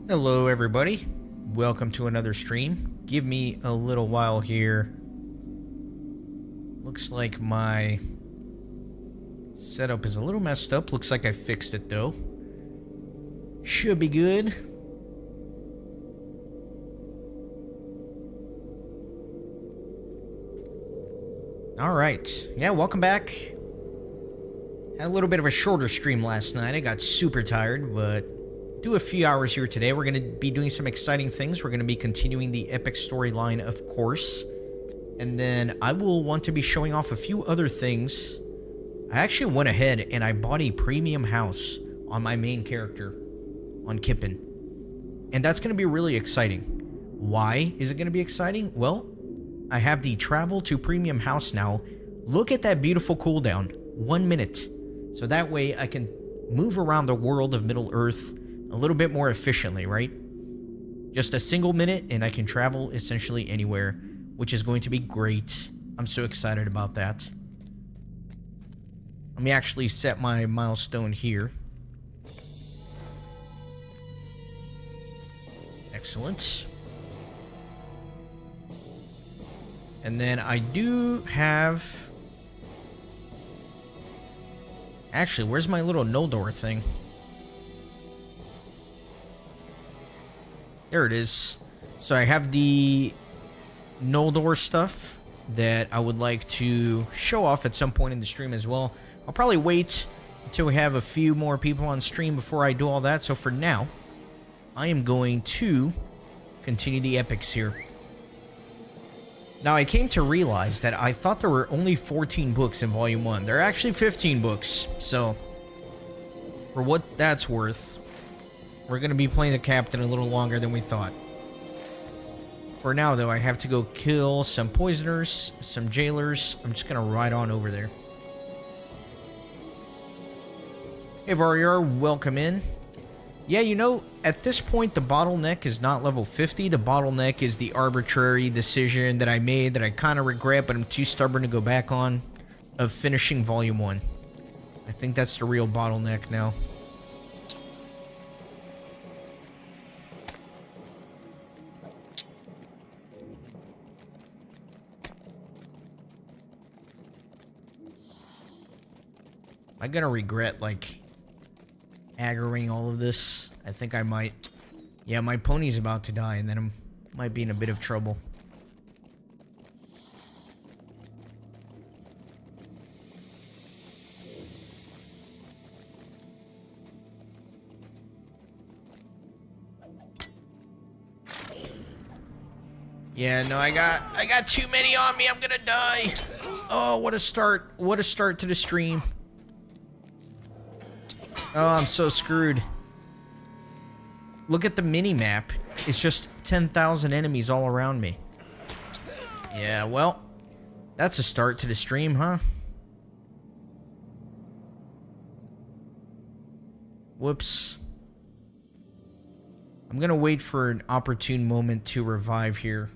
Hello everybody, welcome to another stream. Give me a little while here. Looks like my setup is a little messed up. Looks like I fixed it though. Should be good. Alright, yeah, welcome back. Had a little bit of a shorter stream last night. I got super tired, but do a few hours here today. We're going to be doing some exciting things. We're going to be continuing the epic storyline, of course. And then I will want to be showing off a few other things. I actually went ahead and I bought a premium house on my main character, on Kippen. And that's going to be really exciting. Why is it going to be exciting? Well, I have the travel to premium house now. Look at that beautiful cooldown. 1 minute. So that way I can move around the world of Middle-earth a little bit more efficiently, right? Just a single minute and I can travel essentially anywhere, which is going to be great. I'm so excited about that. Let me actually set my milestone here. Excellent. And then I do have... Actually, where's my little Noldor thing? There it is. So I have the Noldor stuff that I would like to show off at some point in the stream as well. I'll probably wait until we have a few more people on stream before I do all that. So for now, I am going to continue the epics here. Now, I came to realize that I thought there were only 14 books in Volume 1. There are actually 15 books. So, for what that's worth, we're going to be playing the captain a little longer than we thought. For now, though, I have to go kill some poisoners, some jailers. I'm just going to ride on over there. Hey, J.R.R, welcome in. Yeah, you know, at this point, the bottleneck is not level 50. The bottleneck is the arbitrary decision that I made that I kind of regret, but I'm too stubborn to go back on, of finishing Volume 1. I think that's the real bottleneck now. Am I gonna regret, like, aggroing all of this? I think I might. Yeah, my pony's about to die, and then I might be in a bit of trouble. Yeah, no, I got too many on me. I'm gonna die. Oh, what a start. What a start to the stream. Oh, I'm so screwed. Look at the mini-map. It's just 10,000 enemies all around me. Yeah, well, that's a start to the stream, huh? Whoops. I'm gonna wait for an opportune moment to revive here.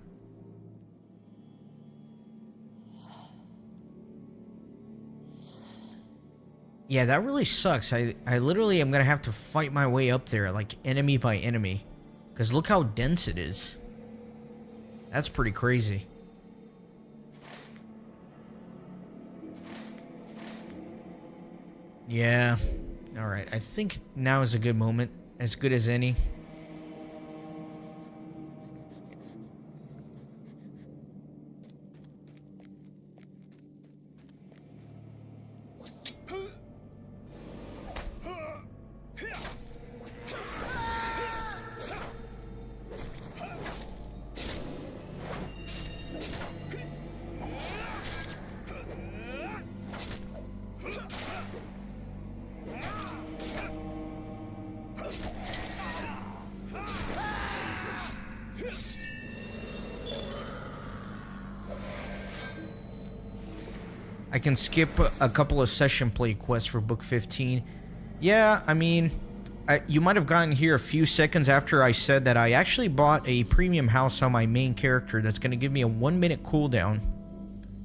Yeah, that really sucks. I literally am going to have to fight my way up there, like, enemy by enemy. Because look how dense it is. That's pretty crazy. Yeah. Alright, I think now is a good moment. As good as any. I can skip a couple of session play quests for book 15. Yeah, I mean, you might have gotten here a few seconds after I said that I actually bought a premium house on my main character that's going to give me a 1 minute cooldown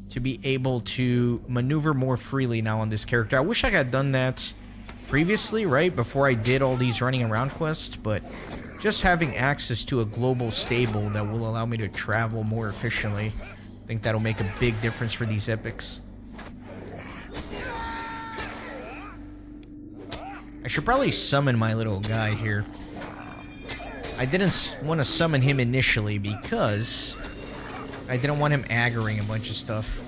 to be able to maneuver more freely now on this character. I wish I had done that previously, right? Before I did all these running around quests, but just having access to a global stable that will allow me to travel more efficiently, I think that'll make a big difference for these epics. I should probably summon my little guy here. I didn't want to summon him initially because I didn't want him aggroing a bunch of stuff.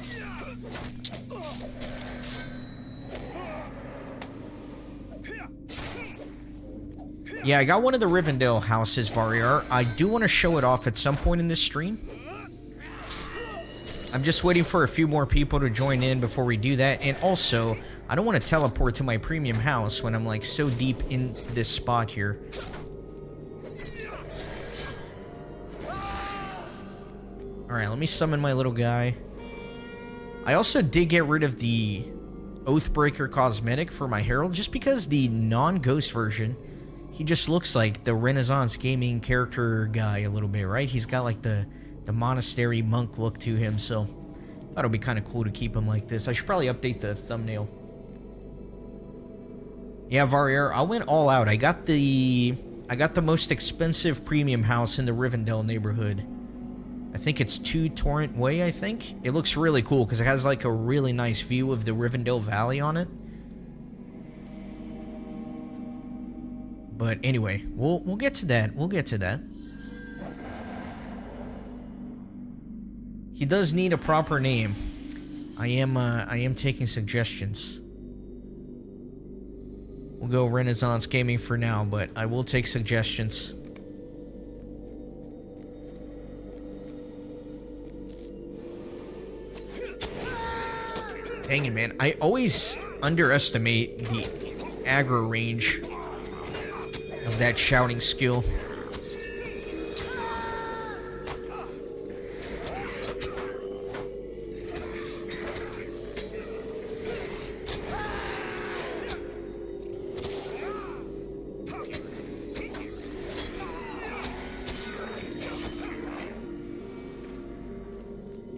Yeah, I got one of the Rivendell houses, J.R.R. I do want to show it off at some point in this stream. I'm just waiting for a few more people to join in before we do that. And also, I don't want to teleport to my premium house when I'm like so deep in this spot here. Alright, let me summon my little guy. I also did get rid of the Oathbreaker cosmetic for my Herald just because the non-ghost version, he just looks like the Renaissance gaming character guy a little bit, right? He's got like the monastery monk look to him, so I thought it would be kind of cool to keep him like this. I should probably update the thumbnail. Yeah, J.R.R, I went all out. I got the most expensive premium house in the Rivendell neighborhood. I think it's 2 Torrent Way, I think. It looks really cool because it has like a really nice view of the Rivendell Valley on it. But anyway, we'll get to that. We'll get to that. He does need a proper name. I am taking suggestions. We'll go Renaissance Gaming for now, but I will take suggestions. Dang it, man. I always underestimate the aggro range of that shouting skill.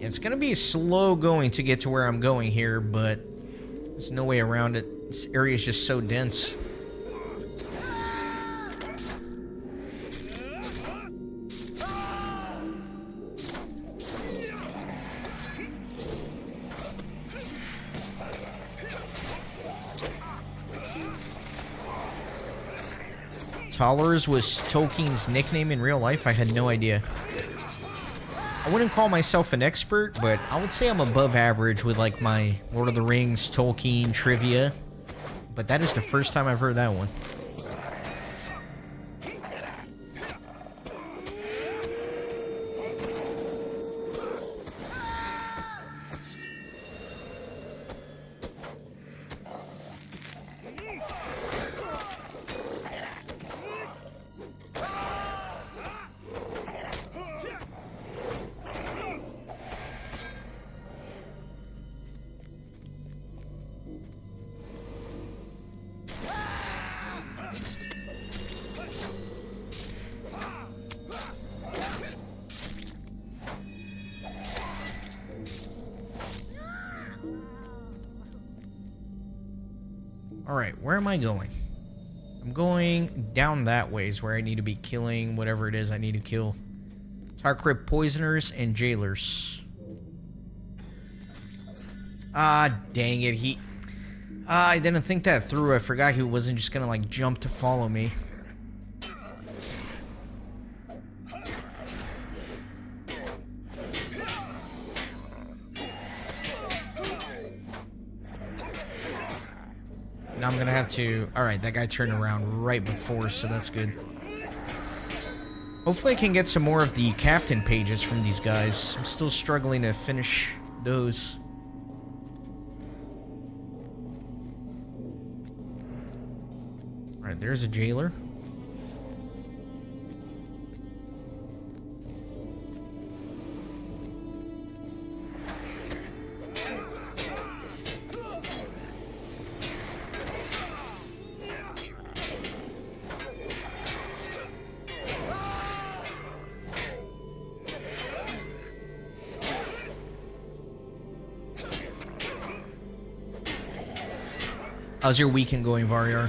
It's gonna be slow going to get to where I'm going here, but there's no way around it. This area is just so dense. Tollers was Tolkien's nickname in real life? I had no idea. I wouldn't call myself an expert, but I would say I'm above average with like my Lord of the Rings, Tolkien trivia. But that is the first time I've heard that one. Alright, where am I going? I'm going down that ways where I need to be killing whatever it is I need to kill. Tarcrypt poisoners and jailers. Ah, dang it. I didn't think that through. I forgot he wasn't just gonna like jump to follow me. Now I'm gonna have to... Alright, that guy turned around right before, so that's good. Hopefully I can get some more of the captain pages from these guys. I'm still struggling to finish those. Alright, there's a jailer. How's your weekend going, J.R.R?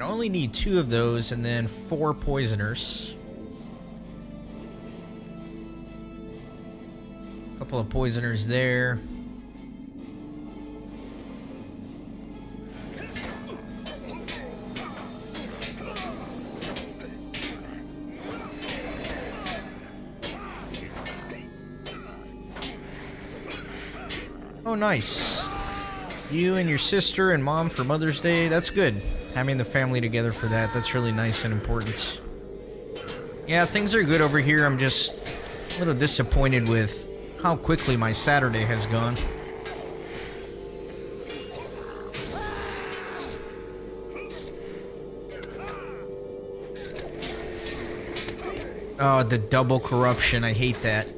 Alright, I only need 2 of those and then 4 poisoners. Couple of poisoners there. Oh, nice. You and your sister and mom for Mother's Day. That's good. Having the family together for that. That's really nice and important. Yeah, things are good over here. I'm just a little disappointed with how quickly my Saturday has gone. Oh, the double corruption. I hate that.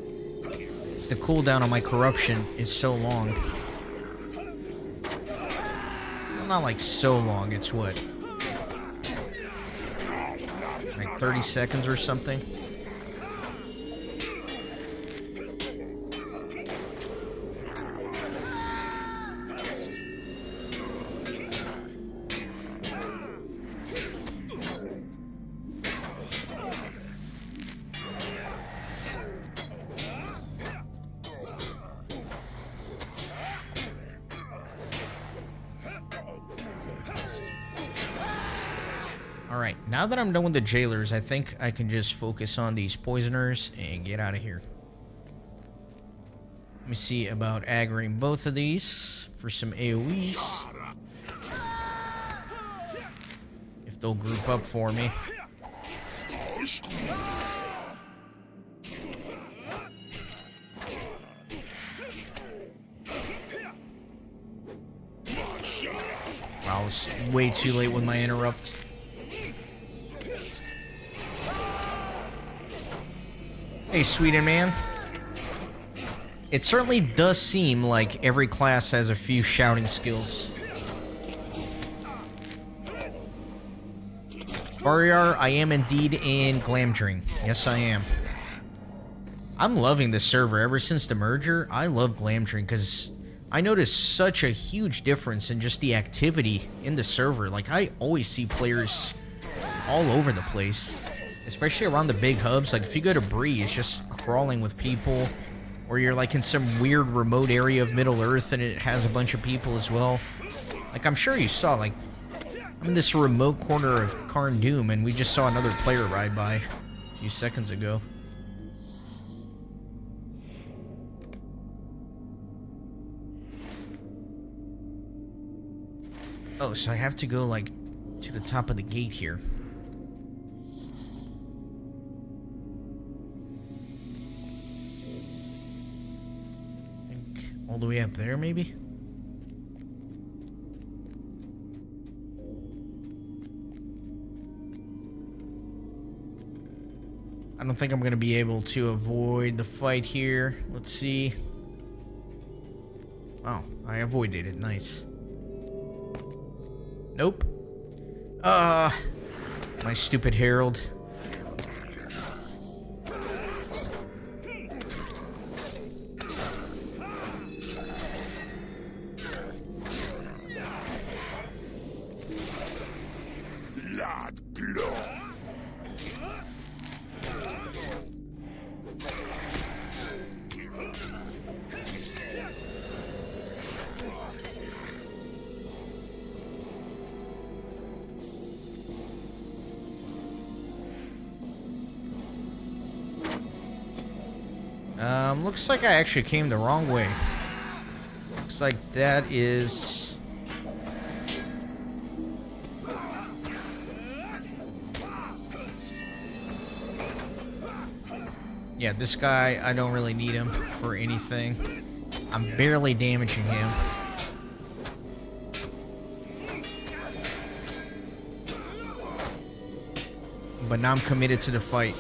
It's the cooldown on my corruption is so long. Well, not like so long. It's what? Like 30 seconds or something? Alright, now that I'm done with the jailers, I think I can just focus on these poisoners and get out of here. Let me see about aggroing both of these for some AoEs. If they'll group up for me. Wow, I was way too late with my interrupt. Hey, Sweden man. It certainly does seem like every class has a few shouting skills. J.R.R, I am indeed in Glamdring. Yes, I am. I'm loving this server. Ever since the merger, I love Glamdring because I noticed such a huge difference in just the activity in the server. Like, I always see players all over the place. Especially around the big hubs. Like, if you go to Bree, it's just crawling with people. Or you're, like, in some weird remote area of Middle-earth and it has a bunch of people as well. Like, I'm sure you saw, like, I'm in this remote corner of Karn Doom and we just saw another player ride by a few seconds ago. Oh, so I have to go, like, to the top of the gate here. All the way up there, maybe? I don't think I'm gonna be able to avoid the fight here. Let's see. Oh, I avoided it. Nice. Nope. My stupid herald. Looks like I actually came the wrong way. Looks like that is... Yeah, this guy, I don't really need him for anything. I'm barely damaging him. But now I'm committed to the fight.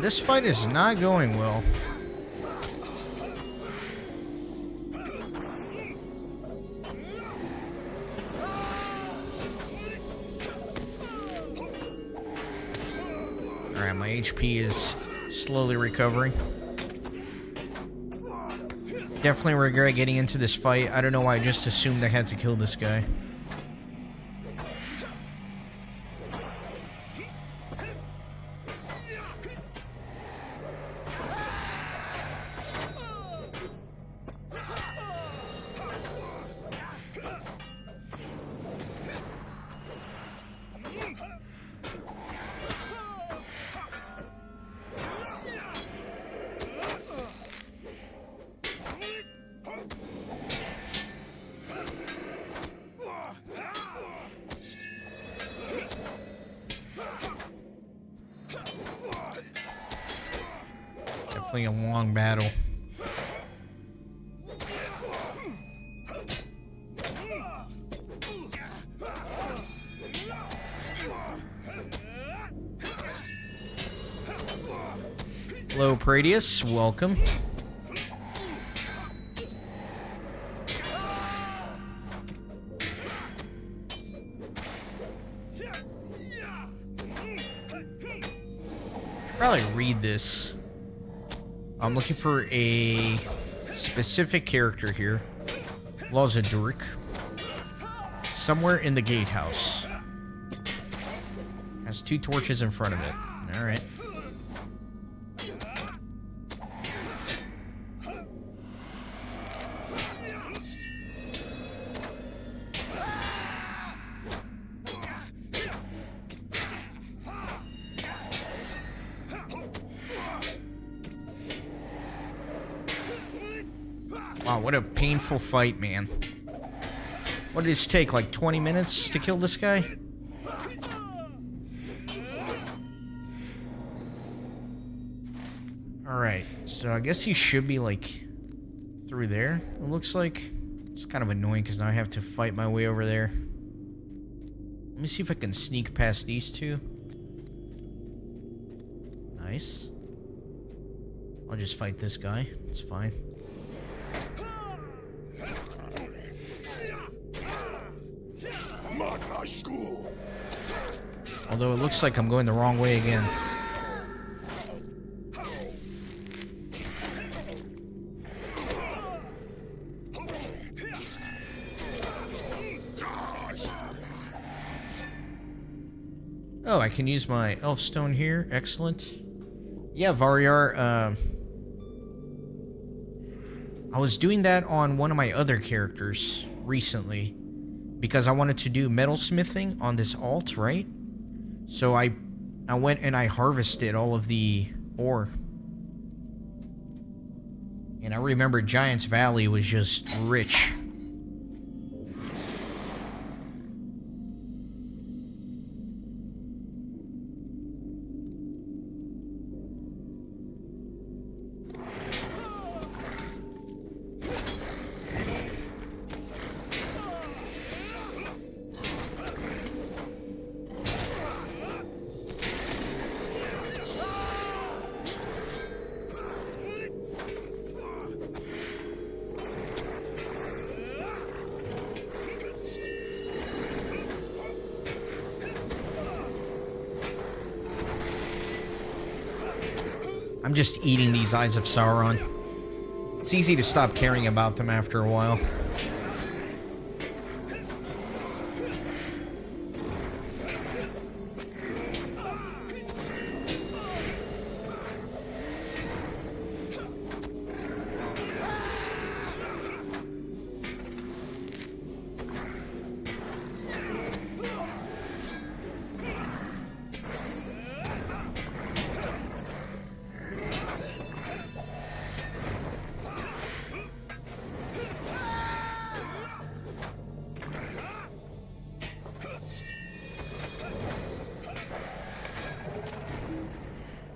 This fight is not going well. Alright, my HP is slowly recovering. Definitely regret getting into this fight. I don't know why I just assumed I had to kill this guy. Definitely a long battle. Hello, Pradius. Welcome. Probably read this. I'm looking for a specific character here. Lozadurk. Somewhere in the gatehouse. Has 2 torches in front of it. Alright. Wow, what a painful fight, man. What did this take, like 20 minutes to kill this guy? Alright, so I guess he should be, like, through there, it looks like. It's kind of annoying because now I have to fight my way over there. Let me see if I can sneak past these two. Nice. I'll just fight this guy. It's fine. Although it looks like I'm going the wrong way again. Oh, I can use my elf stone here. Excellent. Yeah, J.R.R. I was doing that on one of my other characters recently because I wanted to do metalsmithing on this alt, right? So I went and I harvested all of the ore. And I remember Giant's Valley was just rich. I'm just eating these Eyes of Sauron. It's easy to stop caring about them after a while.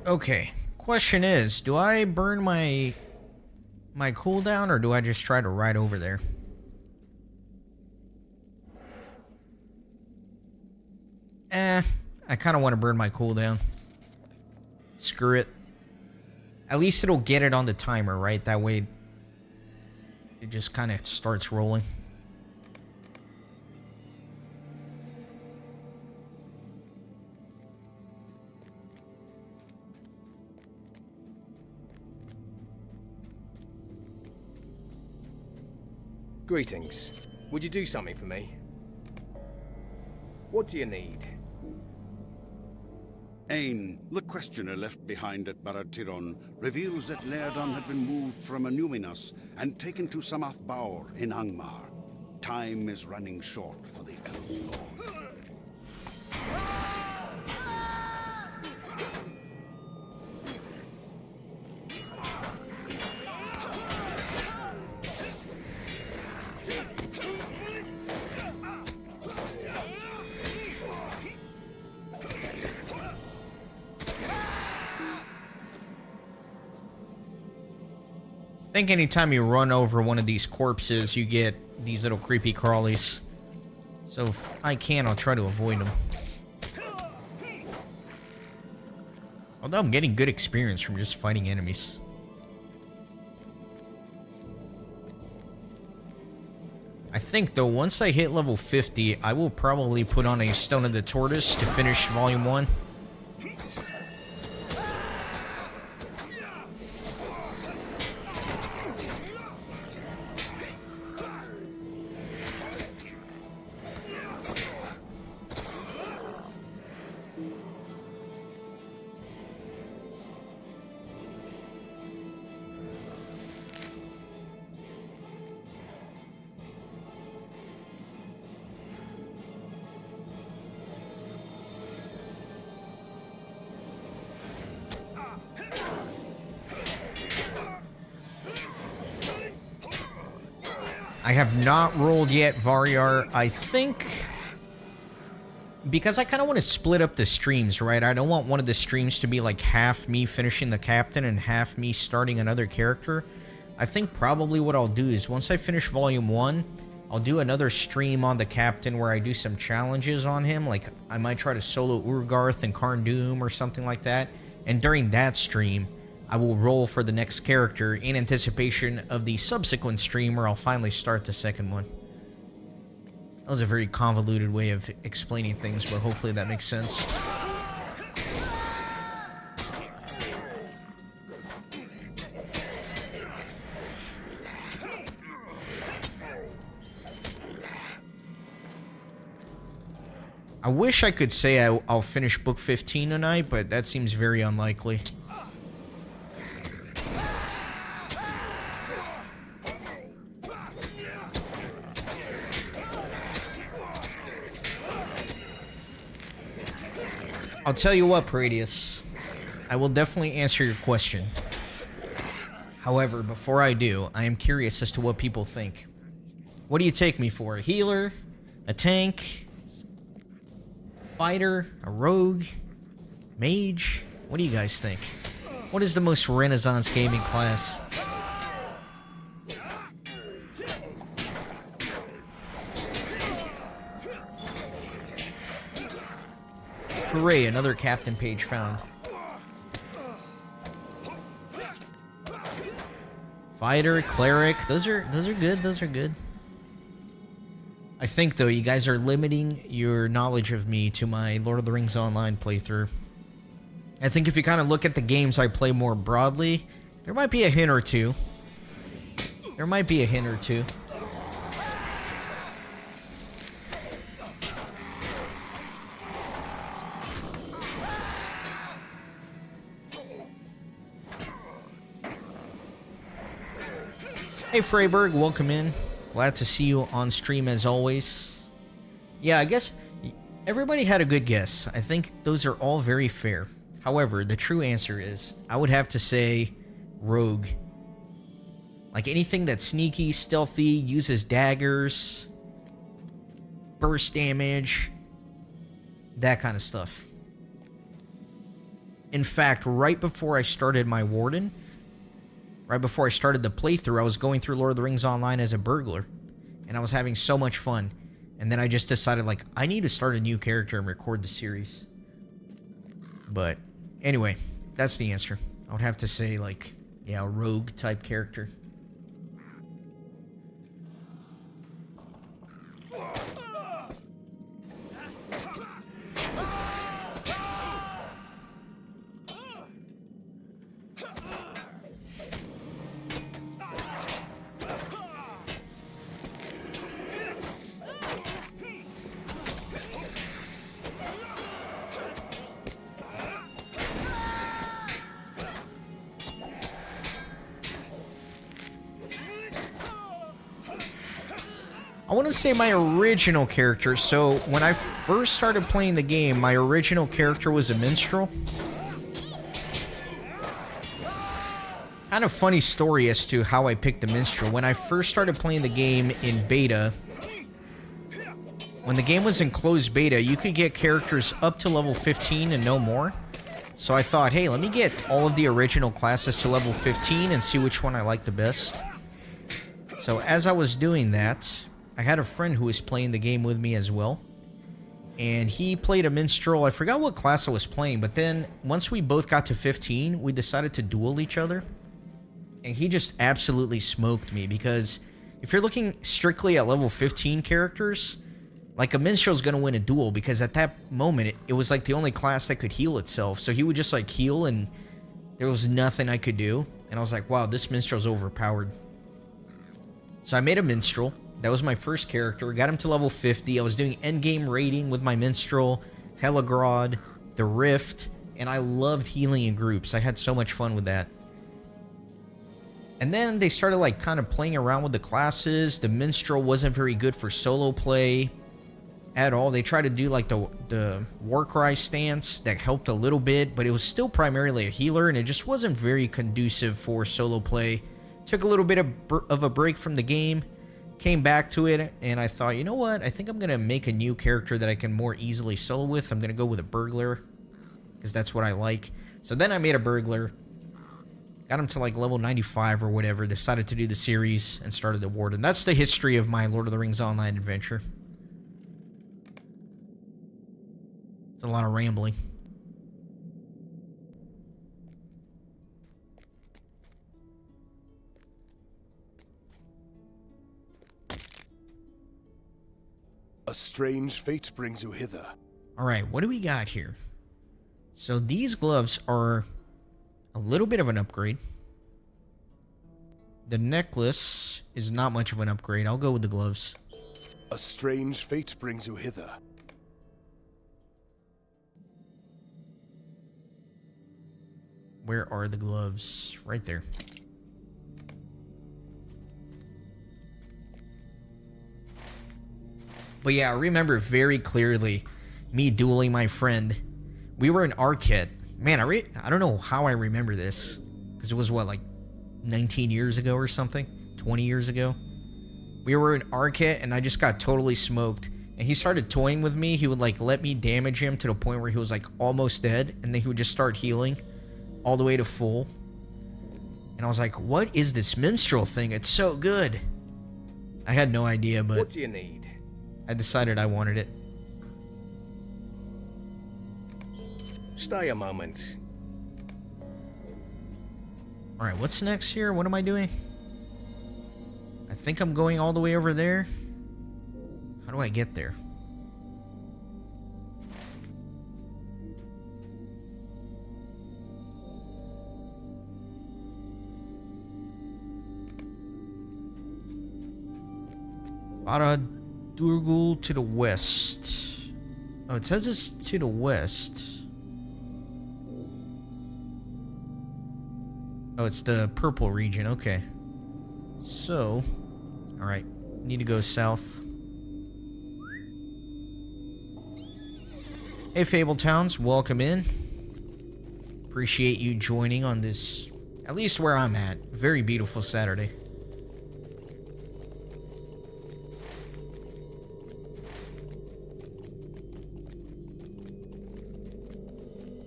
Okay, question is, do I burn my cooldown or do I just try to ride over there? I kind of want to burn my cooldown. Screw it. At least it'll get it on the timer, right? That way it just kind of starts rolling. Greetings. Would you do something for me? What do you need? Ain, the questioner left behind at Barad-Tir'on, reveals that Laerdon had been moved from Anuminas and taken to Samath Baur in Angmar. Time is running short for the Elf Lord. I think anytime you run over one of these corpses, you get these little creepy crawlies. So if I can, I'll try to avoid them. Although I'm getting good experience from just fighting enemies. I think, though, once I hit level 50, I will probably put on a Stone of the Tortoise to finish Volume 1. I have not rolled yet, J.R.R. I think because I kind of want to split up the streams, right? I don't want one of the streams to be like half me finishing the captain and half me starting another character. I think probably what I'll do is once I finish Volume 1, I'll do another stream on the captain where I do some challenges on him. Like, I might try to solo Urgarth and Karn Doom or something like that. And during that stream, I will roll for the next character in anticipation of the subsequent stream where I'll finally start the second one. That was a very convoluted way of explaining things, but hopefully that makes sense. I wish I could say I'll finish book 15 tonight, but that seems very unlikely. I'll tell you what, Paradius. I will definitely answer your question. However, before I do, I am curious as to what people think. What do you take me for? A healer? A tank? Fighter? A rogue? Mage? What do you guys think? What is the most Renaissance gaming class? Hooray, another captain page found. Fighter, cleric, those are good, those are good. I think though you guys are limiting your knowledge of me to my Lord of the Rings Online playthrough. I think if you kind of look at the games I play more broadly, there might be a hint or two. There might be a hint or two. Hey Freyberg, welcome in. Glad to see you on stream as always. Yeah, I guess everybody had a good guess. I think those are all very fair. However, the true answer is, I would have to say rogue. Like anything that's sneaky, stealthy, uses daggers, burst damage, that kind of stuff. In fact, right before I started my Warden, right before I started the playthrough, I was going through Lord of the Rings Online as a burglar, and I was having so much fun. And then I just decided, like, I need to start a new character and record the series. But anyway, That's the answer. I would have to say, like, yeah, a rogue type character. I want to say my original character. So when I first started playing the game, my original character was a minstrel. Kind of funny story as to how I picked the minstrel. When I first started playing the game in beta, when the game was in closed beta, you could get characters up to level 15 and no more. So I thought, hey, let me get all of the original classes to level 15 and see which one I like the best. So as I was doing that, I had a friend who was playing the game with me as well. And he played a minstrel. I forgot what class I was playing, but then once we both got to 15, we decided to duel each other. And he just absolutely smoked me, because if you're looking strictly at level 15 characters, like, a minstrel's gonna win a duel, because at that moment, it was like the only class that could heal itself. So he would just like heal and there was nothing I could do. And I was like, wow, this minstrel's overpowered. So I made a minstrel. That was my first character. Got him to level 50. I was doing endgame raiding with my minstrel, Helagrod, the Rift, and I loved healing in groups. I had so much fun with that. And then they started like kind of playing around with the classes. The minstrel wasn't very good for solo play at all. They tried to do like the Warcry stance that helped a little bit, but it was still primarily a healer, and it just wasn't very conducive for solo play. Took a little bit of a break from the game. Came back to it, and I thought, you know what? I think I'm going to make a new character that I can more easily solo with. I'm going to go with a burglar, because that's what I like. So then I made a burglar. Got him to like level 95 or whatever. Decided to do the series and started the warden. That's the history of my Lord of the Rings Online adventure. It's a lot of rambling. A strange fate brings you hither. Alright, what do we got here? So these gloves are a little bit of an upgrade. The necklace is not much of an upgrade. I'll go with the gloves. A strange fate brings you hither. Where are the gloves? Right there. But yeah, I remember very clearly me dueling my friend. We were in Arquette. Man, I don't know how I remember this. Because it was, what, like 19 years ago or something? 20 years ago? We were in Arquette, and I just got totally smoked. And he started toying with me. He would, like, let me damage him to the point where he was, like, almost dead. And then he would just start healing all the way to full. And I was like, what is this minstrel thing? It's so good. I had no idea, but What do you need? I decided I wanted it. Stay a moment. Alright, what's next here? What am I doing? I think I'm going all the way over there. How do I get there? Durgul to the west. Oh, it says it's to the west. Oh, it's the purple region. Okay. So, alright. Need to go south. Hey, Fabletowns. Welcome in. Appreciate you joining on this, at least where I'm at, very beautiful Saturday.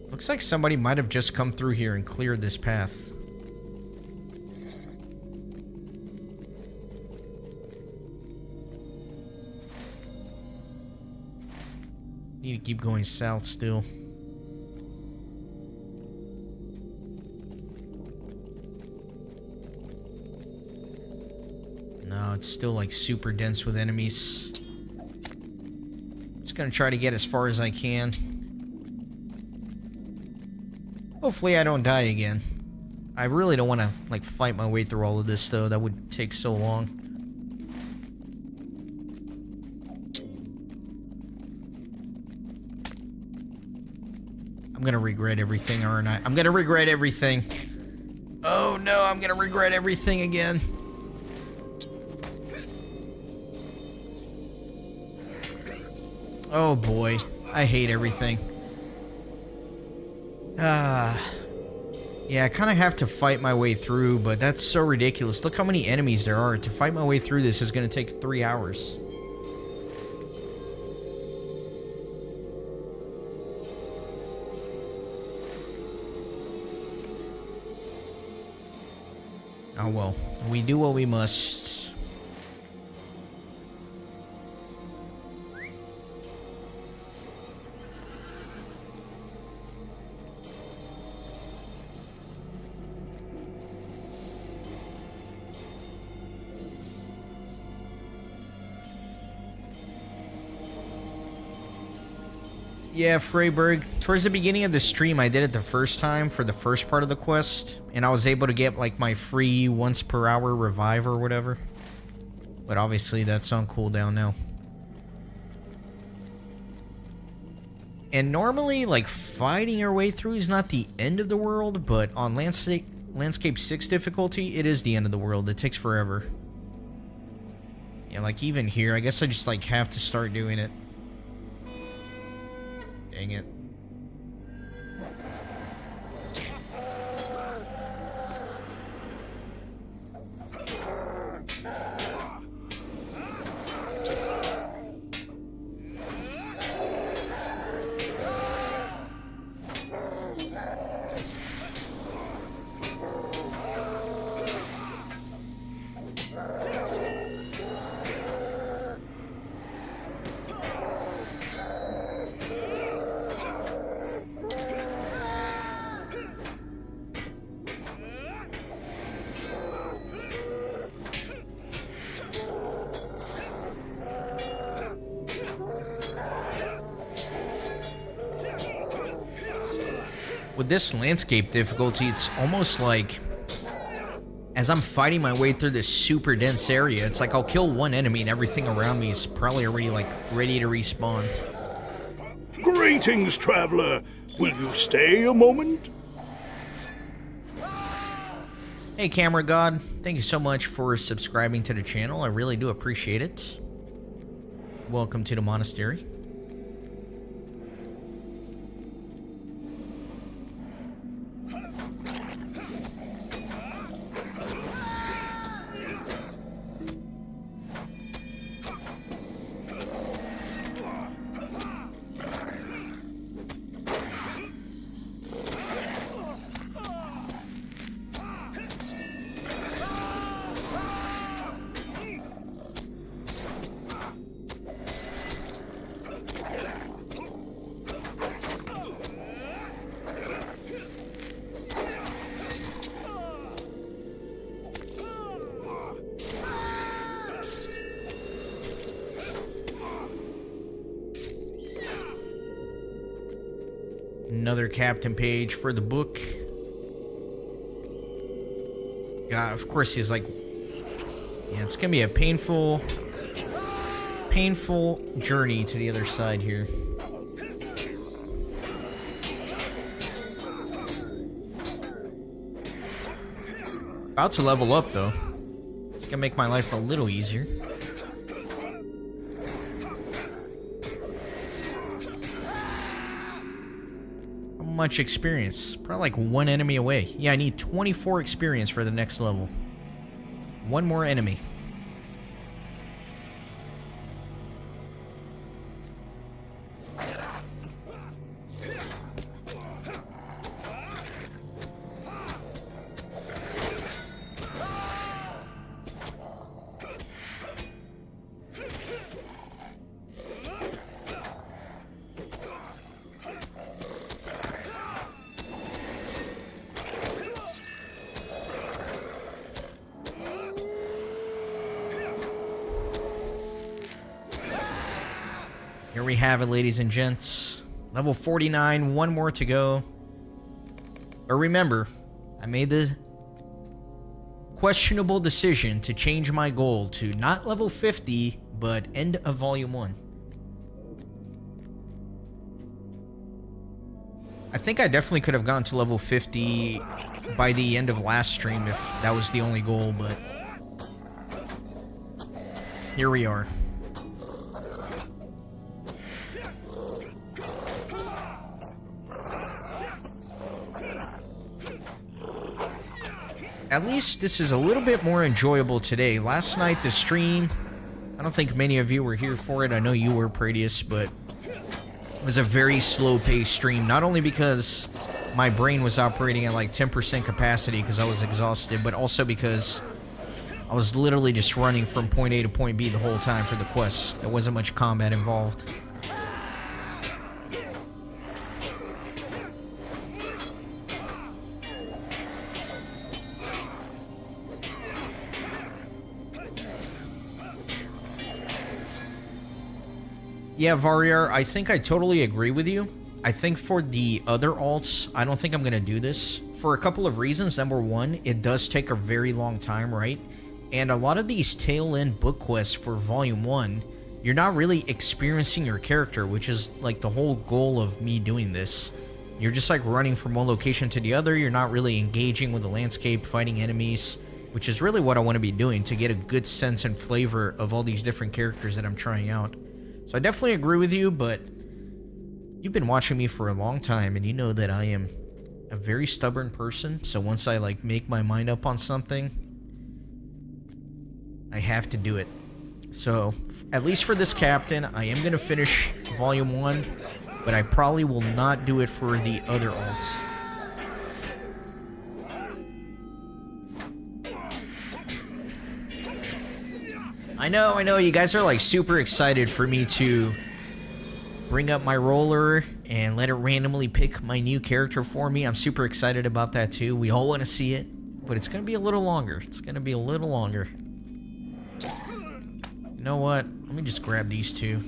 Looks like somebody might have just come through here and cleared this path. Need to keep going south still. it's still like super dense with enemies. Just gonna try to get as far as I can. Hopefully I don't die again. I really don't want to like fight my way through all of this though. That would take so long. I'm gonna regret everything, aren't I? I'm gonna regret everything. Oh no, I'm gonna regret everything again. Oh boy, I hate everything. Yeah, I kind of have to fight my way through, but that's so ridiculous. Look how many enemies there are. To fight my way through this is going to take 3 hours. Oh well, we do what we must. Yeah, Freyberg. Towards the beginning of the stream, I did it the first time for the first part of the quest, and I was able to get like my free once per hour revive or whatever. But obviously that's on cooldown now. And normally, like, fighting your way through is not the end of the world, but on Landscape 6 difficulty, it is the end of the world. It takes forever. Yeah, like even here, I guess I just like have to start doing it. Dang it. With this landscape difficulty, it's almost like as I'm fighting my way through this super dense area, it's like I'll kill one enemy and everything around me is probably already like ready to respawn. Greetings, traveler. Will you stay a moment? Hey, Camera God. Thank you so much for subscribing to the channel. I really do appreciate it. Welcome to the monastery. Another captain page for the book. God, of course he's like... Yeah, it's gonna be a painful journey to the other side here. About to level up, though. It's gonna make my life a little easier. Much experience. Probably like one enemy away. Yeah, I need 24 experience for the next level. One more enemy. we have it, ladies and gents. Level 49, one more to go. But remember, I made the questionable decision to change my goal to not level 50, but end of Volume 1. I think I definitely could have gone to level 50 by the end of last stream if that was the only goal, but here we are. At least this is a little bit more enjoyable today. Last night, the stream, I don't think many of you were here for it. I know you were, Pradius, but it was a very slow-paced stream. Not only because my brain was operating at like 10% capacity because I was exhausted, but also because I was literally just running from point A to point B the whole time for the quests. There wasn't much combat involved. Yeah, Varrier, I think I totally agree with you. I think for the other alts, I don't think I'm going to do this. For a couple of reasons. Number one, it does take a very long time, right? And a lot of these tail-end book quests for Volume 1, you're not really experiencing your character, which is like the whole goal of me doing this. You're just like running from one location to the other. You're not really engaging with the landscape, fighting enemies, which is really what I want to be doing to get a good sense and flavor of all these different characters that I'm trying out. So I definitely agree with you, but you've been watching me for a long time, and you know that I am a very stubborn person. So once I like make my mind up on something, I have to do it. So at least for this captain, I am going to finish Volume 1, but I probably will not do it for the other alts. I know, you guys are like super excited for me to bring up my roller and let it randomly pick my new character for me. I'm super excited about that too. We all want to see it, but it's going to be a little longer. It's going to be a little longer. You know what? Let me just grab these two.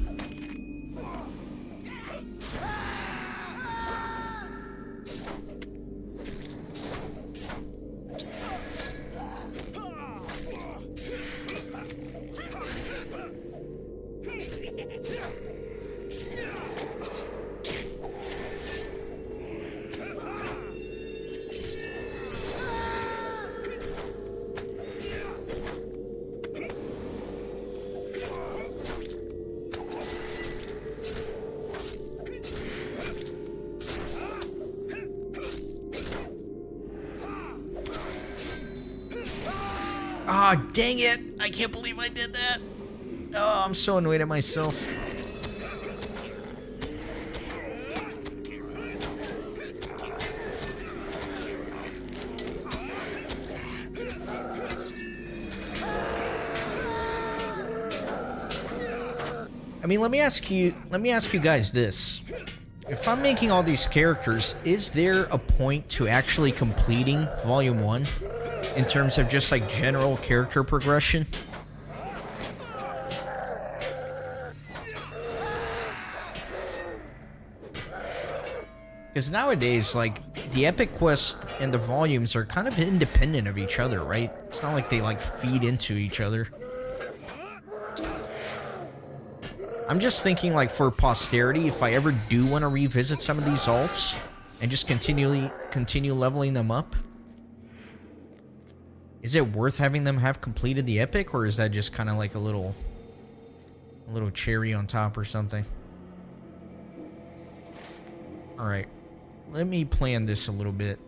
Ah, oh, dang it! I can't believe I did that! Oh, I'm so annoyed at myself. I mean, let me ask you guys this. If I'm making all these characters, is there a point to actually completing Volume 1? In terms of just like general character progression? Because nowadays, like, the epic quest and the volumes are kind of independent of each other, right? It's not like they like feed into each other. I'm just thinking, like, for posterity, if I ever do want to revisit some of these alts and just continue leveling them up, is it worth having them have completed the epic, or is that just kind of like a little cherry on top or something? Alright, let me plan this a little bit.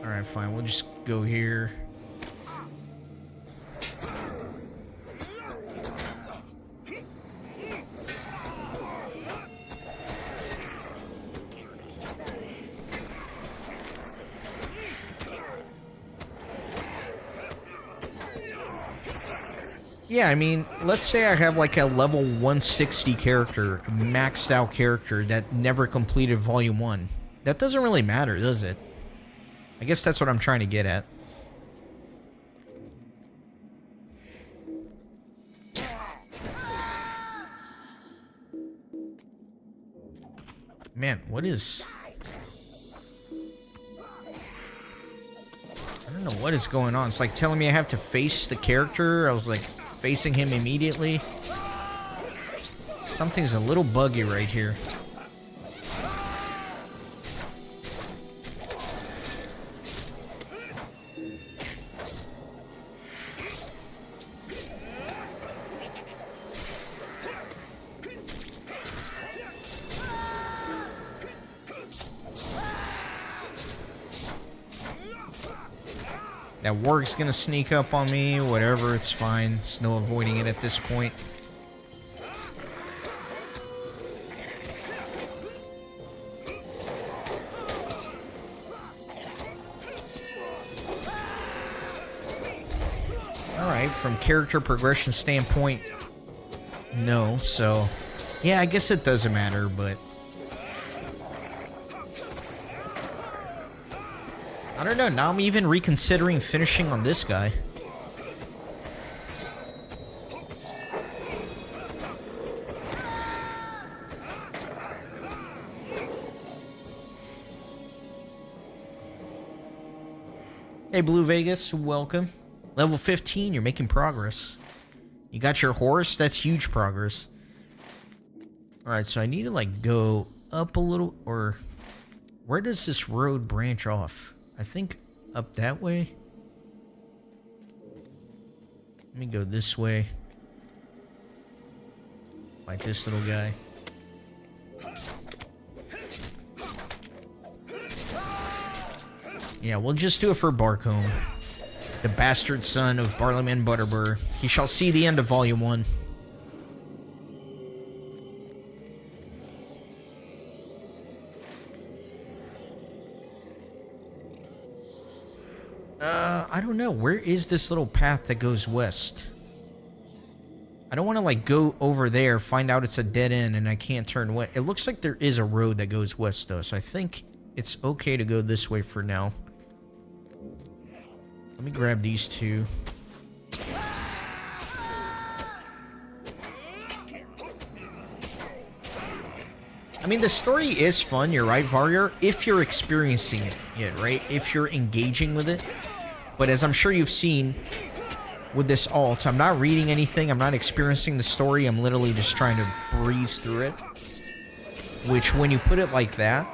Alright, fine, we'll just go here. Yeah, I mean, let's say I have like a level 160 character, a maxed out character that never completed Volume 1. That doesn't really matter, does it? I guess that's what I'm trying to get at. Man, what is... I don't know what is going on. It's like telling me I have to face the character. I was like facing him immediately. Something's a little buggy right here. That warg's gonna sneak up on me, whatever, it's fine. There's no avoiding it at this point. Alright, from character progression standpoint, no, so... Yeah, I guess it doesn't matter, but... I don't know, now I'm even reconsidering finishing on this guy. Hey Blue Vegas, welcome. Level 15, you're making progress. You got your horse, that's huge progress. Alright, so I need to like go up a little, or... Where does this road branch off? I think up that way. Let me go this way. Like this little guy. Yeah, we'll just do it for Barcombe. The bastard son of Barleyman Butterbur. He shall see the end of Volume 1. I don't know. Where is this little path that goes west? I don't want to, like, go over there, find out it's a dead end, and I can't turn west. It looks like there is a road that goes west, though, so I think it's okay to go this way for now. Let me grab these two. I mean, the story is fun, you're right, Varrier, if you're experiencing it, right? If you're engaging with it. But as I'm sure you've seen with this alt, I'm not reading anything, I'm not experiencing the story, I'm literally just trying to breeze through it. Which, when you put it like that,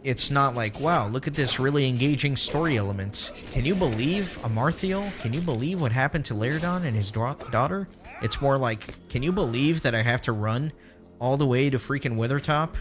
it's not like, wow, look at this really engaging story element. Can you believe Amarthiel? Can you believe what happened to Laerdon and his daughter? It's more like, can you believe that I have to run all the way to freaking Withertop?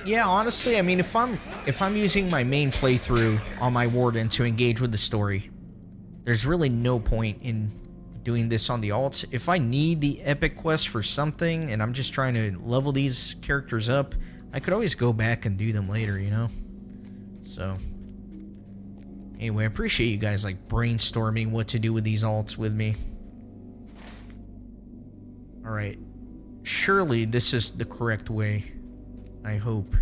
Yeah, honestly, I mean, if I'm using my main playthrough on my Warden to engage with the story, there's really no point in doing this on the alts. If I need the epic quest for something and I'm just trying to level these characters up, I could always go back and do them later, you know? So, anyway, I appreciate you guys, like, brainstorming what to do with these alts with me. Alright. Surely this is the correct way. I hope.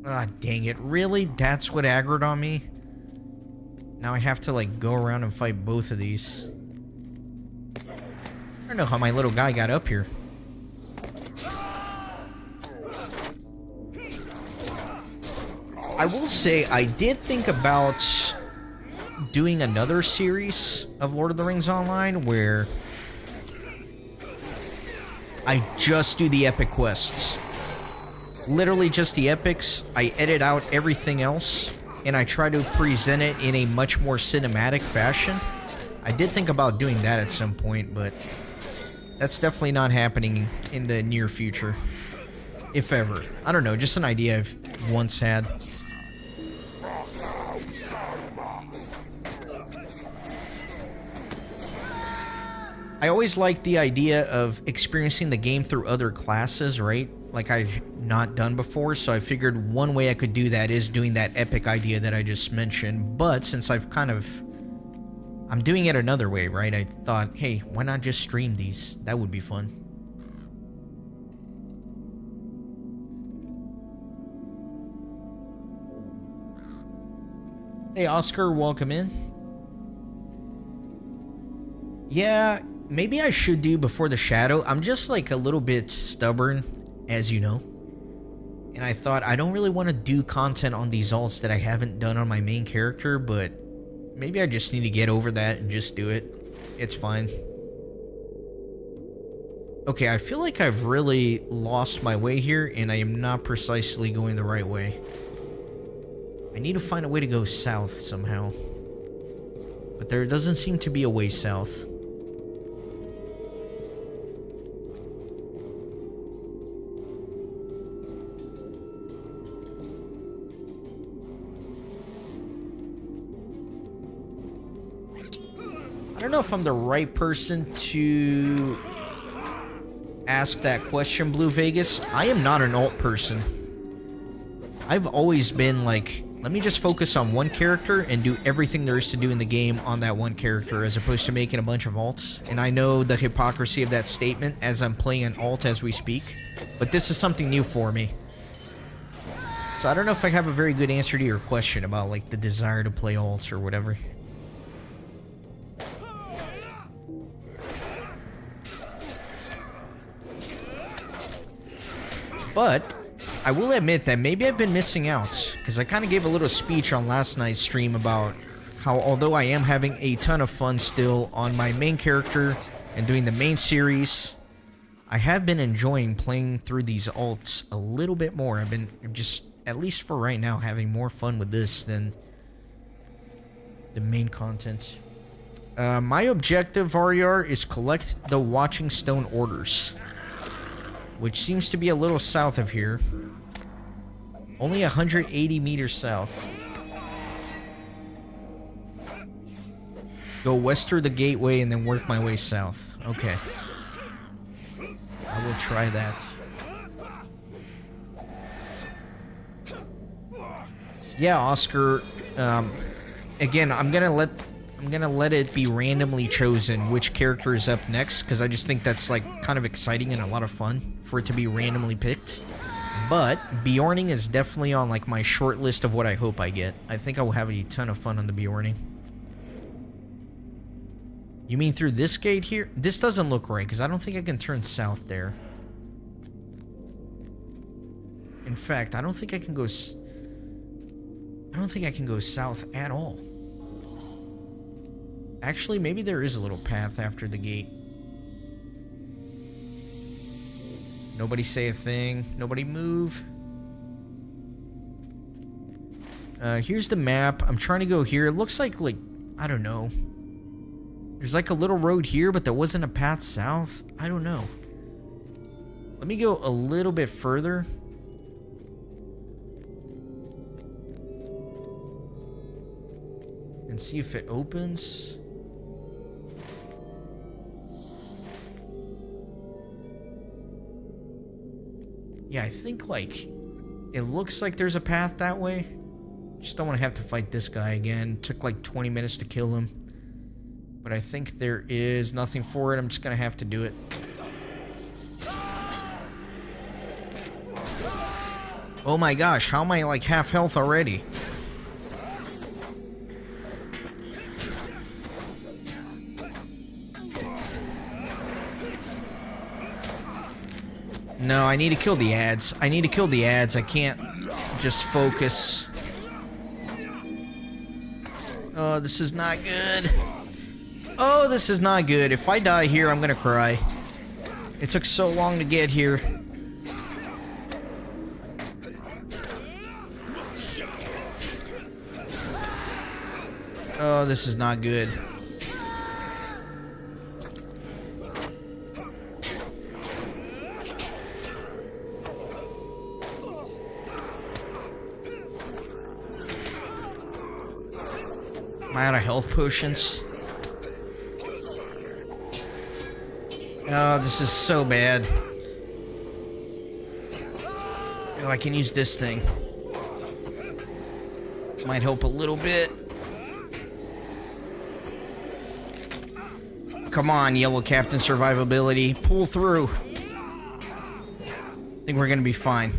Ah, dang it. Really? That's what aggroed on me? Now I have to, like, go around and fight both of these. I don't know how my little guy got up here. I will say, I did think about doing another series of Lord of the Rings Online where I just do the epic quests. Literally just the epics. I edit out everything else, and I try to present it in a much more cinematic fashion. I did think about doing that at some point, but that's definitely not happening in the near future. If ever. I don't know, just an idea I've once had. I always liked the idea of experiencing the game through other classes, right? Like I've not done before, so I figured one way I could do that is doing that epic idea that I just mentioned. But since I'm doing it another way, right? I thought, hey, why not just stream these? That would be fun. Hey, Oscar, welcome in. Yeah, maybe I should do Before the Shadow. I'm just like a little bit stubborn, as you know. And I thought I don't really want to do content on these alts that I haven't done on my main character, but maybe I just need to get over that and just do it. It's fine. Okay, I feel like I've really lost my way here, and I am not precisely going the right way. I need to find a way to go south somehow. But there doesn't seem to be a way south. I don't know if I'm the right person to ask that question, Blue Vegas. I am not an alt person. I've always been like, let me just focus on one character and do everything there is to do in the game on that one character, as opposed to making a bunch of alts. And I know the hypocrisy of that statement as I'm playing an alt as we speak, but this is something new for me. So I don't know if I have a very good answer to your question about like the desire to play alts or whatever. But I will admit that maybe I've been missing out, because I kind of gave a little speech on last night's stream about how, although I am having a ton of fun still on my main character and doing the main series, I have been enjoying playing through these alts a little bit more. I've been just, at least for right now, having more fun with this than the main content. My objective, RER, is collect the Watching Stone Orders, which seems to be a little south of here. Only 180 meters south. Go west through the gateway and then work my way south. Okay. I will try that. Yeah, Oscar. Again, I'm gonna let it be randomly chosen which character is up next, because I just think that's like kind of exciting and a lot of fun for it to be randomly picked. But Bjorning is definitely on like my short list of what I hope I get. I think I will have a ton of fun on the Bjorning. You mean through this gate here? This doesn't look right, because I don't think I can turn south there. In fact, I don't think I can go south at all. Actually, maybe there is a little path after the gate. Nobody say a thing. Nobody move. Here's the map. I'm trying to go here. It looks like, I don't know. There's like a little road here, but there wasn't a path south. I don't know. Let me go a little bit further. And see if it opens. Yeah, I think, like, it looks like there's a path that way. Just don't want to have to fight this guy again. Took like 20 minutes to kill him. But I think there is nothing for it. I'm just going to have to do it. Oh my gosh, how am I like half health already? No, I need to kill the ads. I I can't just focus. Oh, this is not good. Oh, this is not good. If I die here, I'm gonna cry. It took so long to get here. Oh, this is not good. Am I out of health potions? Oh, this is so bad. Oh, I can use this thing. Might help a little bit. Come on, Yellow Captain survivability. Pull through. I think we're gonna be fine.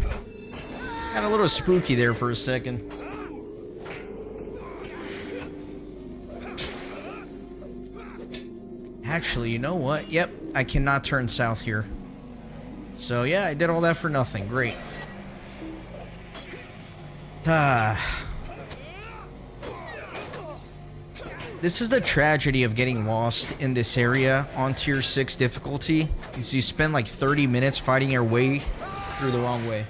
Got a little spooky there for a second. Actually, you know what? Yep, I cannot turn south here. So yeah, I did all that for nothing. Great. This is the tragedy of getting lost in this area on tier 6 difficulty. Is you spend like 30 minutes fighting your way through the wrong way.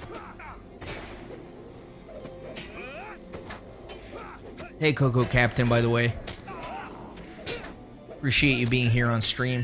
Hey, Coco Captain, by the way. Appreciate you being here on stream.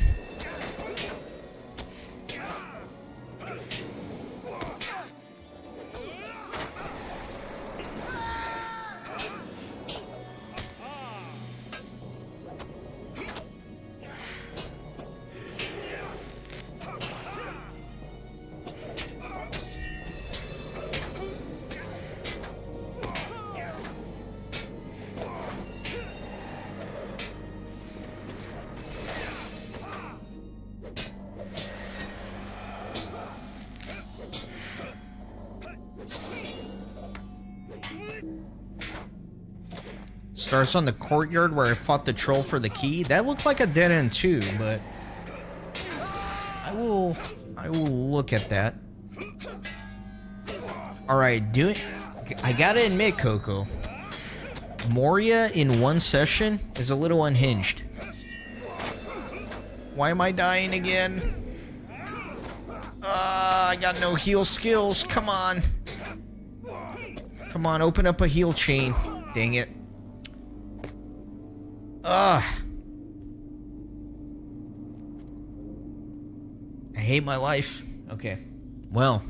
Starts on the courtyard where I fought the troll for the key. That looked like a dead end too, but I will look at that. Alright, I gotta admit, Coco, Moria in one session is a little unhinged. Why am I dying again? I got no heal skills. Come on. Come on, open up a heal chain. Dang it. I hate my life. Okay. Well.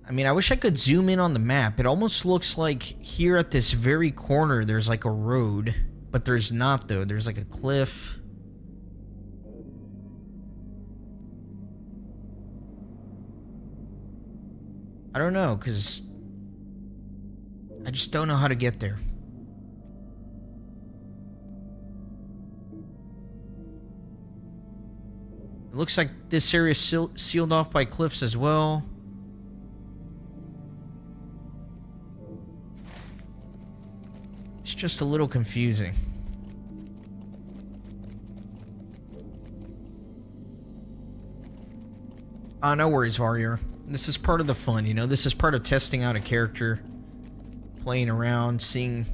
I mean, I wish I could zoom in on the map. It almost looks like here at this very corner there's like a road, but there's not though. There's like a cliff. I don't know, because I just don't know how to get there. It looks like this area is sealed off by cliffs as well. It's just a little confusing. No worries, Varrior. This is part of the fun, you know? This is part of testing out a character. Playing around, seeing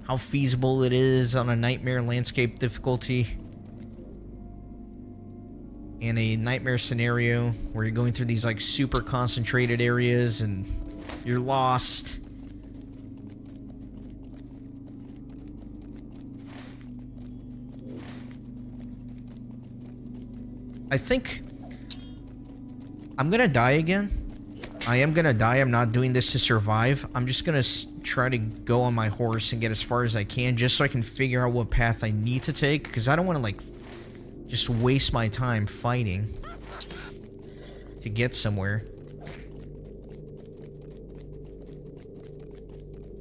how feasible it is on a nightmare landscape difficulty. In a nightmare scenario where you're going through these like super concentrated areas and you're lost. I think I'm gonna die again. I am gonna die. I'm not doing this to survive. I'm just gonna try to go on my horse and get as far as I can just so I can figure out what path I need to take, because I don't want to like just waste my time fighting to get somewhere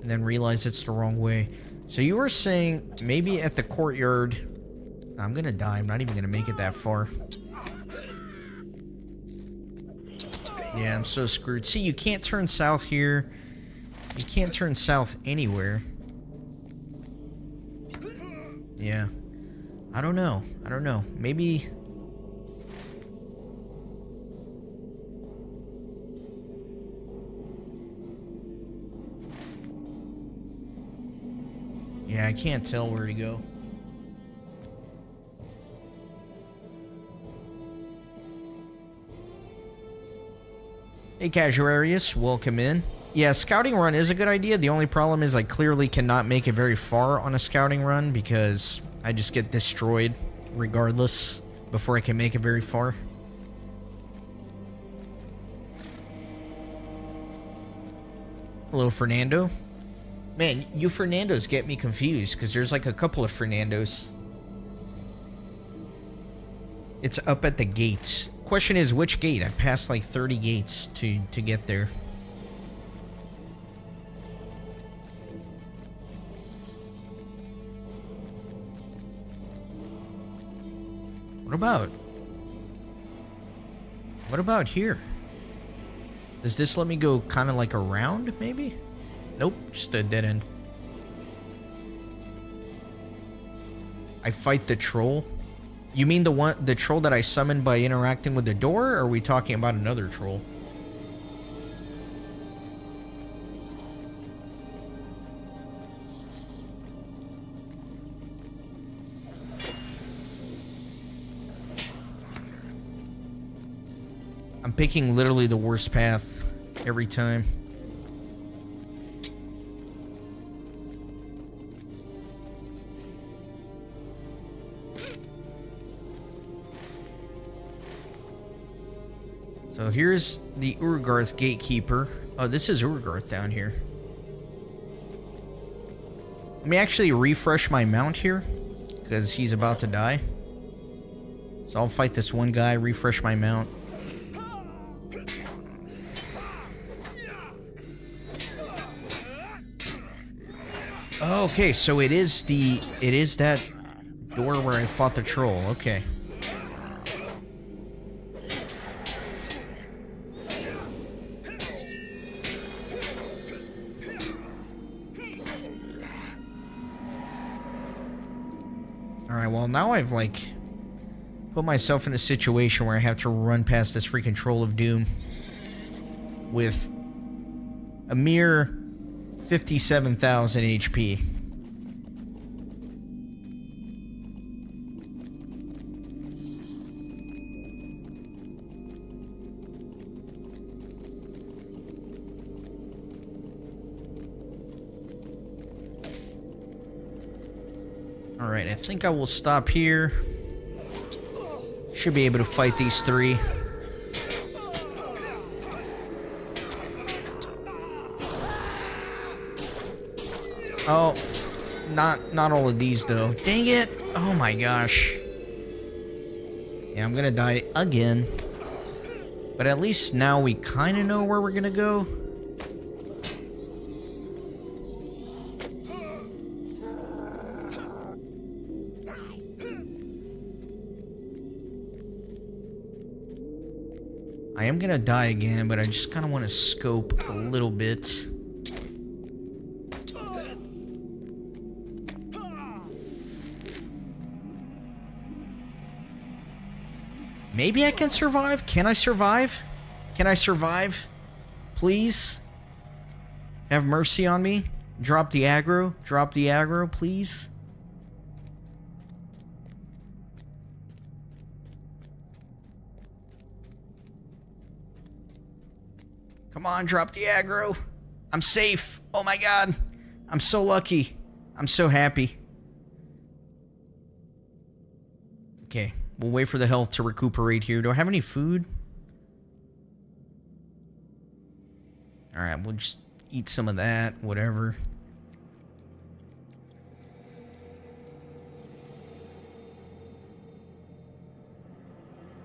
and then realize it's the wrong way. So you were saying maybe at the courtyard. I'm gonna die. I'm not even gonna make it that far. Yeah, I'm so screwed. See, you can't turn south here. You can't turn south anywhere. Yeah. I don't know. I don't know. Maybe... Yeah, I can't tell where to go. Hey, Casuarius, welcome in. Yeah, scouting run is a good idea. The only problem is I clearly cannot make it very far on a scouting run because I just get destroyed regardless before I can make it very far. Hello, Fernando. Man, you Fernandos get me confused because there's like a couple of Fernandos. It's up at the gates. Question is, which gate? I passed like 30 gates to get there. What about here? Does this let me go kind of like around, maybe? Nope, just a dead end. I fight the troll? You mean the troll that I summoned by interacting with the door, or are we talking about another troll? I'm picking literally the worst path every time. So here's the Urgarth gatekeeper. Oh, this is Urgarth down here. Let me actually refresh my mount here, because he's about to die. So I'll fight this one guy, refresh my mount. Okay, so it is that door where I fought the troll. Okay. Alright, well now I've like put myself in a situation where I have to run past this freaking troll of doom with a mere 57,000 HP. Alright, I think I will stop here. Should be able to fight these three. Oh, not all of these though. Dang it! Oh my gosh. Yeah, I'm gonna die again. But at least now we kind of know where we're gonna go. I am gonna die again, but I just kind of want to scope a little bit. Maybe I can survive? Can I survive? Can I survive? Please? Have mercy on me? Drop the aggro? Drop the aggro, please? Come on, drop the aggro. I'm safe. Oh my god. I'm so lucky. I'm so happy. Okay. We'll wait for the health to recuperate here. Do I have any food? Alright, we'll just eat some of that. Whatever.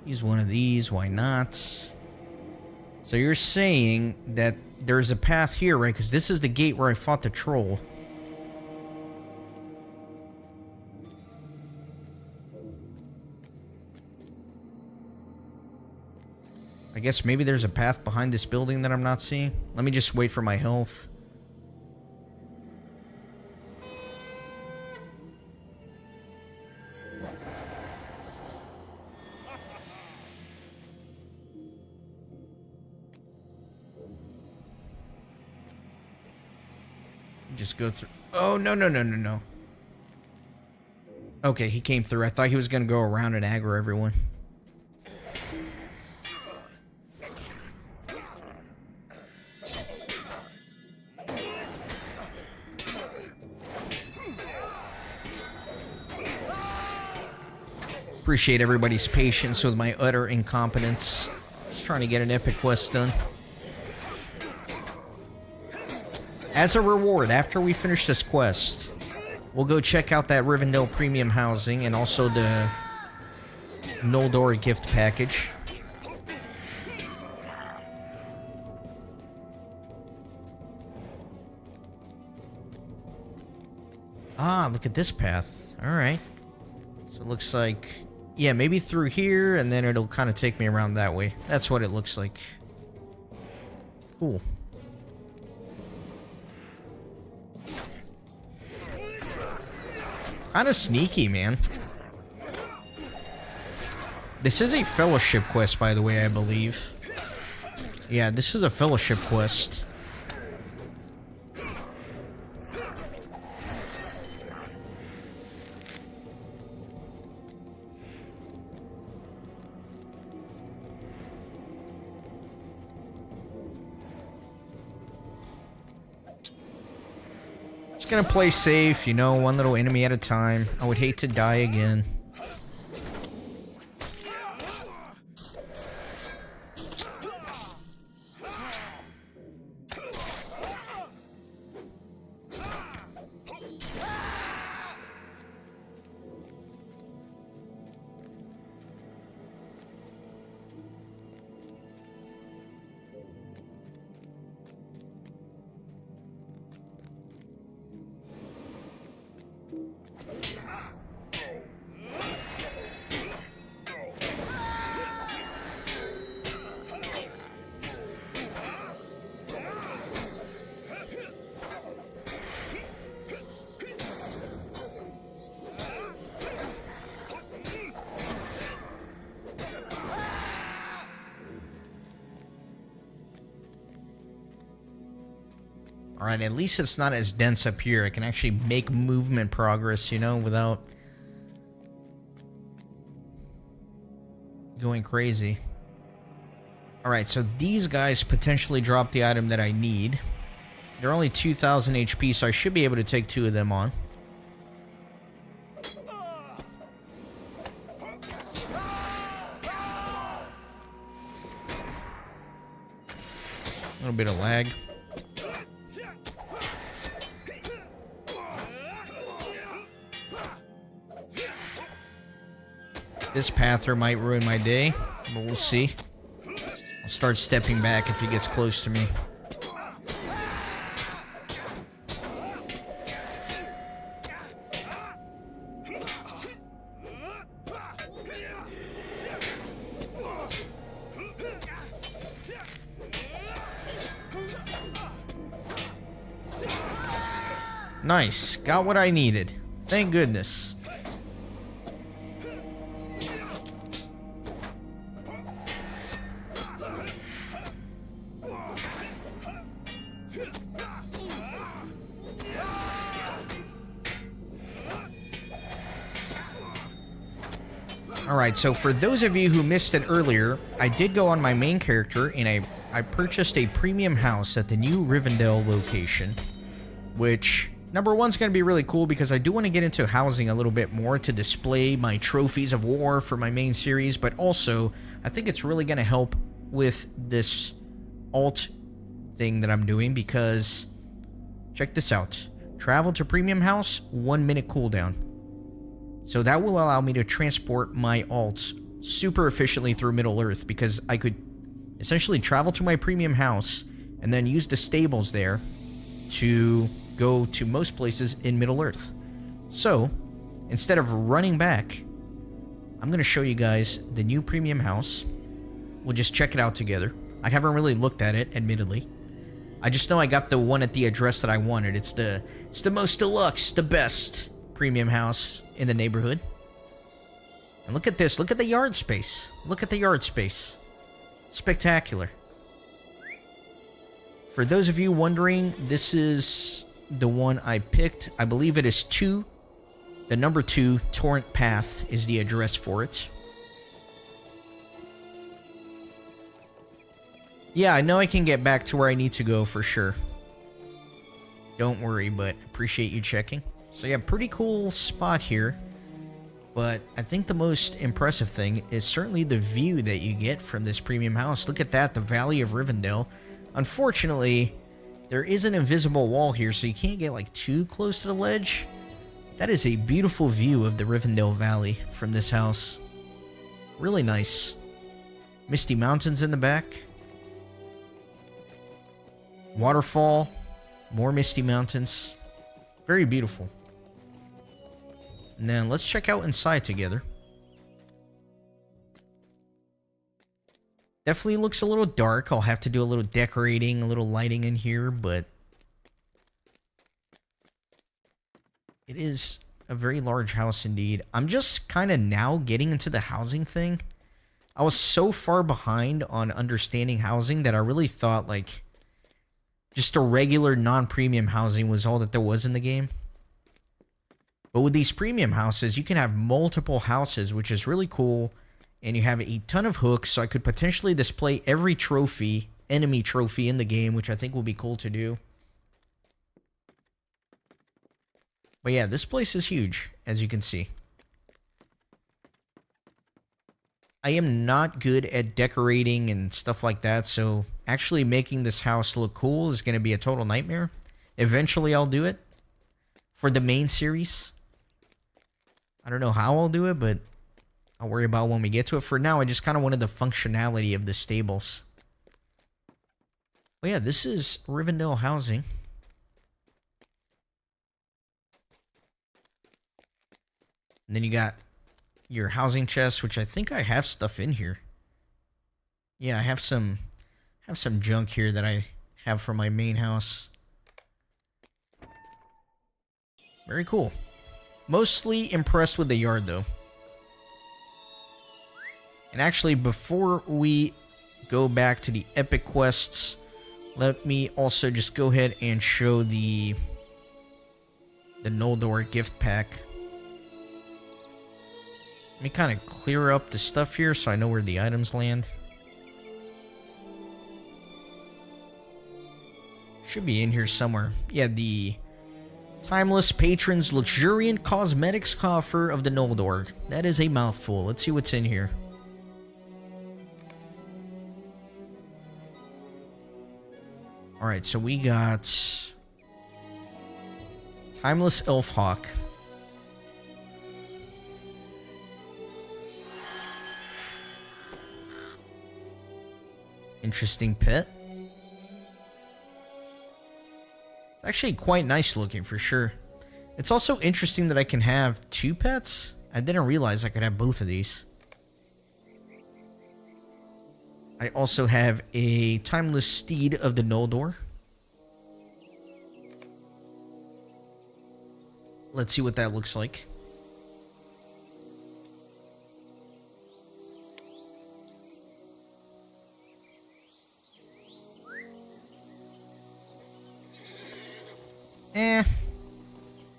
Use one of these. Why not? So you're saying that there's a path here, right? Because this is the gate where I fought the troll. I guess maybe there's a path behind this building that I'm not seeing. Let me just wait for my health. Just go through. Oh, no. Okay, he came through. I thought he was going to go around and aggro everyone. Appreciate everybody's patience with my utter incompetence. Just trying to get an epic quest done. As a reward, after we finish this quest, we'll go check out that Rivendell premium housing and also the Noldor gift package. Ah, look at this path. Alright. So it looks like... yeah, maybe through here, and then it'll kind of take me around that way. That's what it looks like. Cool. Kind of sneaky, man. This is a fellowship quest, by the way, I believe. Yeah, this is a fellowship quest. Just gonna play safe, you know, one little enemy at a time. I would hate to die again. Alright, at least it's not as dense up here. I can actually make movement progress, you know, without going crazy. Alright, so these guys potentially drop the item that I need. They're only 2,000 HP, so I should be able to take 2 of them on. A little bit of lag. This pather might ruin my day, but we'll see. I'll start stepping back if he gets close to me. Nice, got what I needed. Thank goodness. Alright, so for those of you who missed it earlier, I did go on my main character and I purchased a premium house at the new Rivendell location, which, number one's going to be really cool because I do want to get into housing a little bit more to display my trophies of war for my main series, but also I think it's really going to help with this alt thing that I'm doing because, check this out, travel to premium house, 1 minute cooldown. So that will allow me to transport my alts super efficiently through Middle-earth because I could essentially travel to my premium house and then use the stables there to go to most places in Middle-earth. So, instead of running back, I'm going to show you guys the new premium house. We'll just check it out together. I haven't really looked at it, admittedly. I just know I got the one at the address that I wanted. It's the most deluxe, the best premium house in the neighborhood. And look at this. Look at the yard space. Look at the yard space. Spectacular. For those of you wondering, this is the one I picked. I believe it is 2. The number 2 Torrent Path is the address for it. Yeah, I know I can get back to where I need to go for sure. Don't worry, but appreciate you checking. So yeah, pretty cool spot here. But I think the most impressive thing is certainly the view that you get from this premium house. Look at that, the Valley of Rivendell. Unfortunately, there is an invisible wall here, so you can't get like too close to the ledge. That is a beautiful view of the Rivendell Valley from this house. Really nice. Misty Mountains in the back. Waterfall. More Misty Mountains. Very beautiful. Now, let's check out inside together. Definitely looks a little dark. I'll have to do a little decorating, a little lighting in here, but it is a very large house indeed. I'm just kind of now getting into the housing thing. I was so far behind on understanding housing that I really thought like just a regular non-premium housing was all that there was in the game. But with these premium houses, you can have multiple houses, which is really cool. And you have a ton of hooks, so I could potentially display every trophy, enemy trophy in the game, which I think will be cool to do. But yeah, this place is huge, as you can see. I am not good at decorating and stuff like that, so actually making this house look cool is going to be a total nightmare. Eventually, I'll do it for the main series. I don't know how I'll do it, but I'll worry about when we get to it. For now, I just kind of wanted the functionality of the stables. But yeah, this is Rivendell housing. And then you got your housing chest, which I think I have stuff in here. Yeah, I have some junk here that I have for my main house. Very cool. Mostly impressed with the yard, though. And actually, before we go back to the epic quests, let me also just go ahead and show the Noldor gift pack. Let me kind of clear up the stuff here so I know where the items land. Should be in here somewhere. Yeah, the Timeless Patron's Luxuriant Cosmetics Coffer of the Noldor. That is a mouthful. Let's see what's in here. Alright, so we got Timeless Elf Hawk. Interesting pet. It's actually quite nice looking for sure. It's also interesting that I can have two pets. I didn't realize I could have both of these. I also have a Timeless Steed of the Noldor. Let's see what that looks like.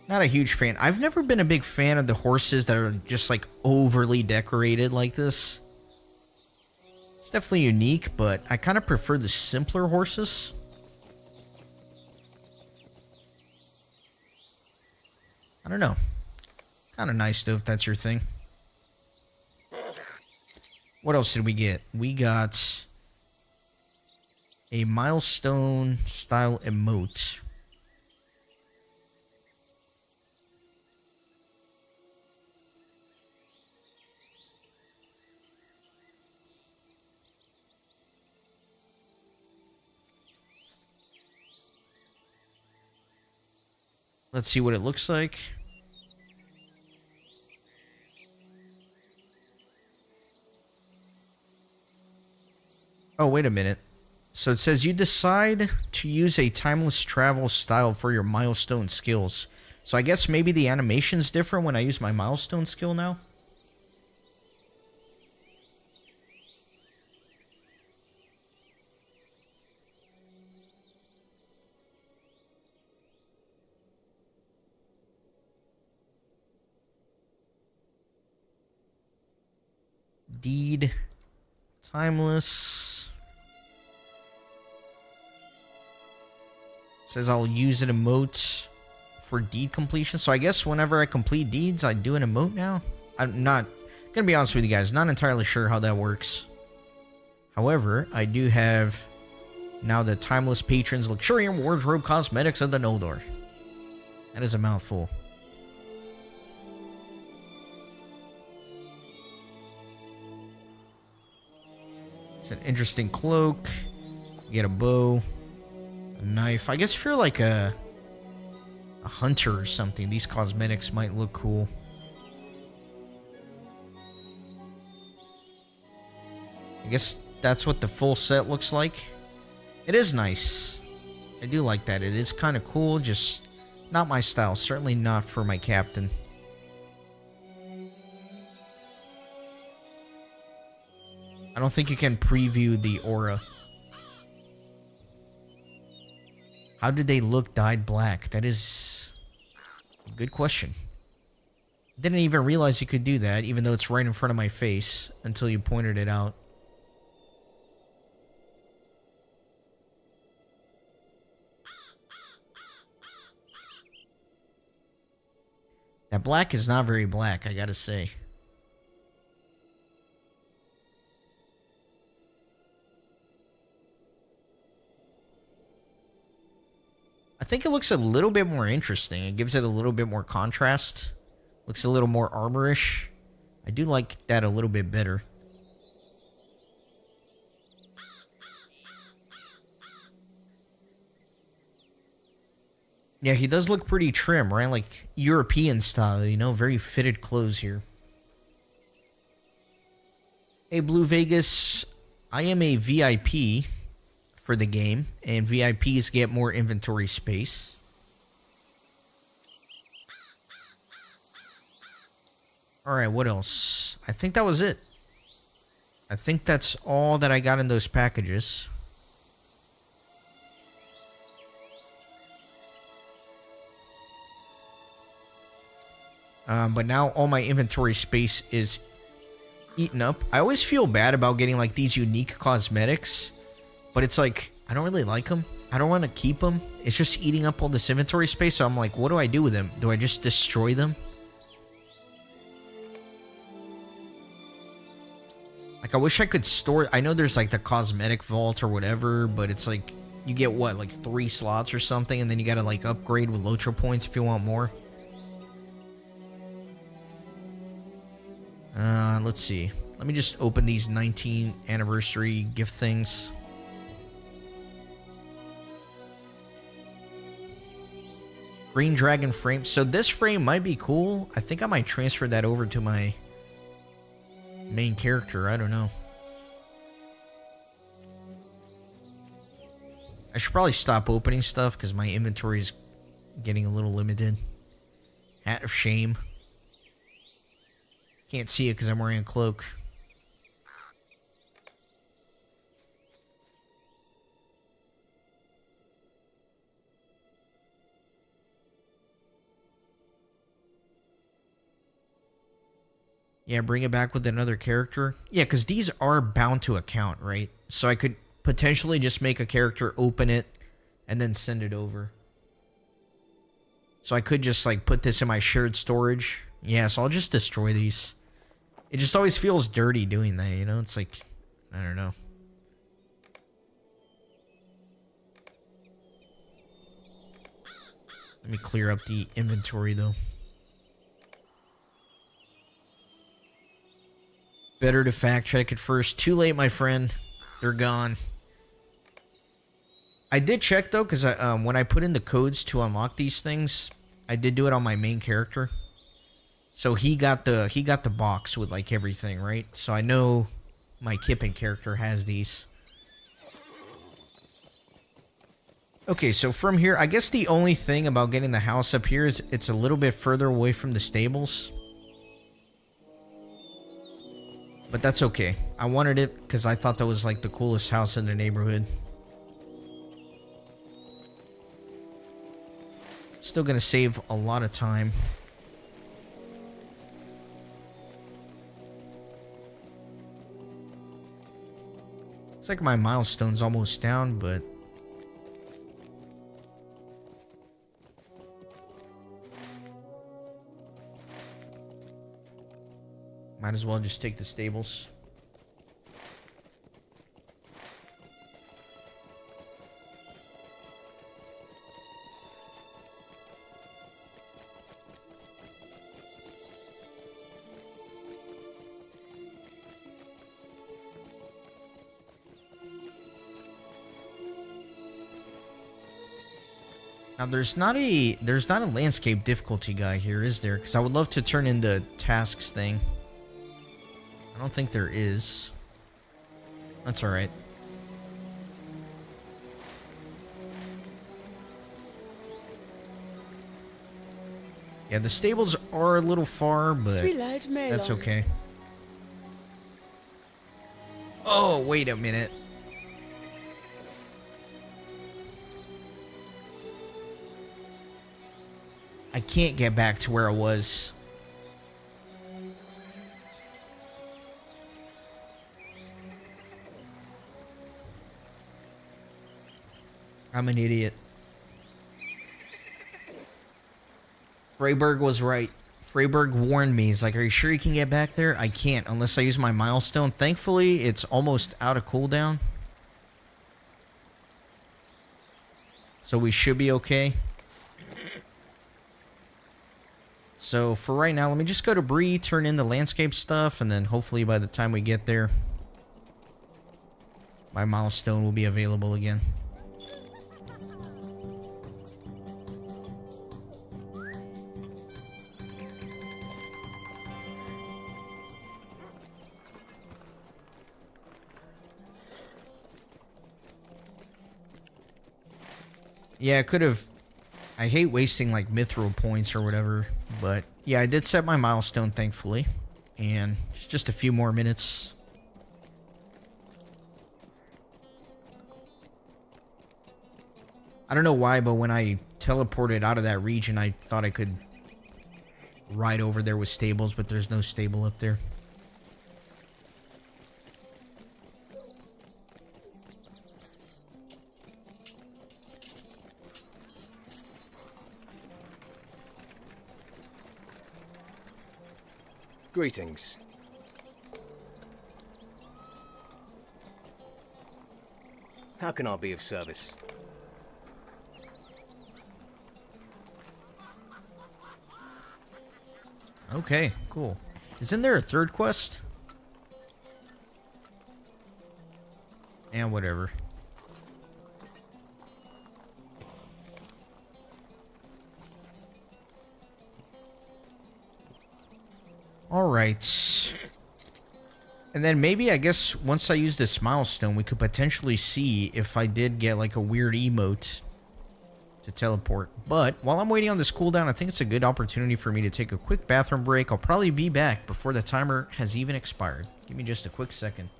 Not a huge fan. I've never been a big fan of the horses that are just like overly decorated like this. It's definitely unique, but I kind of prefer the simpler horses. I don't know. Kind of nice though if that's your thing. What else did we get? We got a milestone style emote. Let's see what it looks like. Oh, wait a minute. So it says you decide to use a timeless travel style for your milestone skills. So I guess maybe the animation's different when I use my milestone skill now. Deed. Timeless. It says I'll use an emote for deed completion. So I guess whenever I complete deeds, I do an emote now. I'm not gonna be honest with you guys, not entirely sure how that works. However, I do have now the Timeless Patron's Luxuriant Wardrobe Cosmetics of the Noldor. That is a mouthful. It's an interesting cloak. You get a bow, a knife. I guess if you're like a hunter or something, these cosmetics might look cool. I guess that's what the full set looks like. It is nice. I do like that. It is kind of cool, just not my style. Certainly not for my captain. I don't think you can preview the aura. How did they look dyed black? That is a good question. Didn't even realize you could do that, even though it's right in front of my face, until you pointed it out. That black is not very black, I gotta say. I think it looks a little bit more interesting. It gives it a little bit more contrast. Looks a little more armorish. I do like that a little bit better. Yeah, he does look pretty trim, right? Like European style, you know? Very fitted clothes here. Hey, Blue Vegas. I am a VIP for the game, and VIPs get more inventory space. Alright, what else? I think that was it. I think that's all that I got in those packages. But now all my inventory space is eaten up. I always feel bad about getting like these unique cosmetics, but it's like, I don't really like them. I don't want to keep them. It's just eating up all this inventory space, so I'm like, what do I do with them? Do I just destroy them? Like, I wish I could store... I know there's like the cosmetic vault or whatever, but it's like, you get what, like 3 slots or something, and then you gotta like upgrade with LOTRO points if you want more. Let's see. Let me just open these 19th anniversary gift things. Green Dragon frame. So this frame might be cool. I think I might transfer that over to my main character. I don't know. I should probably stop opening stuff because my inventory is getting a little limited. Hat of Shame. Can't see it because I'm wearing a cloak. Yeah, bring it back with another character. Yeah, because these are bound to account, right? So I could potentially just make a character, open it, and then send it over. So I could just like put this in my shared storage. Yeah, so I'll just destroy these. It just always feels dirty doing that, you know? It's like, I don't know. Let me clear up the inventory, though. Better to fact check it first. Too late, my friend. They're gone. I did check, though, because when I put in the codes to unlock these things, I did do it on my main character. So he got the box with like everything, right? So I know my Kippen character has these. Okay, so from here, I guess the only thing about getting the house up here is it's a little bit further away from the stables. But that's okay. I wanted it because I thought that was like the coolest house in the neighborhood. Still gonna save a lot of time. It's like my milestone's almost down, but... Might as well just take the stables. Now there's not a landscape difficulty guy here, is there? Because I would love to turn in the tasks thing. I don't think there is. That's all right. Yeah, the stables are a little far, but that's okay. Oh, wait a minute. I can't get back to where I was. I'm an idiot. Freyberg was right. Freyberg warned me. He's like, are you sure you can get back there? I can't unless I use my milestone. Thankfully, it's almost out of cooldown. So we should be okay. So for right now, let me just go to Bree, turn in the landscape stuff, and then hopefully by the time we get there, my milestone will be available again. Yeah, I could have... I hate wasting, like, mithril points or whatever, but... Yeah, I did set my milestone, thankfully. And it's just a few more minutes. I don't know why, but when I teleported out of that region, I thought I could ride over there with stables, but there's no stable up there. Greetings. How can I be of service? Okay, cool. Isn't there a third quest? And whatever. Alright. And then maybe, I guess, once I use this milestone, we could potentially see if I did get, like, a weird emote to teleport. But while I'm waiting on this cooldown, I think it's a good opportunity for me to take a quick bathroom break. I'll probably be back before the timer has even expired. Give me just a quick second.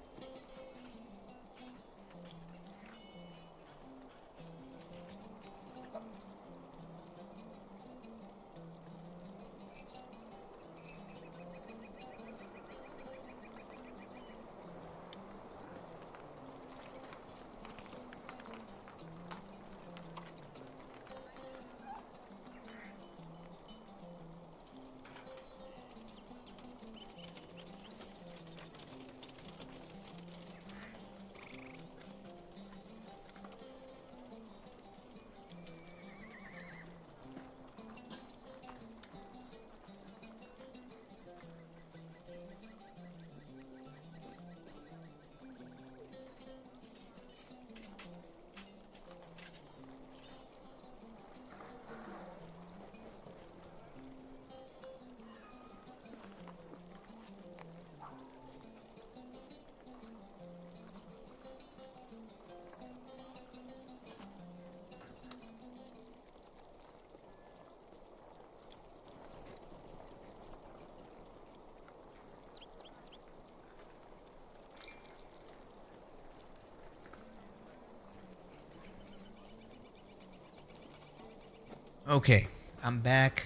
Okay, I'm back.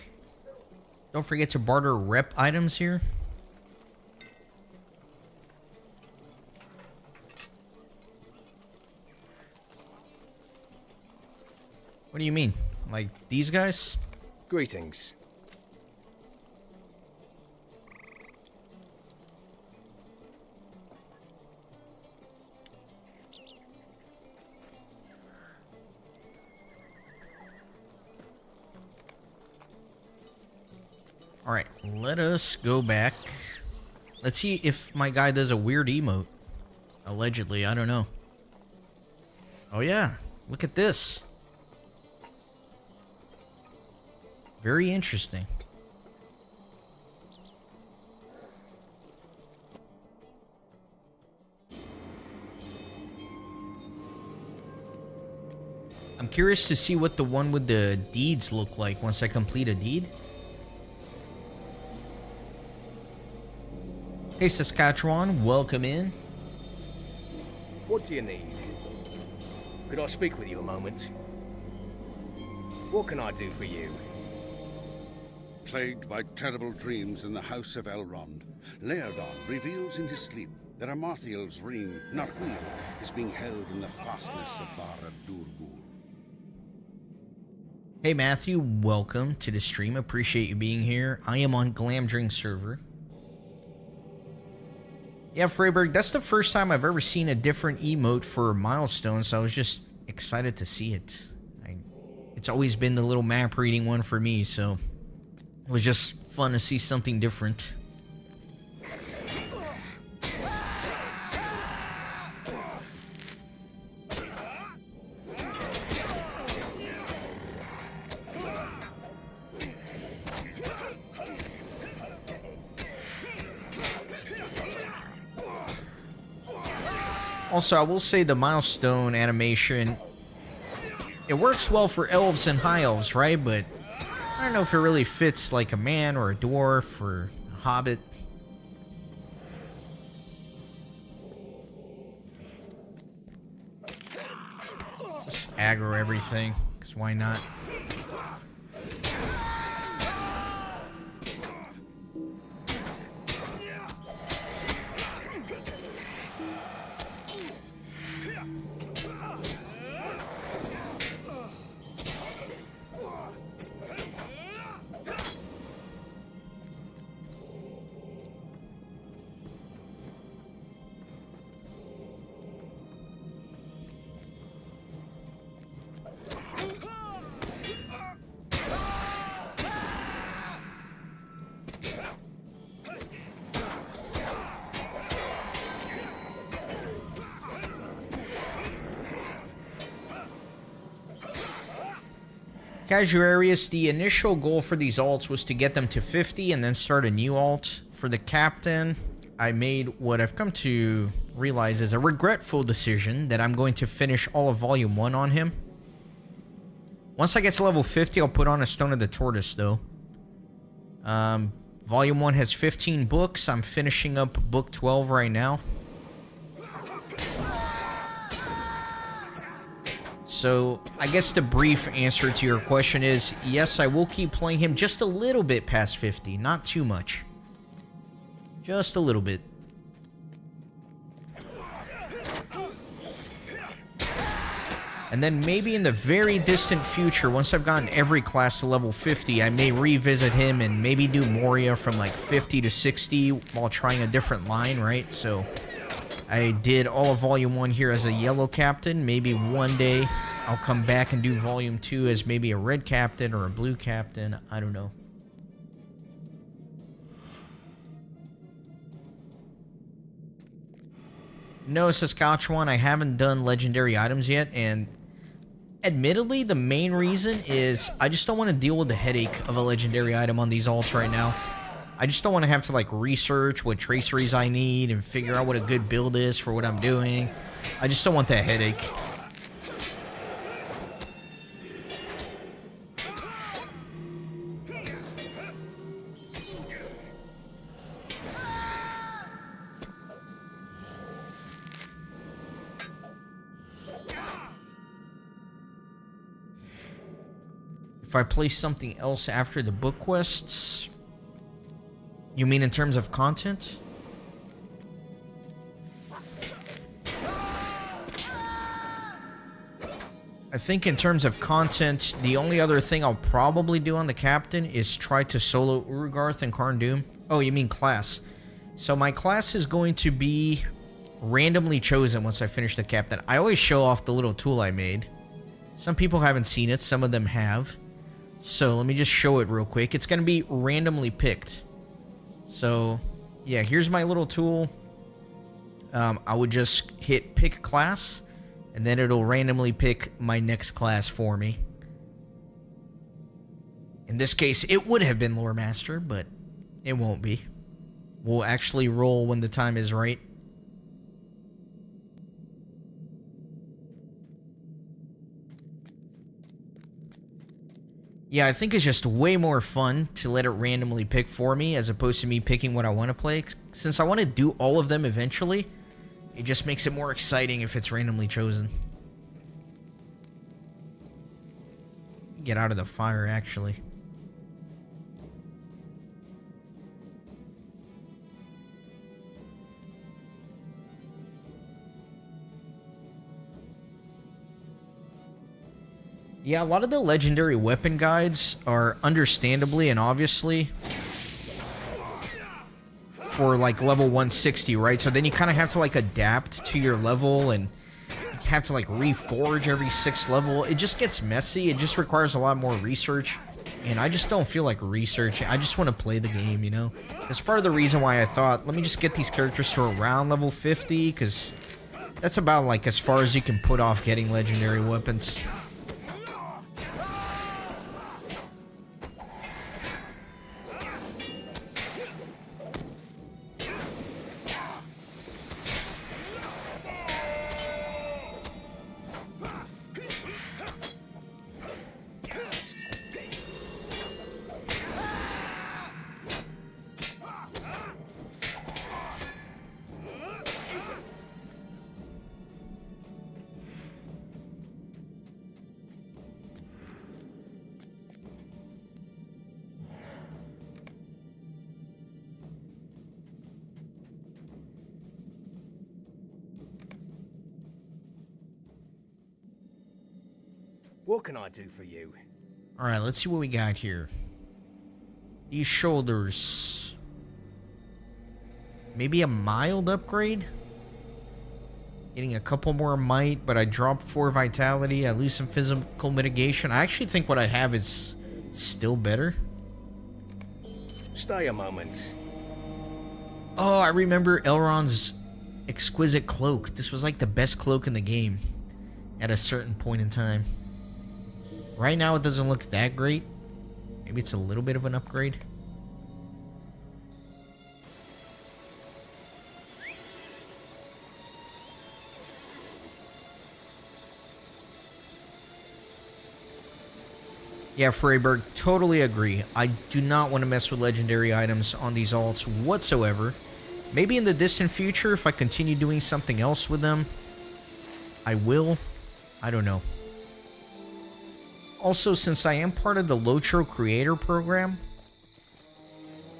Don't forget to barter rep items here. What do you mean? Like these guys? Greetings. Alright, let us go back. Let's see if my guy does a weird emote. Allegedly, I don't know. Oh yeah, look at this. Very interesting. I'm curious to see what the one with the deeds look like once I complete a deed. Hey Saskatchewan, welcome in. What do you need? Could I speak with you a moment? What can I do for you? Plagued by terrible dreams in the House of Elrond, Laerdon reveals in his sleep that Amarthiel's ring, Narhuil, is being held in the fastness of Barad-dûr-Gûl. Hey Matthew, welcome to the stream. Appreciate you being here. I am on Glamdring server. Yeah, Freyberg, that's the first time I've ever seen a different emote for Milestone, so I was just excited to see it. It's always been the little map reading one for me, so it was just fun to see something different. Also, I will say the milestone animation, it works well for elves and high elves, right? But I don't know if it really fits like a man or a dwarf or a hobbit. Just aggro everything, because why not? Casuarius, the initial goal for these alts was to get them to 50 and then start a new alt. For the captain, I made what I've come to realize is a regretful decision that I'm going to finish all of Volume 1 on him. Once I get to level 50, I'll put on a Stone of the Tortoise, though. Volume 1 has 15 books. I'm finishing up Book 12 right now. So, I guess the brief answer to your question is, yes, I will keep playing him just a little bit past 50. Not too much. Just a little bit. And then maybe in the very distant future, once I've gotten every class to level 50, I may revisit him and maybe do Moria from like 50 to 60 while trying a different line, right? So, I did all of Volume 1 here as a yellow captain. Maybe one day I'll come back and do Volume 2 as maybe a red captain or a blue captain. I don't know. No, Saskatchewan, I haven't done legendary items yet, and admittedly, the main reason is I just don't want to deal with the headache of a legendary item on these alts right now. I just don't want to have to like research what traceries I need and figure out what a good build is for what I'm doing. I just don't want that headache. If I play something else after the book quests, you mean in terms of content? I think in terms of content, the only other thing I'll probably do on the captain is try to solo Urgarth and Karn Doom. Oh, you mean class. So my class is going to be randomly chosen once I finish the captain. I always show off the little tool I made. Some people haven't seen it, some of them have. So let me just show it real quick. It's going to be randomly picked. So yeah, here's my little tool. I would just hit pick class, and then it'll randomly pick my next class for me. In this case, it would have been Lore Master, but it won't be. We'll actually roll when the time is right. Yeah, I think it's just way more fun to let it randomly pick for me as opposed to me picking what I want to play. Since I want to do all of them eventually, it just makes it more exciting if it's randomly chosen. Get out of the fire, actually. Yeah, a lot of the legendary weapon guides are understandably and obviously for like level 160, right? So then you kind of have to like adapt to your level, and you have to like reforge every 6th level. It just gets messy. It just requires a lot more research, and I just don't feel like researching. I just want to play the game, you know? That's part of the reason why I thought, let me just get these characters to around level 50, because that's about like as far as you can put off getting legendary weapons. What can I do for you? Alright, let's see what we got here. These shoulders. Maybe a mild upgrade? Getting a couple more might, but I drop 4 vitality. I lose some physical mitigation. I actually think what I have is still better. Stay a moment. Oh, I remember Elrond's exquisite cloak. This was like the best cloak in the game at a certain point in time. Right now it doesn't look that great. Maybe it's a little bit of an upgrade. Yeah, Freyberg, totally agree. I do not want to mess with legendary items on these alts whatsoever. Maybe in the distant future, if I continue doing something else with them, I will. I don't know. Also, since I am part of the LOTRO creator program,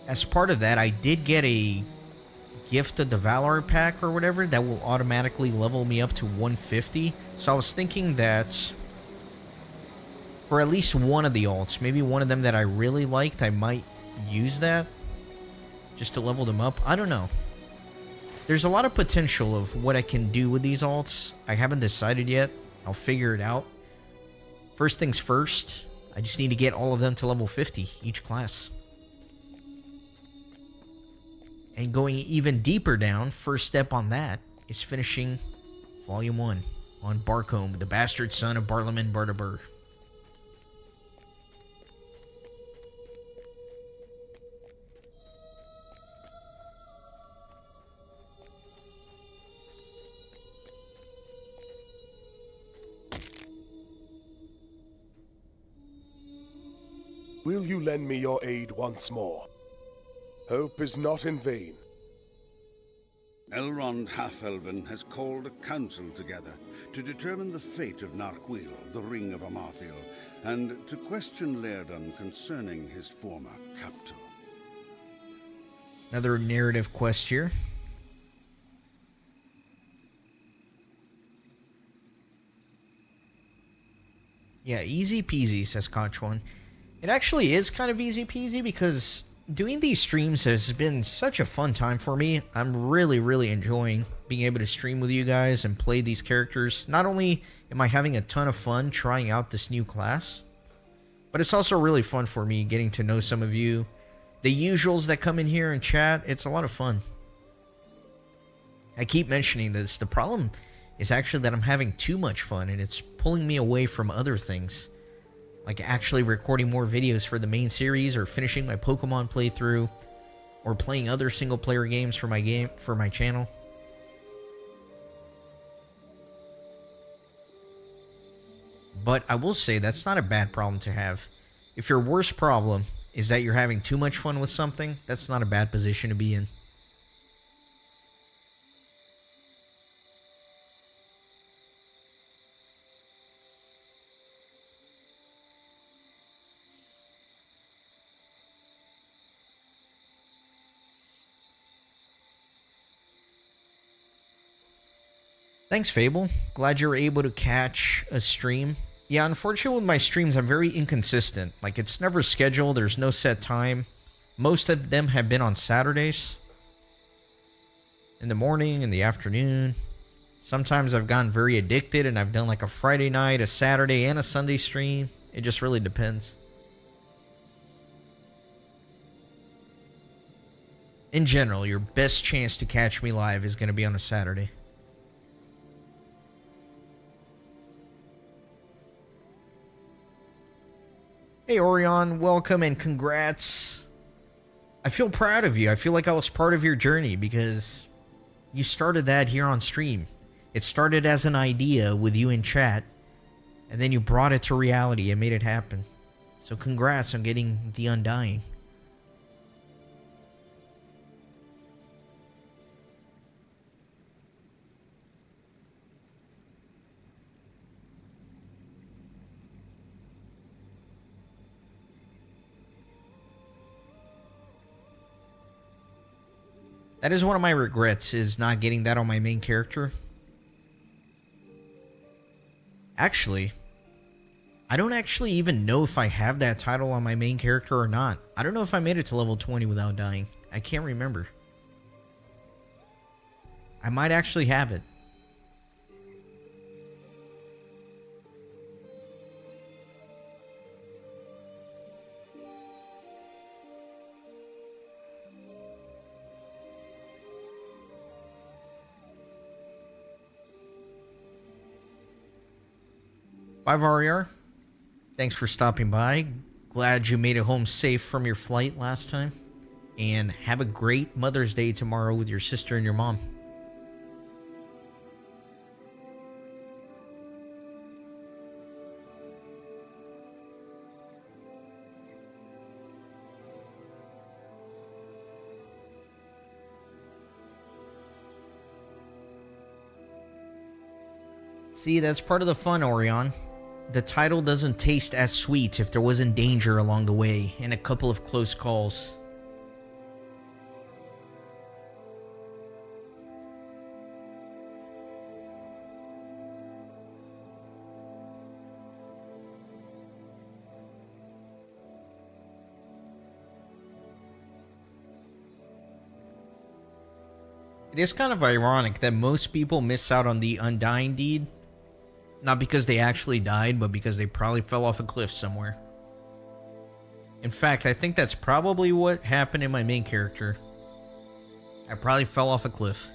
as part of that, I did get a gift of the Valor pack or whatever that will automatically level me up to 150. So I was thinking that for at least one of the alts, maybe one of them that I really liked, I might use that just to level them up. I don't know. There's a lot of potential of what I can do with these alts. I haven't decided yet. I'll figure it out. First things first, I just need to get all of them to level 50, each class. And going even deeper down, first step on that is finishing Volume 1 on Barcombe, the bastard son of Barlaam Bardabur. Will you lend me your aid once more? Hope is not in vain. Elrond Half-Elven has called a council together to determine the fate of Narhuil, the Ring of Amarthiel, and to question Laerdon concerning his former capital. Another narrative quest here. Yeah, easy peasy, says Koch One. It actually is kind of easy peasy because doing these streams has been such a fun time for me. I'm really enjoying being able to stream with you guys and play these characters. Not only am I having a ton of fun trying out this new class, But it's also really fun for me getting to know some of you. The usuals that come in here and chat, it's a lot of fun. I keep mentioning this. The problem is actually that I'm having too much fun and it's pulling me away from other things. Like actually recording more videos for the main series or finishing my Pokemon playthrough or playing other single player games for my channel. But I will say that's not a bad problem to have. If your worst problem is that you're having too much fun with something, that's not a bad position to be in. Thanks, Fable. Glad you were able to catch a stream. Yeah, unfortunately with my streams, I'm very inconsistent. Like, it's never scheduled. There's no set time. Most of them have been on Saturdays. In the morning, in the afternoon. Sometimes I've gotten very addicted and I've done like a Friday night, a Saturday, and a Sunday stream. It just really depends. In general, your best chance to catch me live is going to be on a Saturday. Hey Orion, welcome and congrats. I feel proud of you. I feel like I was part of your journey because you started that here on stream. It started as an idea with you in chat, and then you brought it to reality and made it happen. So congrats on getting the Undying. That is one of my regrets, is not getting that on my main character. Actually, I don't actually even know if I have that title on my main character or not. I don't know if I made it to level 20 without dying. I can't remember. I might actually have it. Bye, J.R.R. Thanks for stopping by. Glad you made it home safe from your flight last time. And have a great Mother's Day tomorrow with your sister and your mom. See, that's part of the fun, Orion. The title doesn't taste as sweet if there wasn't danger along the way and a couple of close calls. It is kind of ironic that most people miss out on the Undying deed. Not because they actually died, but because they probably fell off a cliff somewhere. In fact, I think that's probably what happened in my main character. I probably fell off a cliff.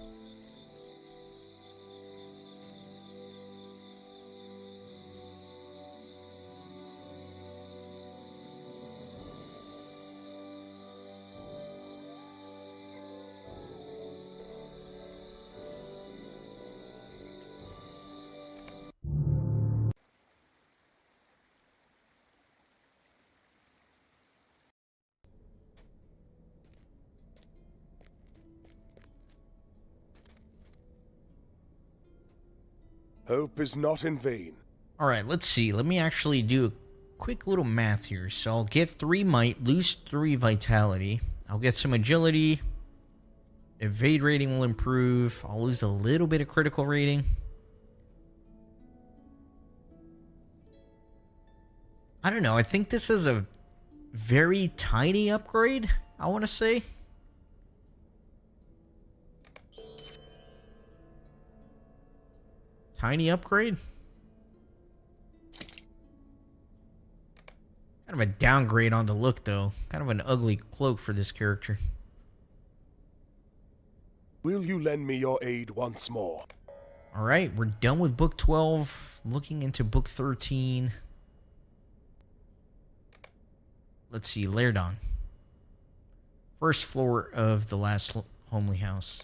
Hope is not in vain. Alright, let's see. Let me actually do a quick little math here. So I'll get 3 might, lose 3 vitality. I'll get some agility. Evade rating will improve. I'll lose a little bit of critical rating. I don't know. I think this is a very tiny upgrade, I want to say. Tiny upgrade? Kind of a downgrade on the look, though. Kind of an ugly cloak for this character. Will you lend me your aid once more? Alright, we're done with book 12. Looking into book 13. Let's see, Lairdon. First floor of the last homely house.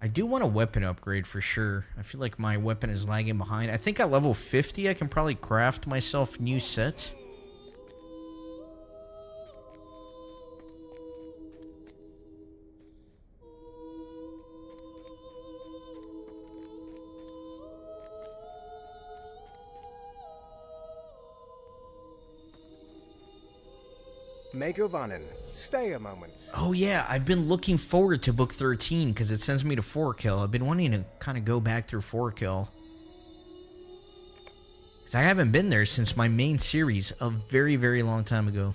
I do want a weapon upgrade for sure. I feel like my weapon is lagging behind. I think at level 50 I can probably craft myself new set. Megovanen, stay a moment. Oh yeah, I've been looking forward to book 13 because it sends me to Forkill. I've been wanting to kind of go back through Forkill. Because I haven't been there since my main series a very, very long time ago.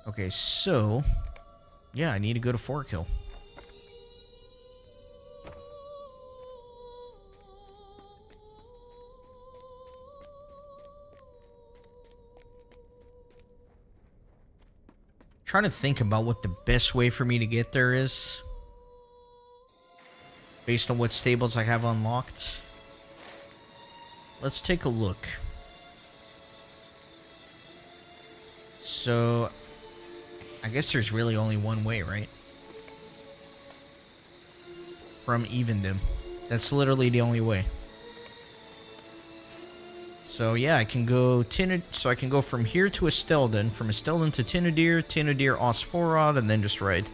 Okay, so... yeah, I need to go to Forkill. Trying to think about what the best way for me to get there is. Based on what stables I have unlocked. Let's take a look. So, I guess there's really only one way, right? From Evendom. That's literally the only way. So yeah, I can go so I can go from here to Estelden, from Estelden to Tinadir, Osforod, and then just ride.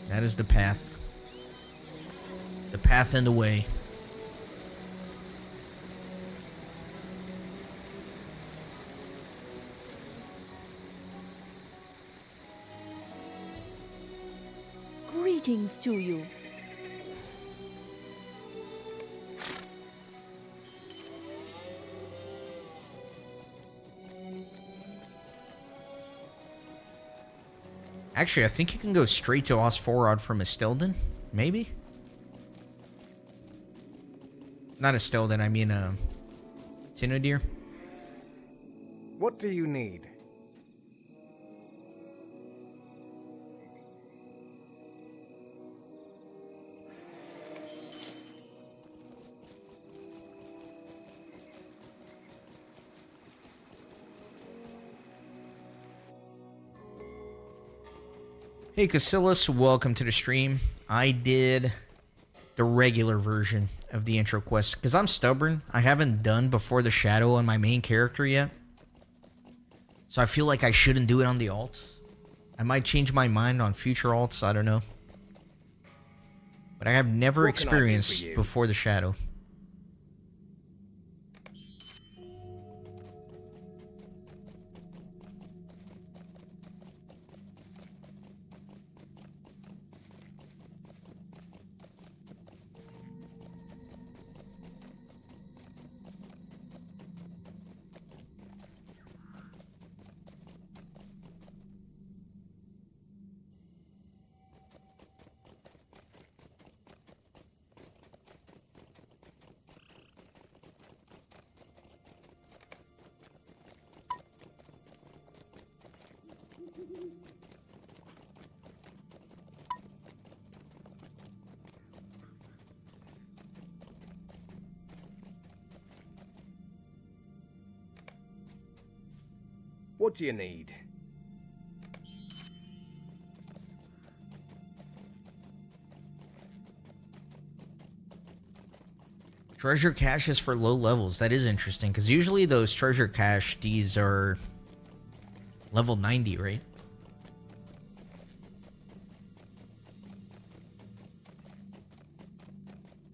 That is the path. The path and the way. Greetings to you. Actually, I think you can go straight to Osforod from Estelden. Maybe? Not Estelden, I mean, Tinadir. What do you need? Hey Casillas, welcome to the stream. I did the regular version of the intro quest because I'm stubborn. I haven't done Before the Shadow on my main character yet. So I feel like I shouldn't do it on the alts. I might change my mind on future alts, I don't know. But I have never What can I do for experienced you? Before the Shadow. What do you need? Treasure caches for low levels. That is interesting, because usually those treasure cache deeds are level 90, right?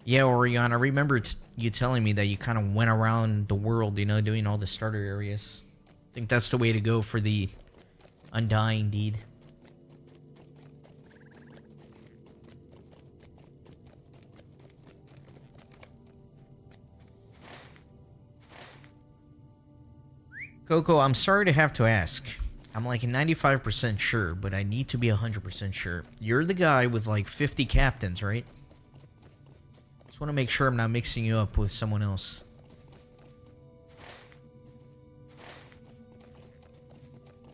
Yeah, Orion, I remember you telling me that you kind of went around the world, you know, doing all the starter areas. I think that's the way to go for the Undying deed. Coco, I'm sorry to have to ask. I'm like 95% sure, but I need to be 100% sure. You're the guy with like 50 captains, right? Just want to make sure I'm not mixing you up with someone else.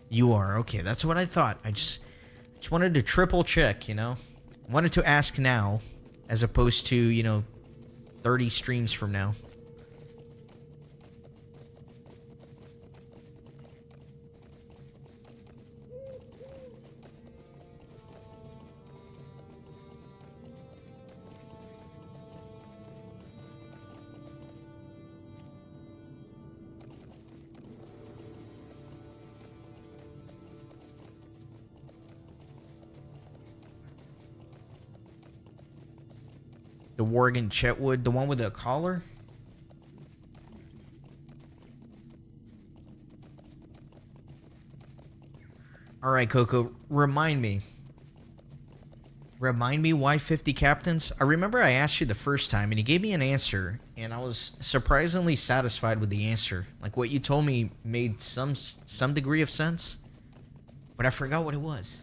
You are. Okay, that's what I thought. I just wanted to triple check, you know? Wanted to ask now, as opposed to, you know, 30 streams from now. The Worgen Chetwood, the one with the collar? Alright, Coco, remind me. Remind me why 50 captains? I remember I asked you the first time and you gave me an answer and I was surprisingly satisfied with the answer. Like what you told me made some degree of sense, but I forgot what it was.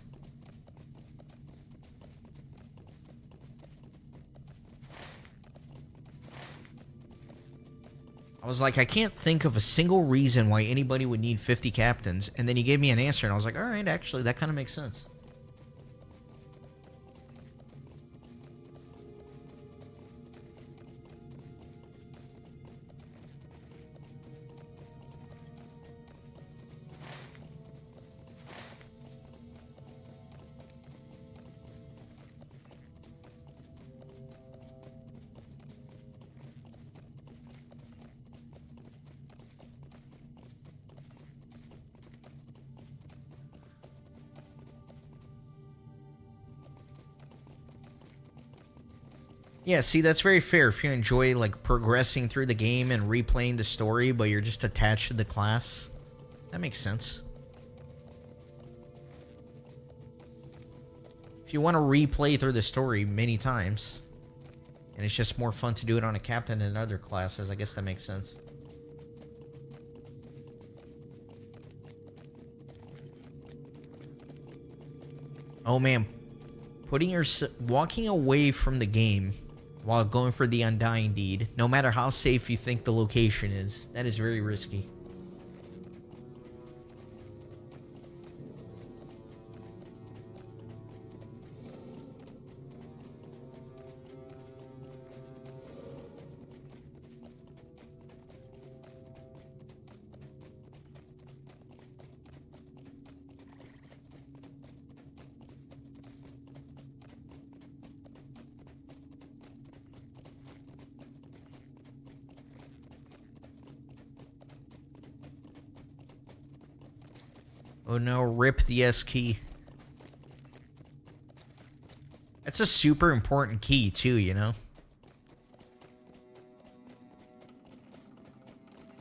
I was like, I can't think of a single reason why anybody would need 50 captains. And then you gave me an answer, and I was like, all right, actually, that kind of makes sense. Yeah, see, that's very fair. If you enjoy, like, progressing through the game and replaying the story, but you're just attached to the class, that makes sense. If you want to replay through the story many times, and it's just more fun to do it on a captain than other classes, I guess that makes sense. Oh, man. Walking away from the game while going for the Undying Deed, no matter how safe you think the location is, that is very risky. Oh no, rip the S key. That's a super important key too, you know?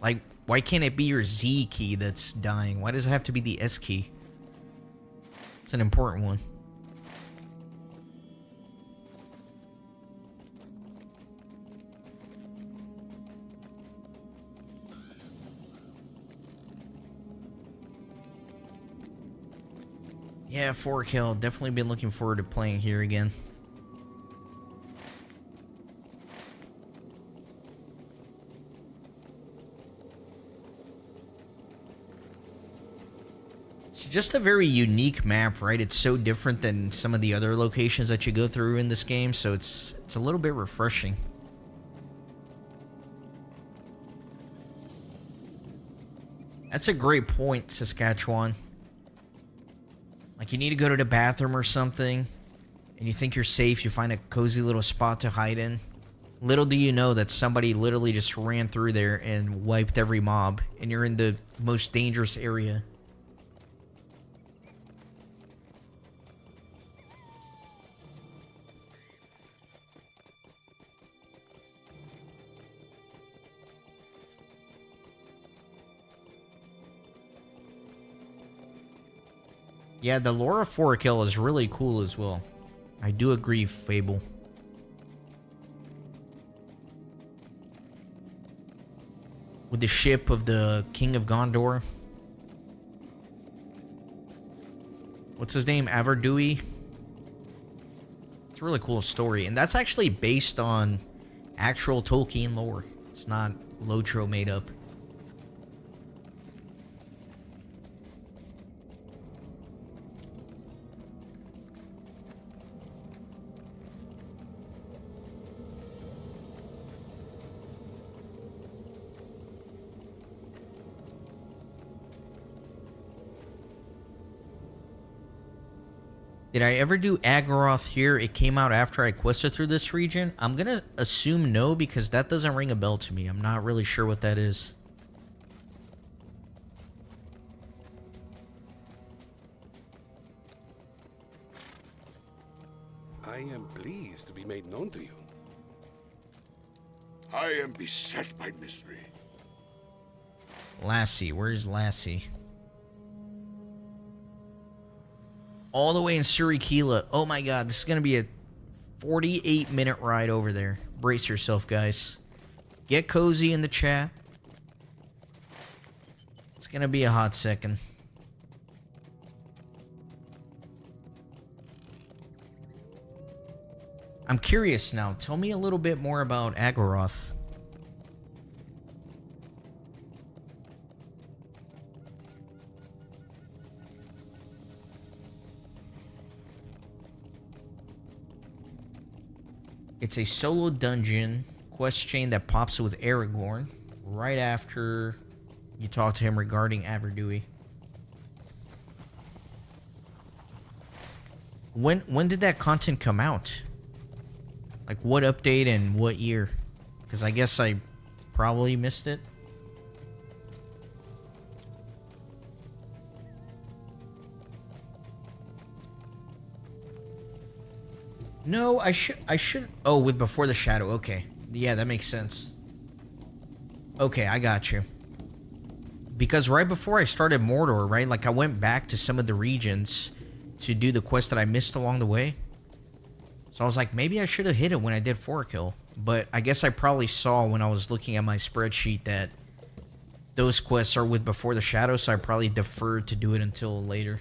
Like, why can't it be your Z key that's dying? Why does it have to be the S key? It's an important one. Yeah, 4K. Definitely been looking forward to playing here again. It's just a very unique map, right? It's so different than some of the other locations that you go through in this game, so it's a little bit refreshing. That's a great point, Saskatchewan. Like, you need to go to the bathroom or something, and you think you're safe, you find a cozy little spot to hide in. Little do you know that somebody literally just ran through there and wiped every mob, and you're in the most dangerous area. Yeah, the lore of 4Kill is really cool as well. I do agree, Fable. With the ship of the King of Gondor. what's his name? Averdui. It's a really cool story, and that's actually based on actual Tolkien lore. It's not LOTRO made up. Did I ever do Agaroth here? It came out after I quested through this region. I'm going to assume no, because that doesn't ring a bell to me. I'm not really sure what that is. I am pleased to be made known to you. I am beset by mystery. Lassie. Where's Lassie? All the way in Surikila. Oh my god, this is going to be a 48-minute ride over there. Brace yourself, guys. Get cozy in the chat. It's going to be a hot second. I'm curious now. Tell me a little bit more about Agaroth. It's a solo dungeon quest chain that pops with Aragorn right after you talk to him regarding Averdui. When did that content come out? Like, what update and what year? Because I guess I probably missed it. No, I should. Oh, with Before the Shadow. Okay. Yeah, that makes sense. Okay, I got you. Because right before I started Mordor, right? Like, I went back to some of the regions to do the quest that I missed along the way. So I was like, maybe I should have hit it when I did Forkill. But I guess I probably saw when I was looking at my spreadsheet that those quests are with Before the Shadow, so I probably deferred to do it until later.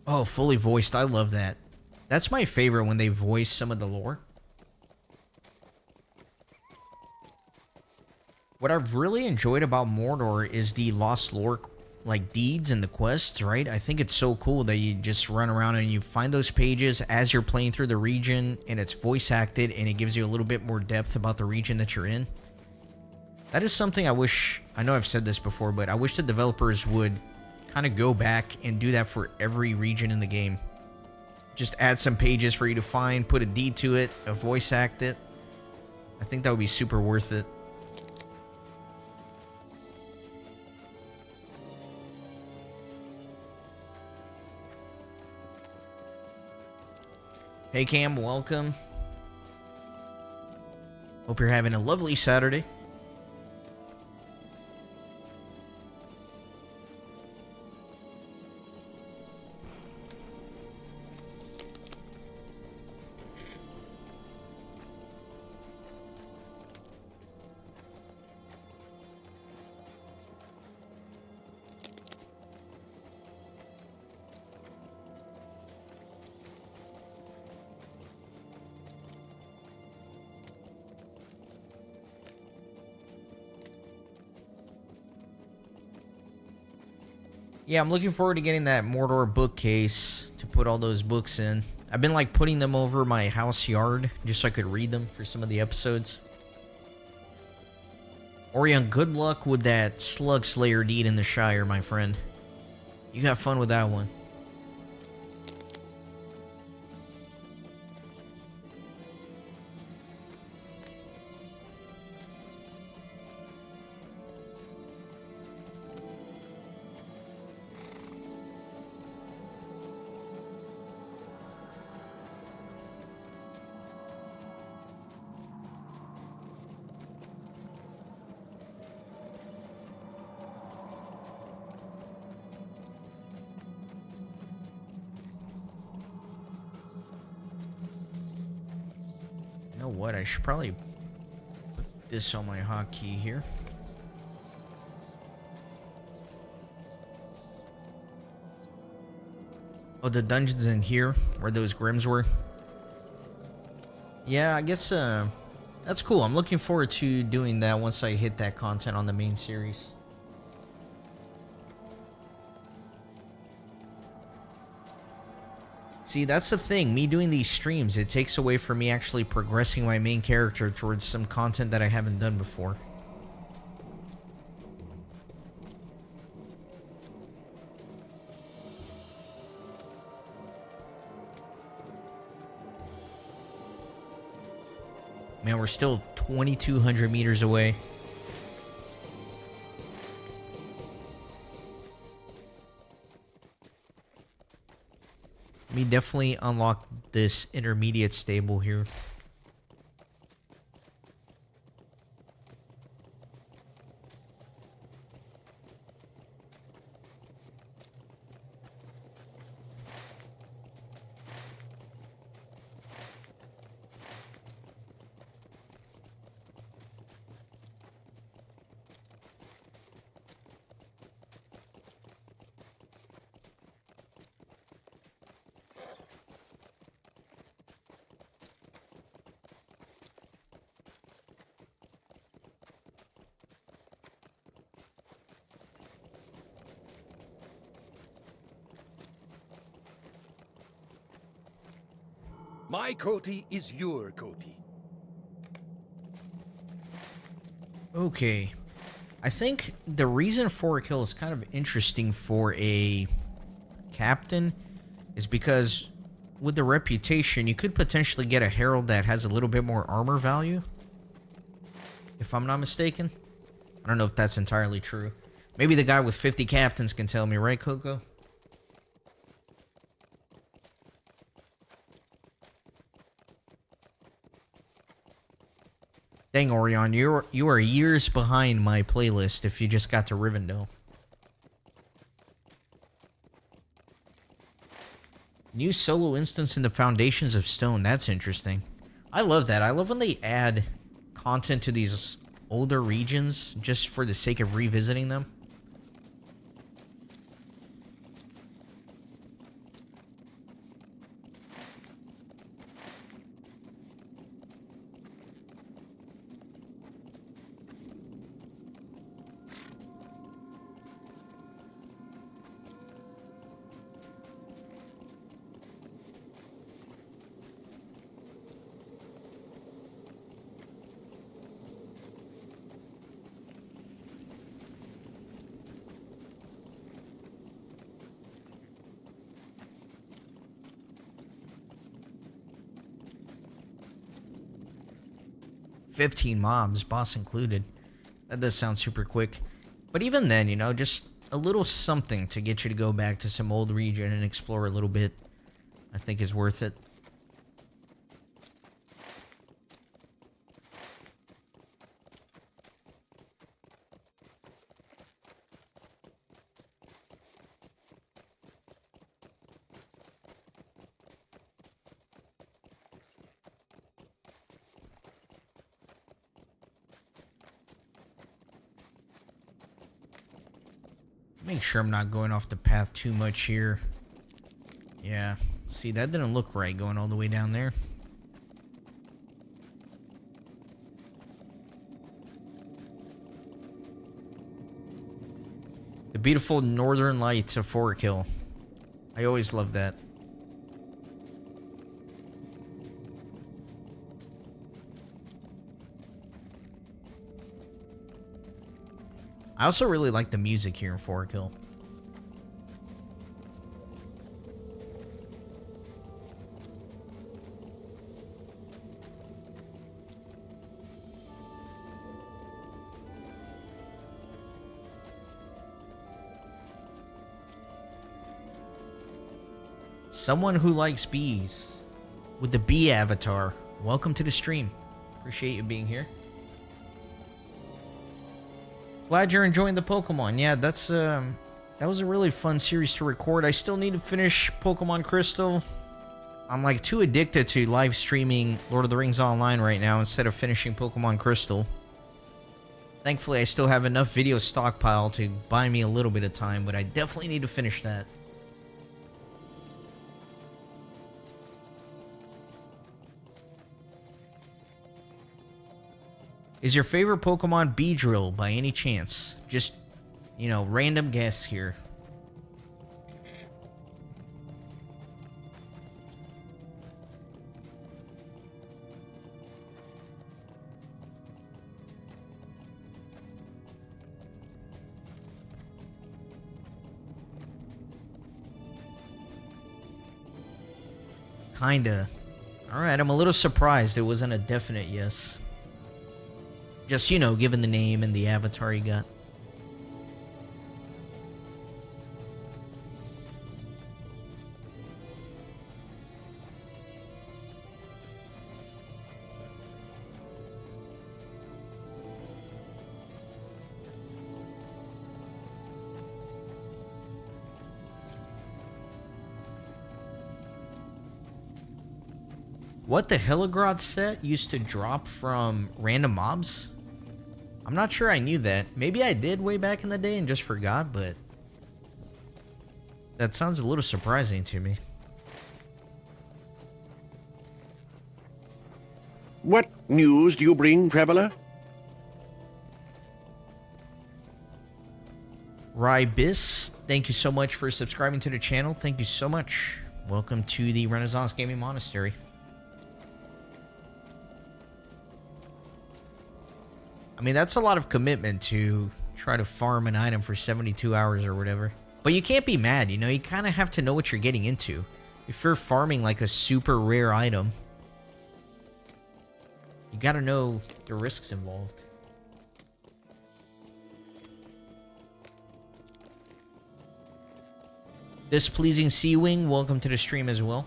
Oh, fully voiced. I love that. That's my favorite, when they voice some of the lore. What I've really enjoyed about Mordor is the lost lore, like, deeds and the quests, right? I think it's so cool that you just run around and you find those pages as you're playing through the region, and it's voice acted, and it gives you a little bit more depth about the region that you're in. That is something I wish, I know I've said this before, but I wish the developers would kind of go back and do that for every region in the game. Just add some pages for you to find, put a deed to it, a voice act it. I think that would be super worth it. Hey Cam, welcome. Hope you're having a lovely Saturday. Yeah, I'm looking forward to getting that Mordor bookcase to put all those books in. I've been like putting them over my house yard just so I could read them for some of the episodes. Orion, good luck with that Slug Slayer deed in the Shire, my friend. You got fun with that one. know what? I should probably put this on my hotkey here. Oh, the dungeons in here where those Grims were. Yeah, I guess that's cool. I'm looking forward to doing that once I hit that content on the main series. See, that's the thing. Me doing these streams, it takes away from me actually progressing my main character towards some content that I haven't done before. Man, we're still 2,200 meters away. Let me definitely unlock this intermediate stable here. My coatee is your coatee. Okay. I think the reason for a kill is kind of interesting for a captain is because with the reputation, you could potentially get a herald that has a little bit more armor value. If I'm not mistaken. I don't know if that's entirely true. Maybe the guy with 50 captains can tell me, right, Coco? Dang, Orion, you are years behind my playlist if you just got to Rivendell. New solo instance in the Foundations of Stone. That's interesting. I love that. I love when they add content to these older regions just for the sake of revisiting them. "15 mobs, boss included." That does sound super quick. But even then, you know, just a little something to get you to go back to some old region and explore a little bit, I think is worth it. Make sure I'm not going off the path too much here. Yeah, see, that didn't look right going all the way down there. The beautiful northern lights of Forkill. I always love that. I also really like the music here in Forkill. Someone who likes bees with the bee avatar. Welcome to the stream. Appreciate you being here. Glad you're enjoying the Pokemon. Yeah, that's that was a really fun series to record. I still need to finish Pokemon Crystal. I'm like too addicted to live streaming Lord of the Rings Online right now instead of finishing Pokemon Crystal. Thankfully, I still have enough video stockpile to buy me a little bit of time, but I definitely need to finish that. Is your favorite Pokemon Beedrill by any chance? Just, you know, random guess here. Kinda. Alright, I'm a little surprised it wasn't a definite yes. Just, you know, given the name and the avatar you got. What the Heligrod set used to drop from random mobs? I'm not sure I knew that. Maybe I did way back in the day and just forgot, but that sounds a little surprising to me. What news do you bring, traveler? Rybis, thank you so much for subscribing to the channel. Thank you so much. Welcome to the Renaissance Gaming Monastery. I mean, that's a lot of commitment to try to farm an item for 72 hours or whatever. But you can't be mad, you know? You kind of have to know what you're getting into. If you're farming like a super rare item, you gotta know the risks involved. Displeasing Sea Wing, welcome to the stream as well.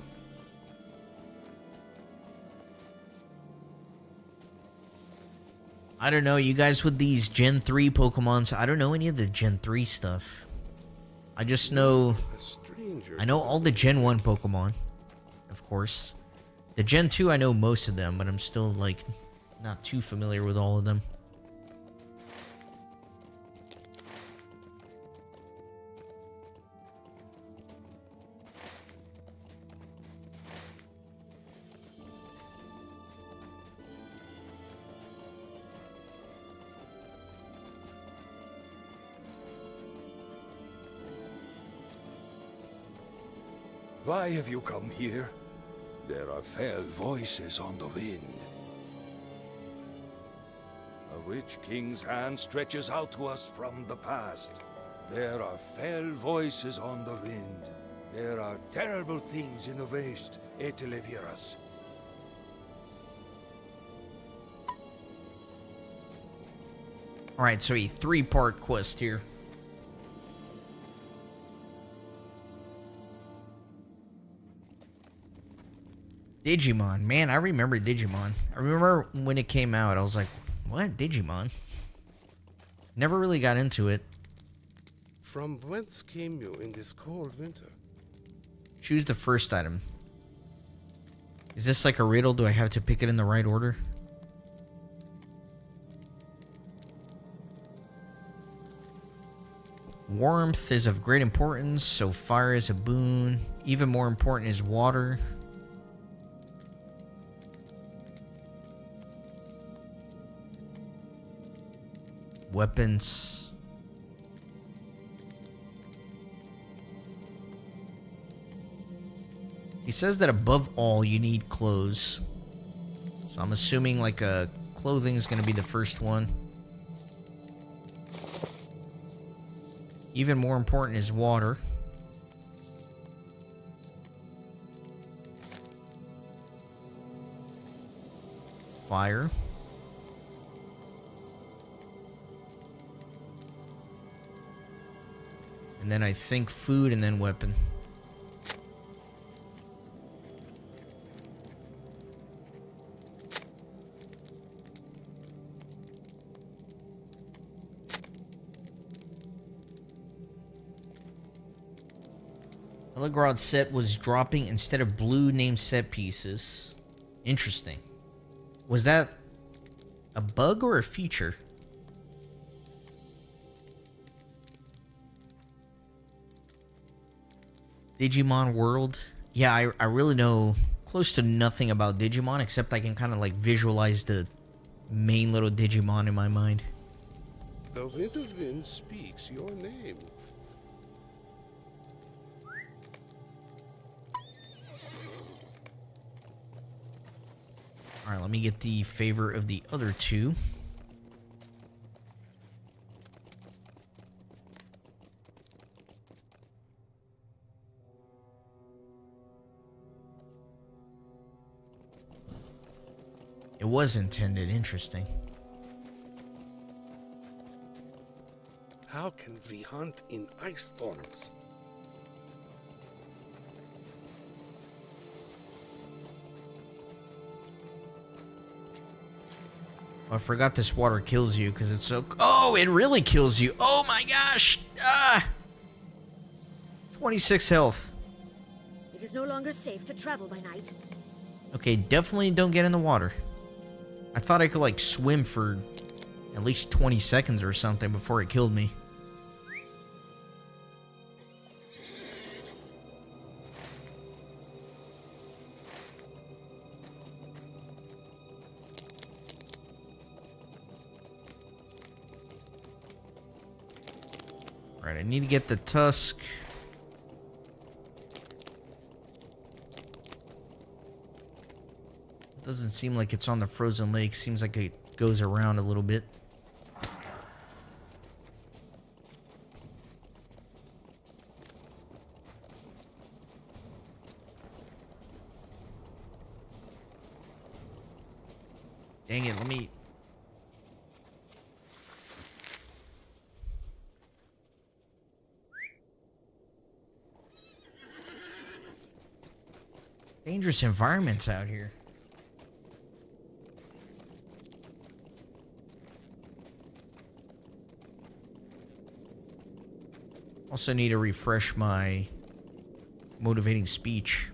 I don't know, you guys with these Gen 3 Pokemons, I don't know any of the Gen 3 stuff. I just know... I know all the Gen 1 Pokemon, of course. The Gen 2, I know most of them, but I'm still, like, not too familiar with all of them. Why have you come here? There are fell voices on the wind. A witch king's hand stretches out to us from the past. There are fell voices on the wind. There are terrible things in the waste, Eteleviras. Alright, so a 3-part quest here. Digimon. Man, I remember Digimon. I remember when it came out, I was like, what? Digimon? Never really got into it. From whence came you in this cold winter? Choose the first item. Is this like a riddle? Do I have to pick it in the right order? Warmth is of great importance, so fire is a boon. Even more important is water. Weapons. He says that above all, you need clothes. So I'm assuming like clothing is going to be the first one. Even more important is water. Fire. And then I think food and then weapon. Belgrade set was dropping instead of blue named set pieces. Interesting. Was that a bug or a feature? Digimon World. Yeah, I really know close to nothing about Digimon, except I can kind of like visualize the main little Digimon in my mind. The winter wind speaks your name. Alright, let me get the favor of the other two. It was intended. Interesting. How can we hunt in ice storms? I forgot this water kills you because it's so... Oh, it really kills you. Oh my gosh. 26 health. It is no longer safe to travel by night. Okay, definitely don't get in the water. I thought I could like swim for at least 20 seconds or something before it killed me. Alright, I need to get the tusk. Doesn't seem like it's on the frozen lake. Seems like it goes around a little bit. Dang it, let me... Dangerous environments out here. Also need to refresh my motivating speech.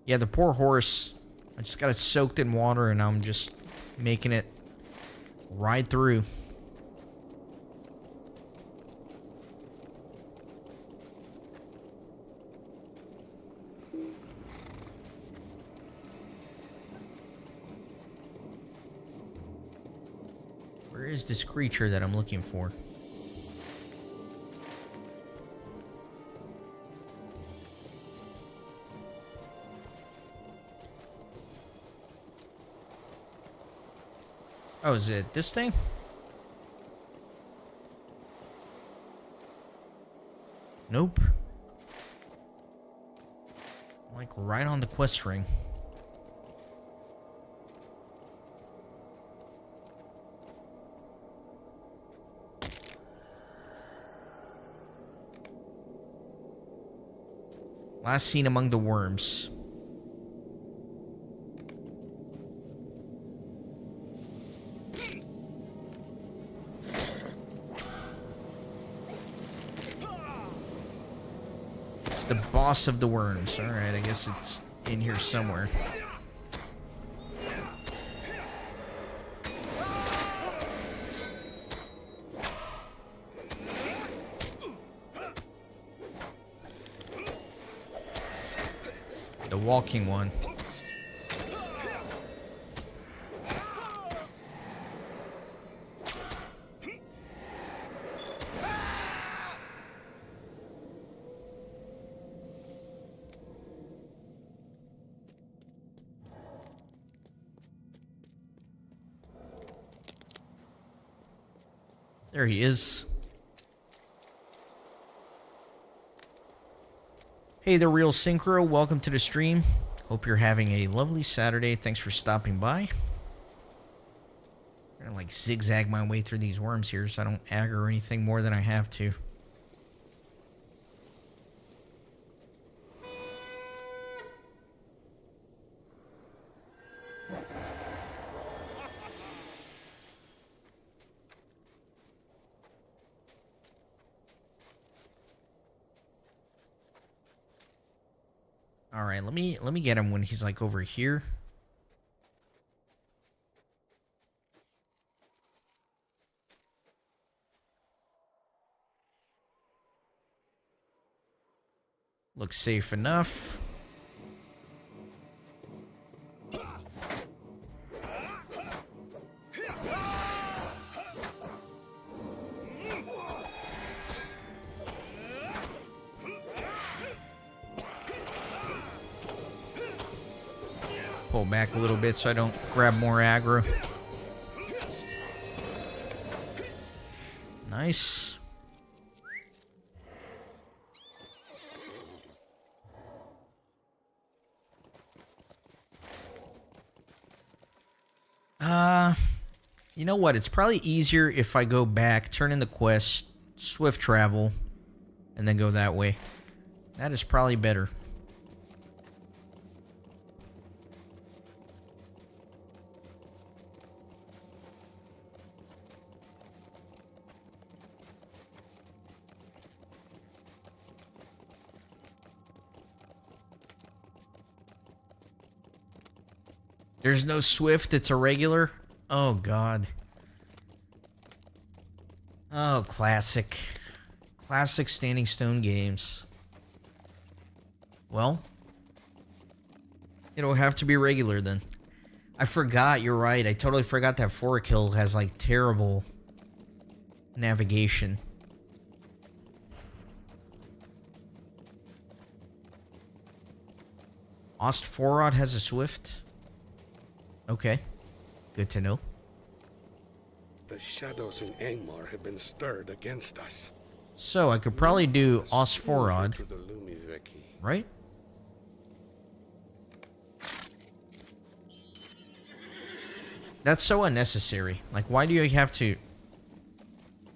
Yeah, the poor horse. I just got it soaked in water and I'm just making it ride through. Where is this creature that I'm looking for? Oh, is it this thing? Nope. Like right on the quest ring. Last seen among the worms. It's the boss of the worms. Alright, I guess it's in here somewhere. The walking one. There he is. Hey, the real Synchro, welcome to the stream. Hope you're having a lovely Saturday. Thanks for stopping by. I'm gonna like zigzag my way through these worms here so I don't aggro anything more than I have to. All right, let me get him when he's like over here. Looks safe enough. Pull back a little bit so I don't grab more aggro. Nice. You know what? It's probably easier if I go back, turn in the quest, swift travel, and then go that way. That is probably better. There's no swift, it's a regular. Oh, God. Oh, classic. Classic Standing Stone games. Well, it'll have to be regular then. I forgot, you're right. I totally forgot that Forakill has, like, terrible navigation. Ostforod has a swift? Okay. Good to know. The shadows in Angmar have been stirred against us. So, I could probably do Ostforod, To the Lumiveki. right? That's so unnecessary. Like, why do you have to...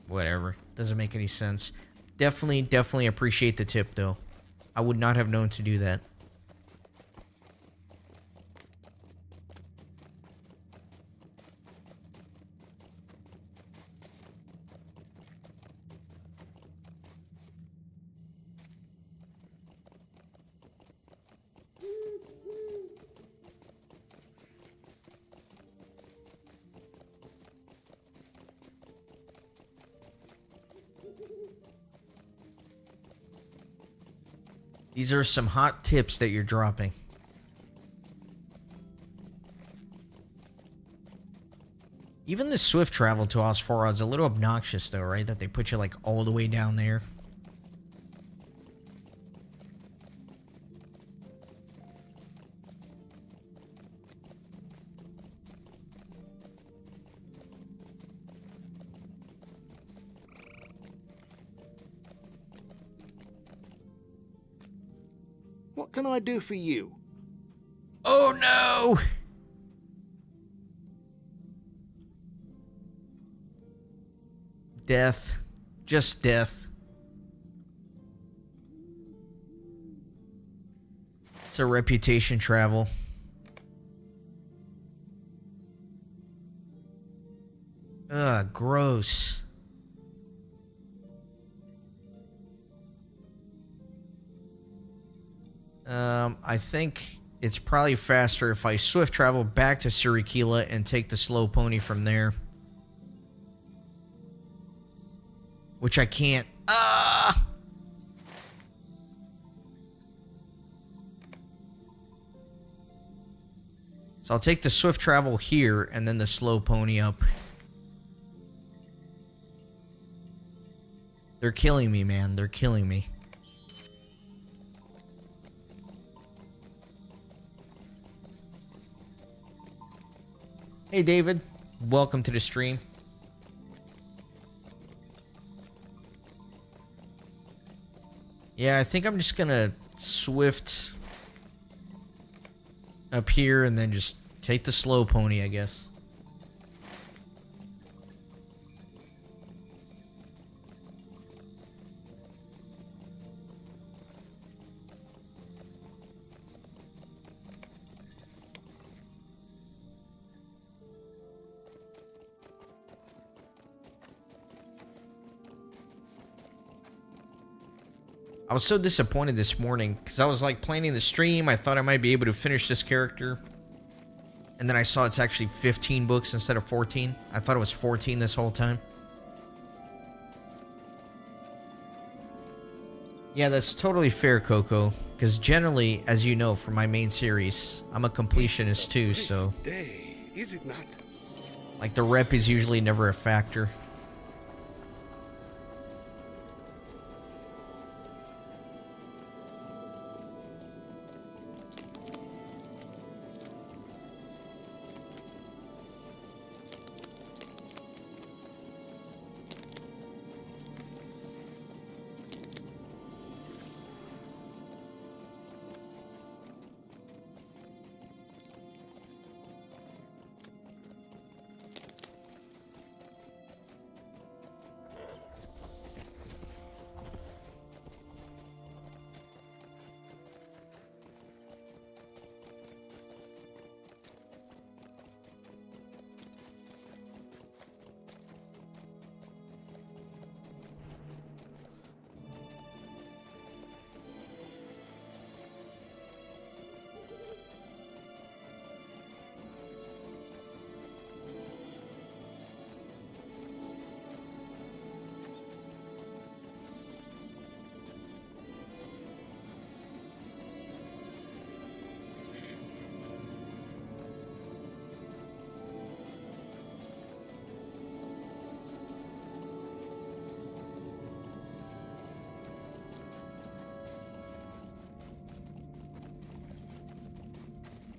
Whatever. Doesn't make any sense. Definitely appreciate the tip, though. I would not have known to do that. These are some hot tips that you're dropping. Even the swift travel to Osphora is a little obnoxious though, right? That they put you like all the way down there. What can I do for you? Oh no! Death. Just death. It's a reputation travel. Ugh, gross. I think it's probably faster if I swift travel back to Surikila and take the slow pony from there. Which I can't. Ah! So I'll take the swift travel here and then the slow pony up. They're killing me, man. They're killing me. Hey, David. Welcome to the stream. Yeah, I think I'm just gonna swift up here and then just take the slow pony, I guess. I was so disappointed this morning because I was like planning the stream. I thought I might be able to finish this character. And then I saw it's actually 15 books instead of 14. I thought it was 14 this whole time. Yeah, that's totally fair, Coco. Because generally, as you know from my main series, I'm a completionist too, so... Day, is it not? Like, the rep is usually never a factor.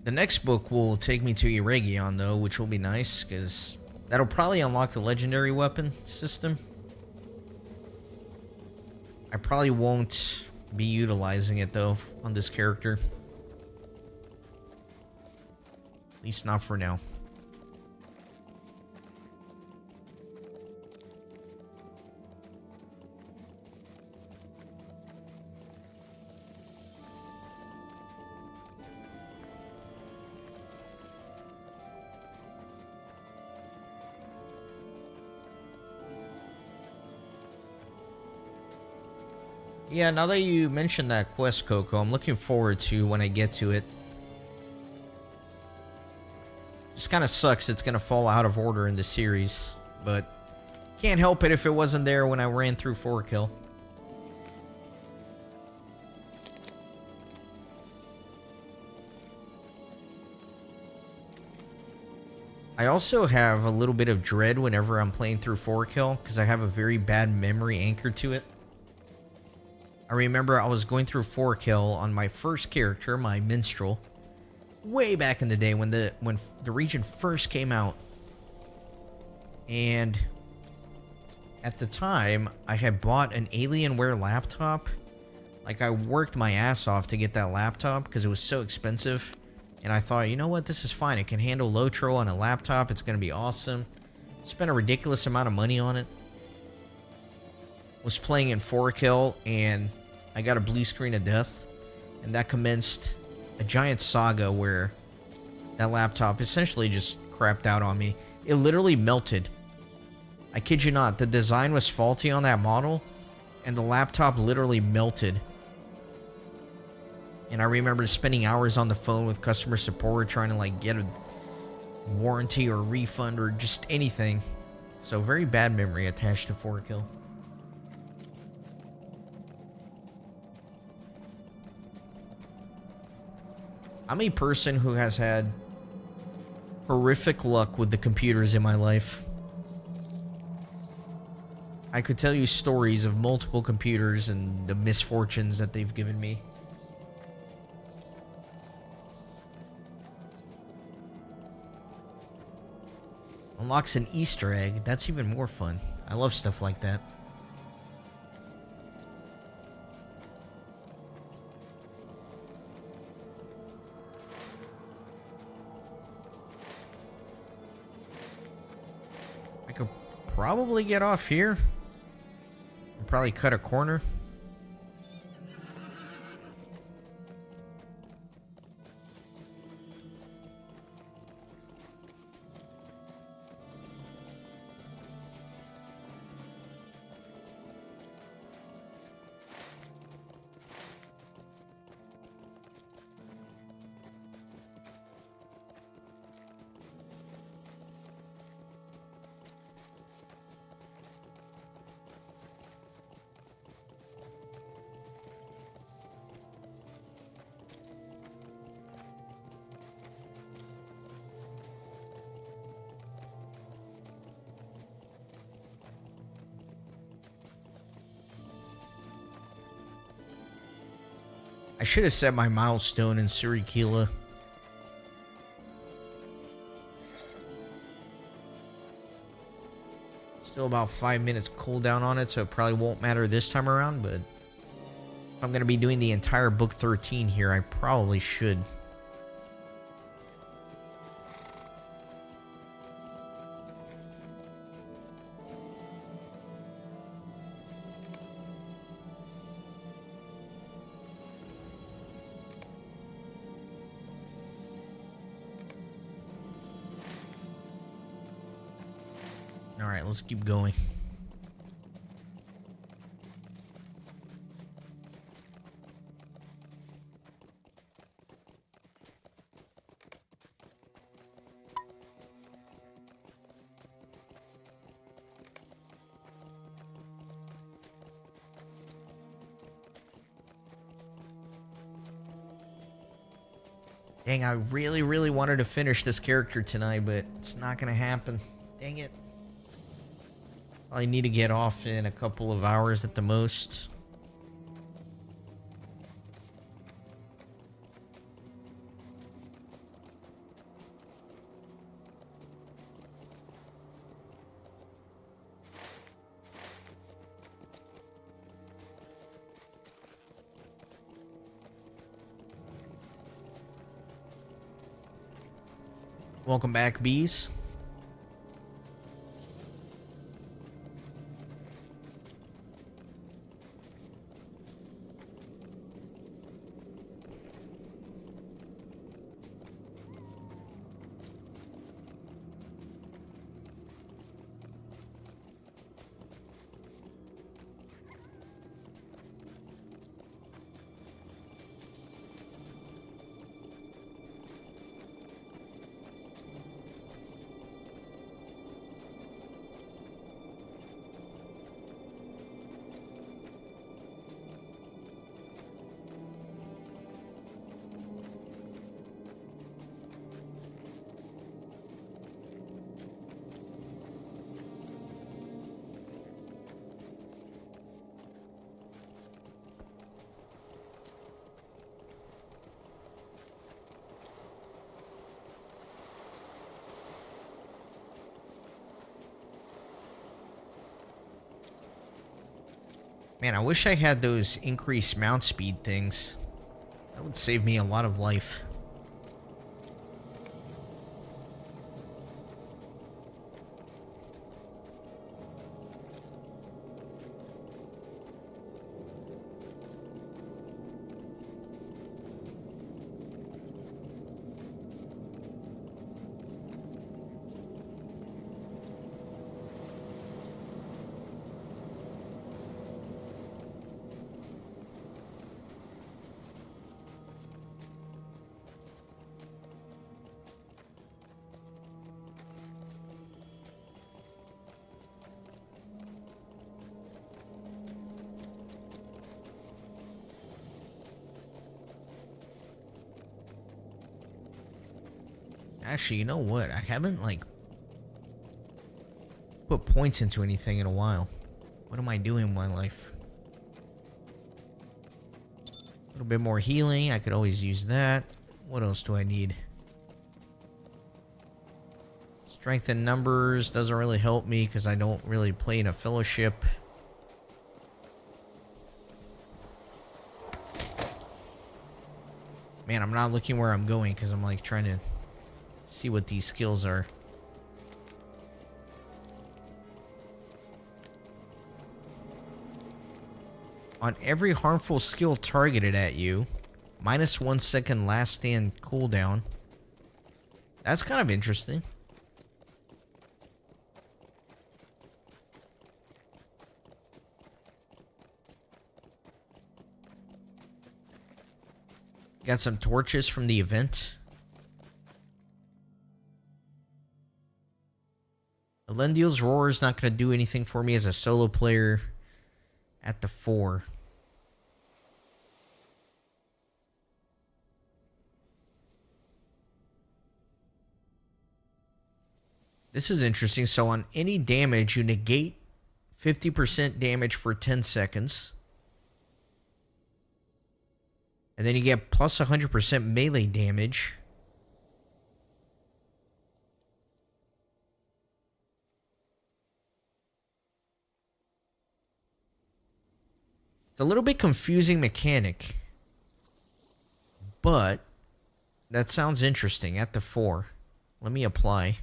The next book will take me to Eregion, though, which will be nice, because that'll probably unlock the legendary weapon system. I probably won't be utilizing it, though, on this character. At least not for now. Yeah, now that you mentioned that quest, Coco, I'm looking forward to when I get to it. Just kind of sucks it's going to fall out of order in the series, but can't help it if it wasn't there when I ran through 4Kill. I also have a little bit of dread whenever I'm playing through 4Kill, because I have a very bad memory anchored to it. I remember I was going through 4Kill on my first character, my minstrel, way back in the day when the region first came out. And at the time, I had bought an Alienware laptop. Like, I worked my ass off to get that laptop because it was so expensive. And I thought, you know what, this is fine. It can handle LOTRO on a laptop. It's going to be awesome. Spent a ridiculous amount of money on it. Was playing in 4Kill, and I got a blue screen of death. And that commenced a giant saga where that laptop essentially just crapped out on me. It literally melted. I kid you not, the design was faulty on that model, and the laptop literally melted. And I remember spending hours on the phone with customer support trying to like get a warranty or refund or just anything. So very bad memory attached to 4Kill. I'm a person who has had horrific luck with the computers in my life. I could tell you stories of multiple computers and the misfortunes that they've given me. Unlocks an Easter egg. That's even more fun. I love stuff like that. I could probably get off here. And probably cut a corner. I should have set my milestone in Surikila. Still about 5 minutes cooldown on it, so it probably won't matter this time around, but if I'm going to be doing the entire book 13 here, I probably should. Alright, let's keep going. Dang, I really wanted to finish this character tonight, but it's not gonna happen. Dang it. I need to get off in a couple of hours at the most. Welcome back, bees. Man, I wish I had those increased mount speed things. That would save me a lot of life. Actually, you know what? I haven't, like, put points into anything in a while. What am I doing in my life? A little bit more healing. I could always use that. What else do I need? Strength in numbers doesn't really help me because I don't really play in a fellowship. Man, I'm not looking where I'm going because I'm, like, trying to see what these skills are. On every harmful skill targeted at you, -1 second last stand cooldown. That's kind of interesting. Got some torches from the event. Elendil's Roar is not going to do anything for me as a solo player at the 4. This is interesting. So on any damage, you negate 50% damage for 10 seconds. And then you get plus 100% melee damage. It's a little bit confusing mechanic. But that sounds interesting at the 4. Let me apply.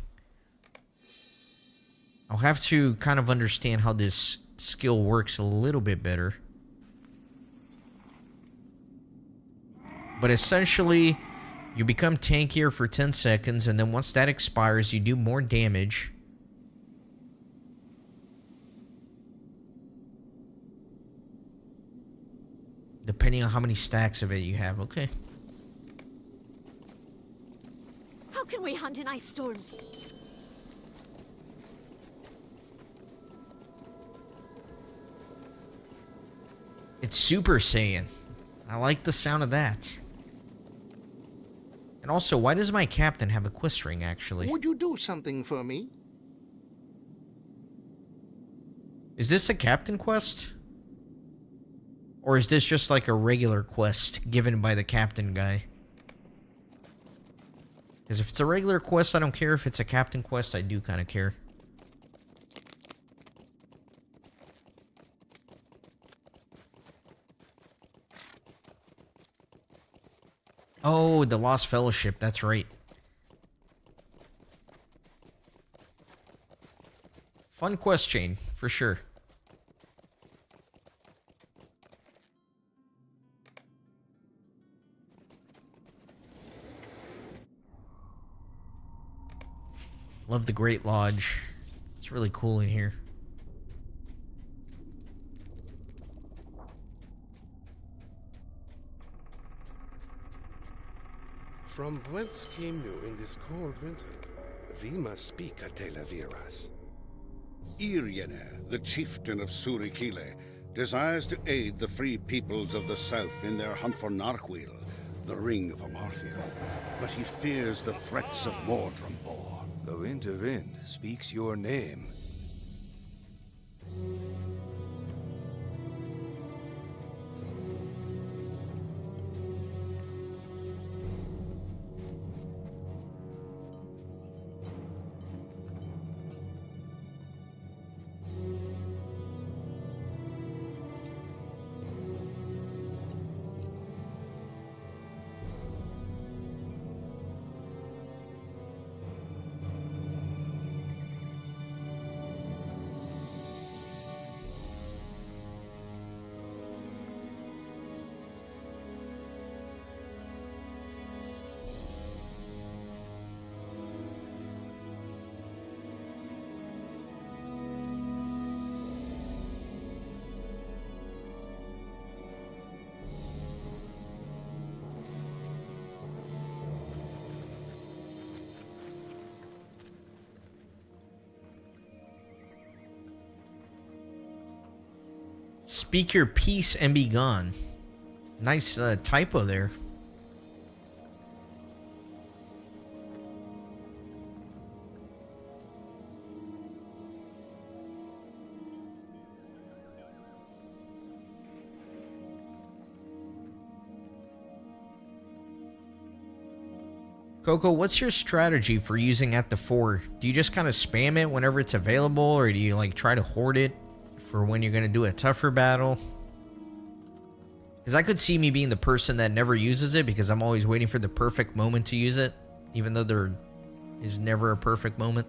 I'll have to kind of understand how this skill works a little bit better. But essentially, you become tankier for 10 seconds, and then once that expires, you do more damage. Depending on how many stacks of it you have. Okay. How can we hunt in ice storms? It's Super Saiyan. I like the sound of that. And also, why does my captain have a quest ring, actually? Would you do something for me? Is this a captain quest? Or is this just like a regular quest given by the captain guy? Because if it's a regular quest, I don't care. If it's a captain quest, I do kind of care. Oh, the Lost Fellowship. That's right. Fun quest chain, for sure. Love the Great Lodge. It's really cool in here. From whence came you in this cold winter? We must speak a Televiras. Iryener, the chieftain of Surikile, desires to aid the free peoples of the south in their hunt for Narhuil, the Ring of Amarthir. But he fears the threats of Mordrambor. The winter wind speaks your name. Speak your peace and be gone. Nice typo there. Coco, what's your strategy for using at the 4? Do you just kind of spam it whenever it's available, or do you like try to hoard it for when you're gonna do a tougher battle? Because I could see me being the person that never uses it because I'm always waiting for the perfect moment to use it, even though there is never a perfect moment.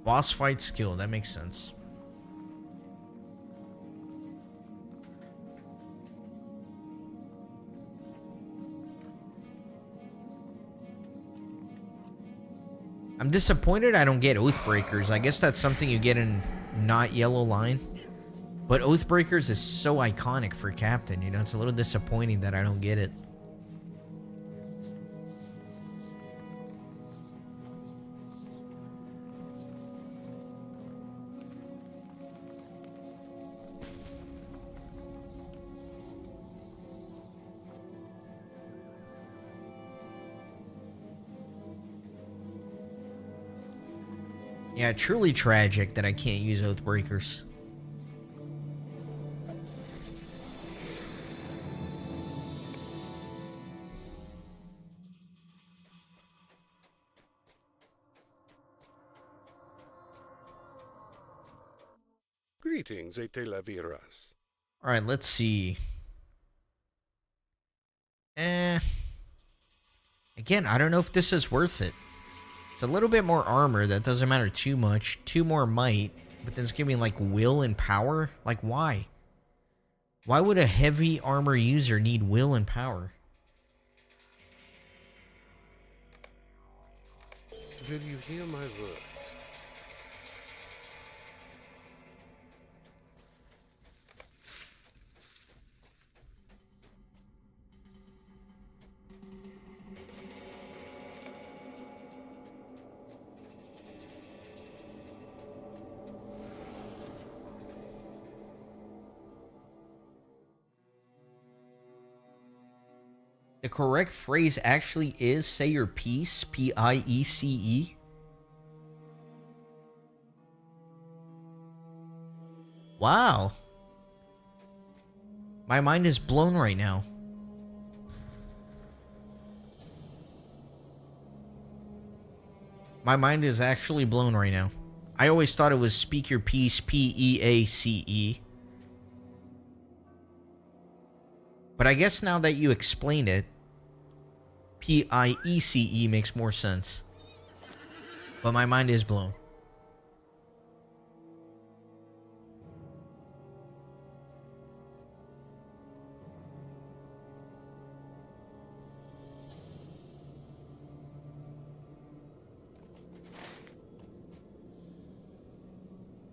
Boss fight skill, that makes sense. I'm disappointed I don't get Oathbreakers. I guess that's something you get in not Yellow Line. But Oathbreakers is so iconic for Captain, you know? It's a little disappointing that I don't get it. Yeah, truly tragic that I can't use Oathbreakers. Greetings, Etelaviras. Alright, let's see. Again, I don't know if this is worth it. It's a little bit more armor. That doesn't matter too much. 2 more might. But then it's giving like will and power. Like, why? Why would a heavy armor user need will and power? Will you hear my words? The correct phrase actually is say your piece. Piece. Wow. My mind is blown right now. My mind is actually blown right now. I always thought it was speak your piece. Peace. But I guess now that you explained it, Piece makes more sense. But my mind is blown.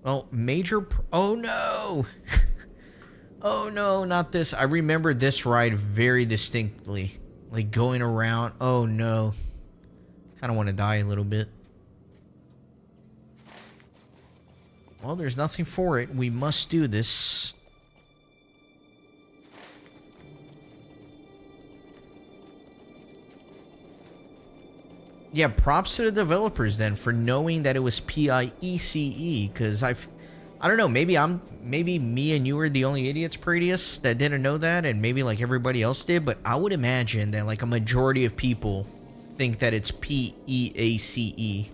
Well, oh no! Oh no, not this. I remember this ride very distinctly. Like going around. Oh no. Kind of want to die a little bit. Well, there's nothing for it. We must do this. Yeah, props to the developers then for knowing that it was Piece, because I don't know, maybe me and you were the only idiots, Pradius, that didn't know that, and maybe like everybody else did, but I would imagine that like a majority of people think that it's Peace.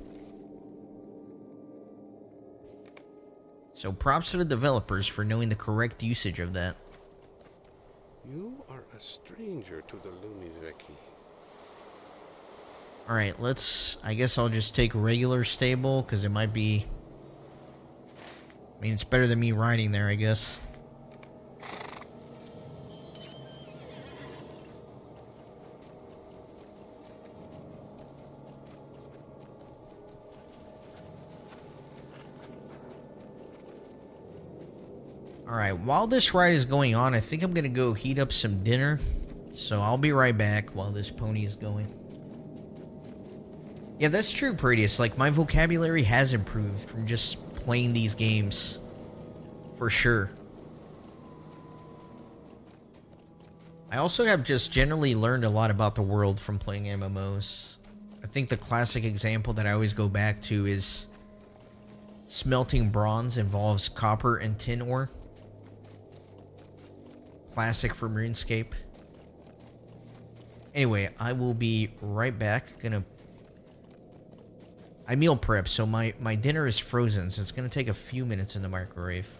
So props to the developers for knowing the correct usage of that. You are a stranger to the Luniveki. Alright, I guess I'll just take regular stable, because it might be... I mean, it's better than me riding there, I guess. Alright, while this ride is going on, I think I'm gonna go heat up some dinner. So I'll be right back while this pony is going. Yeah, that's true, Pradius. Like, my vocabulary has improved from just playing these games. For sure. I also have just generally learned a lot about the world from playing MMOs. I think the classic example that I always go back to is smelting bronze involves copper and tin ore. Classic from RuneScape. Anyway, I will be right back. I meal prep, so my dinner is frozen, so it's gonna take a few minutes in the microwave.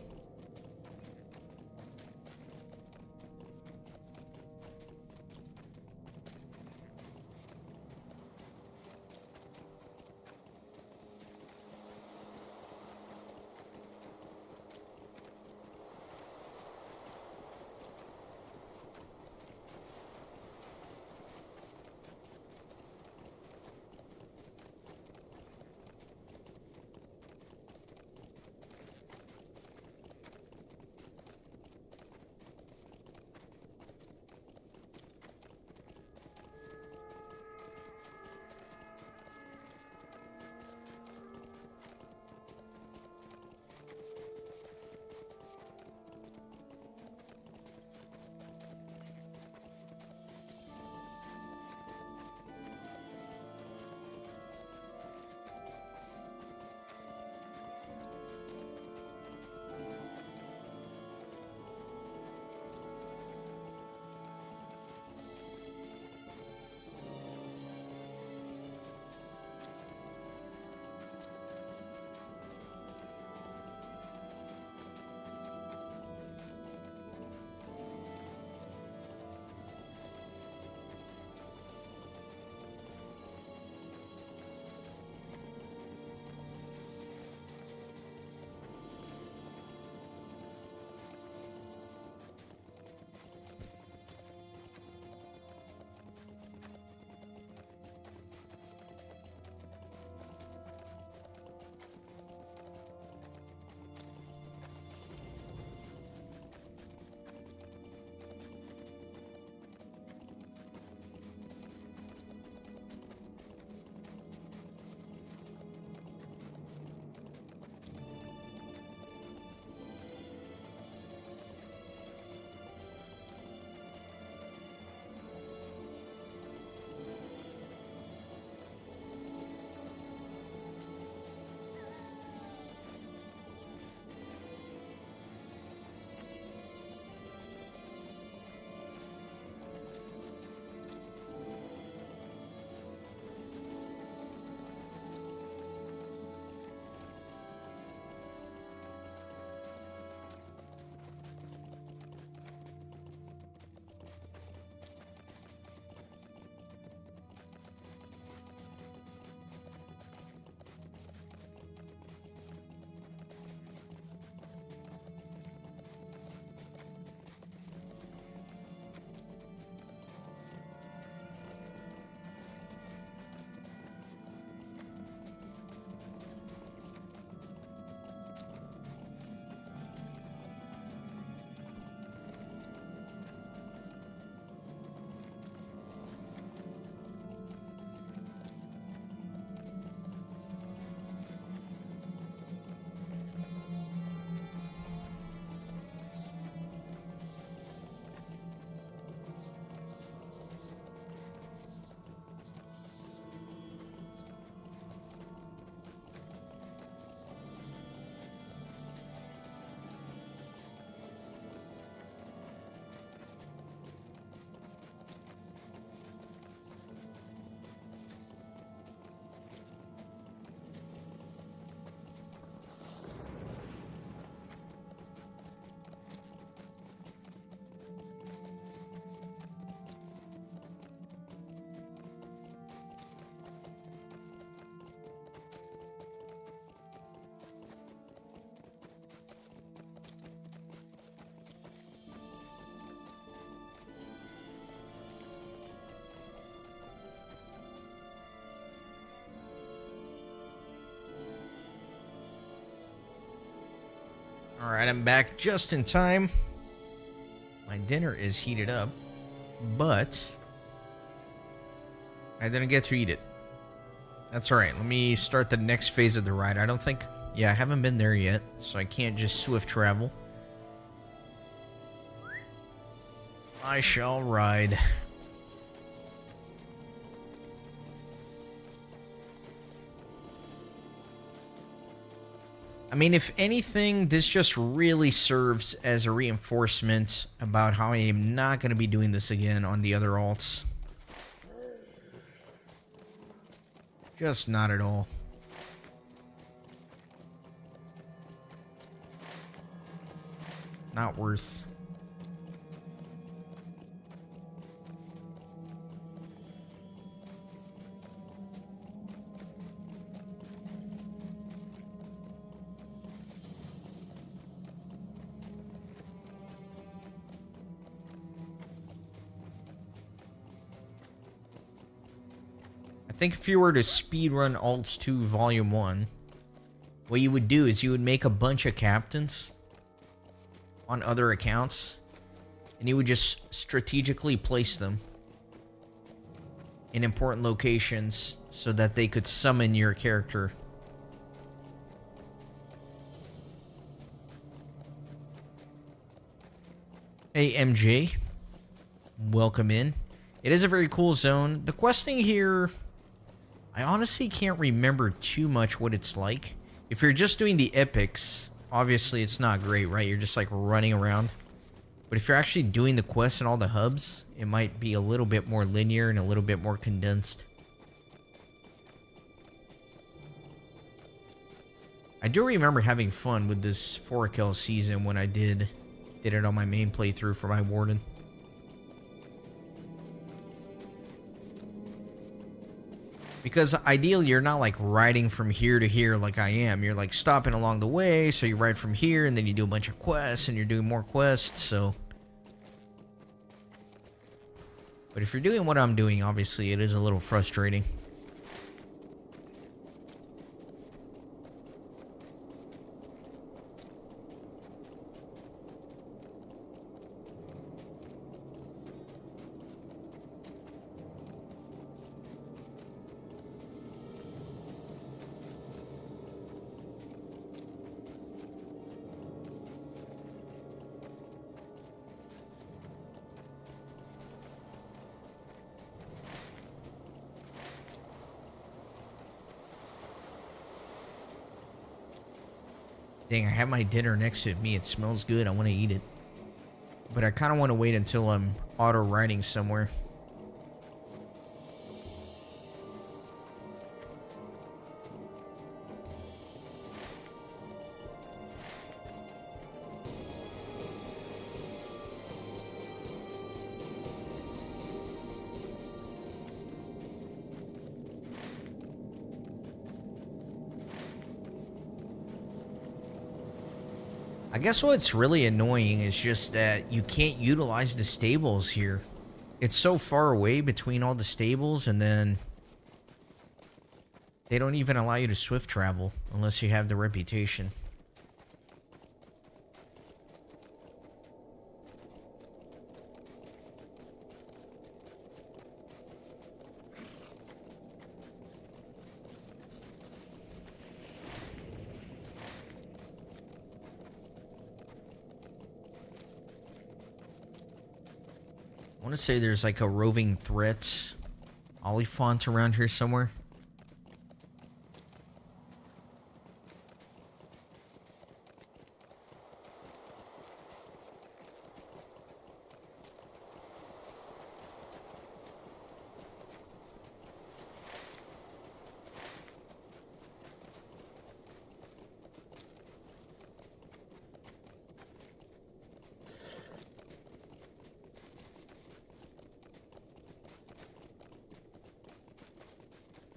Alright, I'm back just in time. My dinner is heated up, but I didn't get to eat it. That's alright. Let me start the next phase of the ride. I don't think... Yeah, I haven't been there yet, so I can't just swift travel. I shall ride. I mean, if anything, this just really serves as a reinforcement about how I am not going to be doing this again on the other alts. Just not at all. Not worth. I think if you were to speedrun Alts 2 Volume 1, what you would do is you would make a bunch of captains on other accounts, and you would just strategically place them in important locations so that they could summon your character. Hey MJ, welcome in. It is a very cool zone. The questing here, I honestly can't remember too much what it's like. If you're just doing the epics, obviously it's not great, right? You're just like running around. But if you're actually doing the quests and all the hubs, it might be a little bit more linear and a little bit more condensed. I do remember having fun with this 4K season when I did it on my main playthrough for my warden. Because ideally, you're not like riding from here to here like I am. You're like stopping along the way, so you ride from here, and then you do a bunch of quests, and you're doing more quests, so... But if you're doing what I'm doing, obviously, it is a little frustrating. Dang, I have my dinner next to me. It smells good. I want to eat it. But I kind of want to wait until I'm auto-riding somewhere. I guess what's really annoying is just that you can't utilize the stables here. It's so far away between all the stables, and then they don't even allow you to swift travel unless you have the reputation. I want to say there's like a roving threat Oliphant around here somewhere.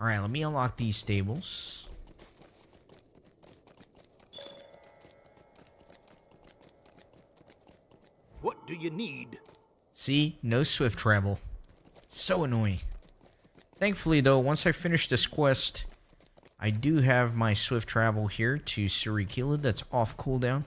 Alright, let me unlock these stables. What do you need? See? No swift travel. So annoying. Thankfully, though, once I finish this quest, I do have my swift travel here to Surikilid that's off cooldown.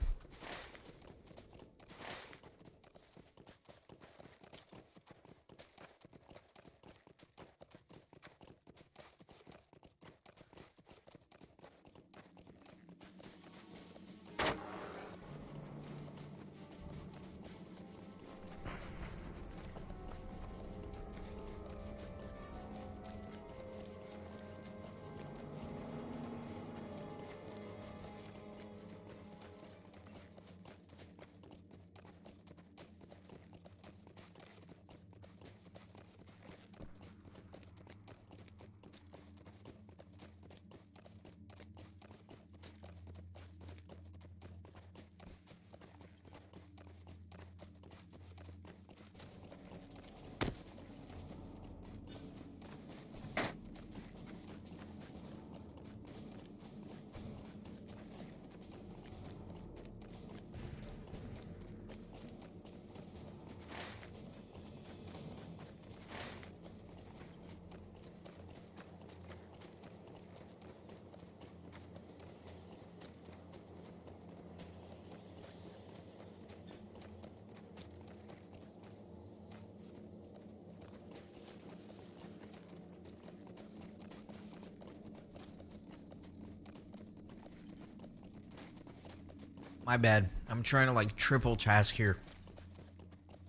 My bad. I'm trying to like triple task here.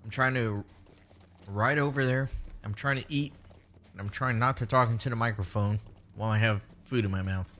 I'm trying to right over there. I'm trying to eat. And I'm trying not to talk into the microphone while I have food in my mouth.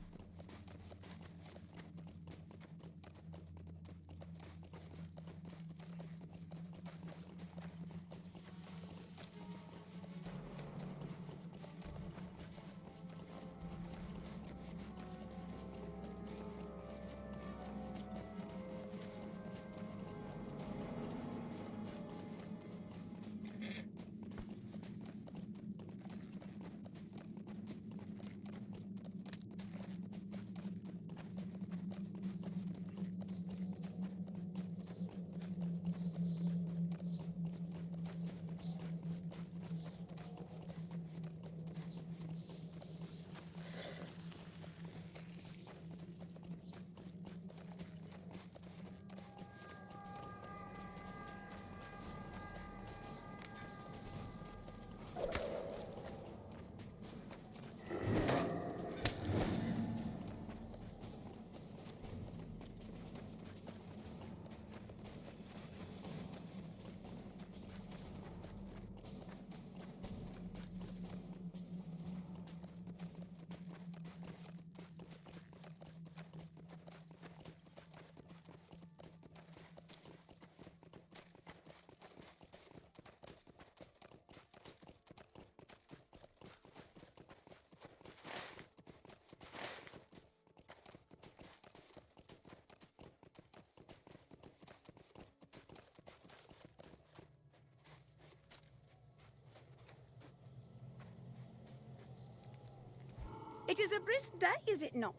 It is a brisk day, is it not?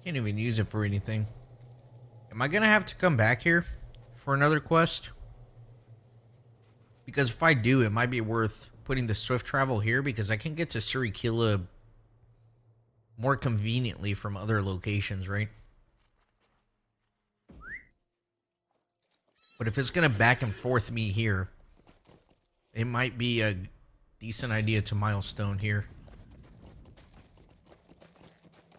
Can't even use it for anything. Am I gonna have to come back here for another quest? Because if I do, it might be worth putting the swift travel here because I can get to Surikila more conveniently from other locations, right? But if it's gonna back and forth me here, it might be a decent idea to milestone here.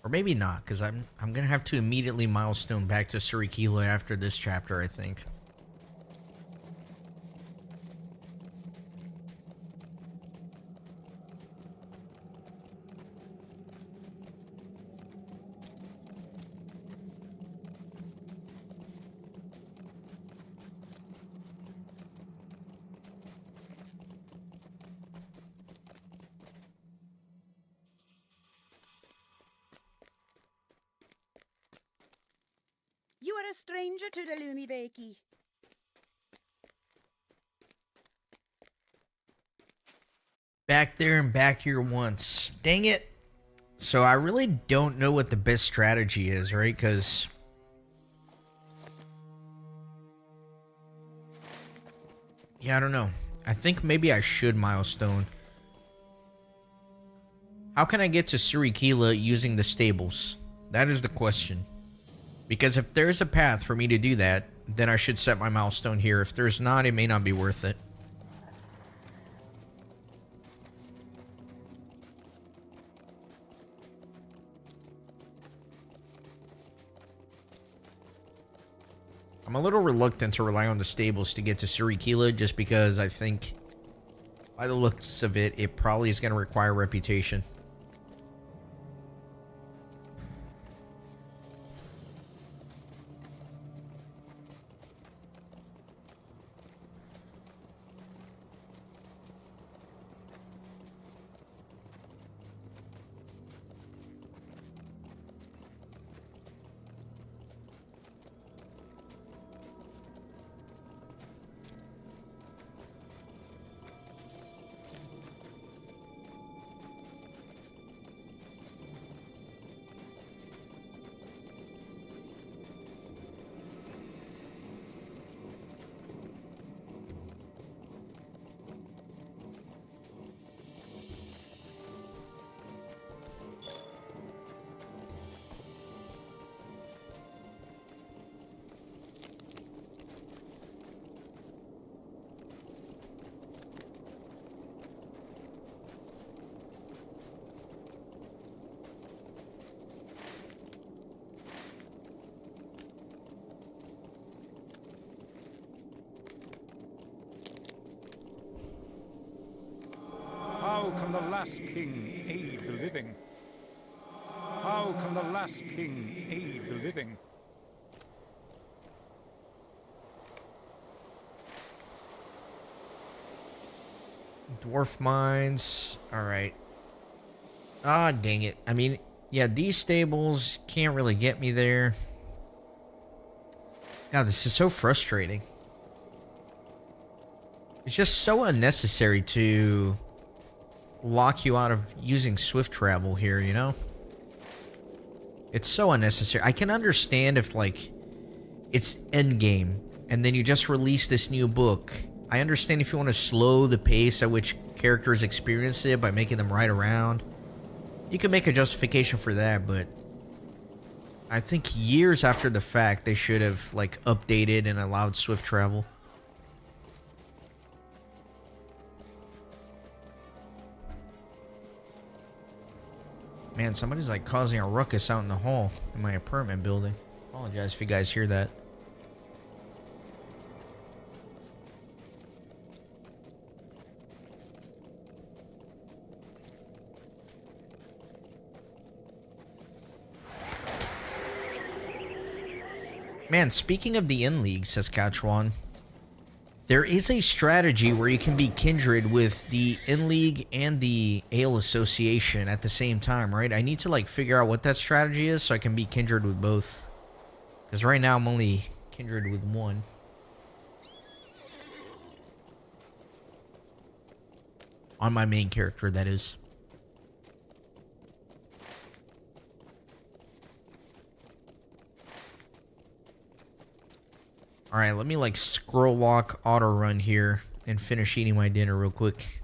Or maybe not, because I'm gonna have to immediately milestone back to Surikila after this chapter, I think. You are a stranger to the Lumiveki. Back there and back here once. Dang it. So I really don't know what the best strategy is, right? Because yeah, I don't know. I think maybe I should milestone. How can I get to Surikila using the stables? That is the question. Because if there's a path for me to do that, then I should set my milestone here. If there's not, it may not be worth it. I'm a little reluctant to rely on the stables to get to Surikila just because I think, by the looks of it, it probably is going to require reputation. can the last king aid the living? How can the last king aid the living? Dwarf mines. Alright. Ah, dang it. I mean, yeah, these stables can't really get me there. God, this is so frustrating. It's just so unnecessary to lock you out of using swift travel here, you know? It's so unnecessary. I can understand if, like, it's endgame, and then you just release this new book. I understand if you want to slow the pace at which characters experience it by making them ride around. You can make a justification for that, but I think years after the fact, they should have, like, updated and allowed swift travel. Man, somebody's, like, causing a ruckus out in the hall in my apartment building. Apologize if you guys hear that. Man, speaking of the In League, Saskatchewan, there is a strategy where you can be kindred with the In League and the Ale Association at the same time, right? I need to, like, figure out what that strategy is so I can be kindred with both. Because right now I'm only kindred with one. On my main character, that is. Alright, let me, like, scroll walk, auto run here and finish eating my dinner real quick.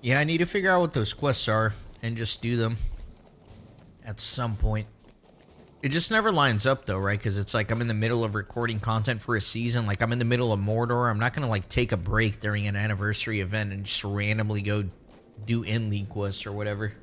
Yeah, I need to figure out what those quests are and just do them at some point. It just never lines up though, right? Because it's like I'm in the middle of recording content for a season. Like I'm in the middle of Mordor. I'm not going to like take a break during an anniversary event and just randomly go do in-league quests or whatever.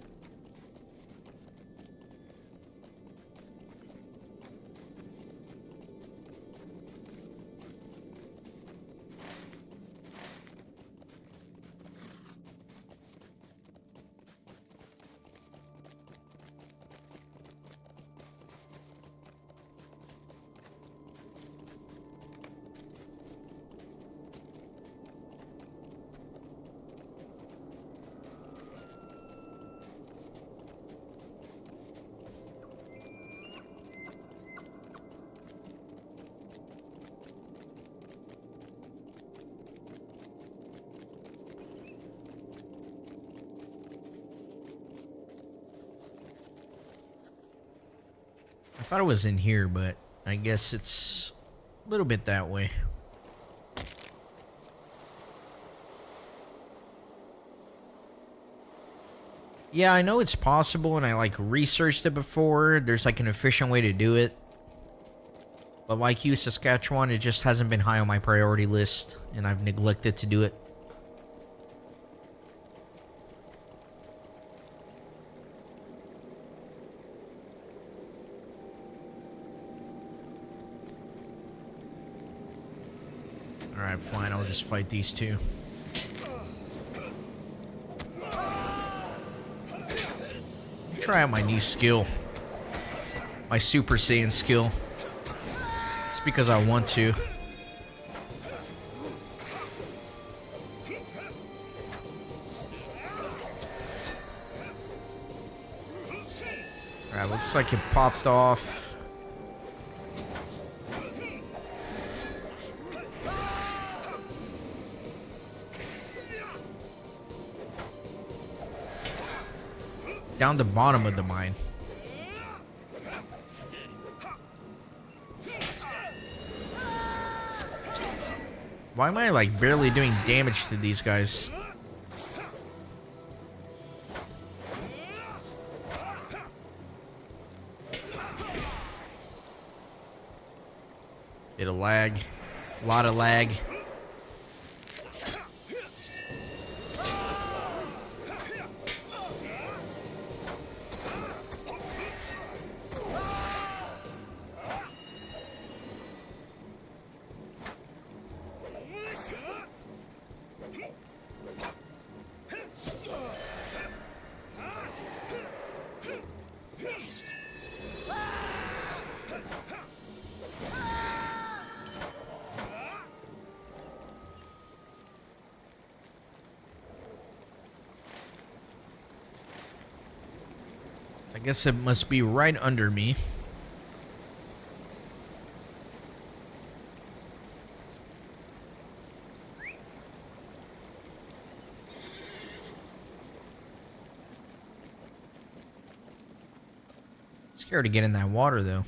I thought it was in here, but I guess it's a little bit that way. Yeah, I know it's possible, and I like researched it before. There's like an efficient way to do it. But like you, Saskatchewan, it just hasn't been high on my priority list, and I've neglected to do it. Alright, fine. I'll just fight these two. Try out my new skill. My Super Saiyan skill. It's because I want to. Alright, looks like it popped off. Down the bottom of the mine. Why am I like barely doing damage to these guys? Bit of lag. A lot of lag. I guess it must be right under me. Scared to get in that water though.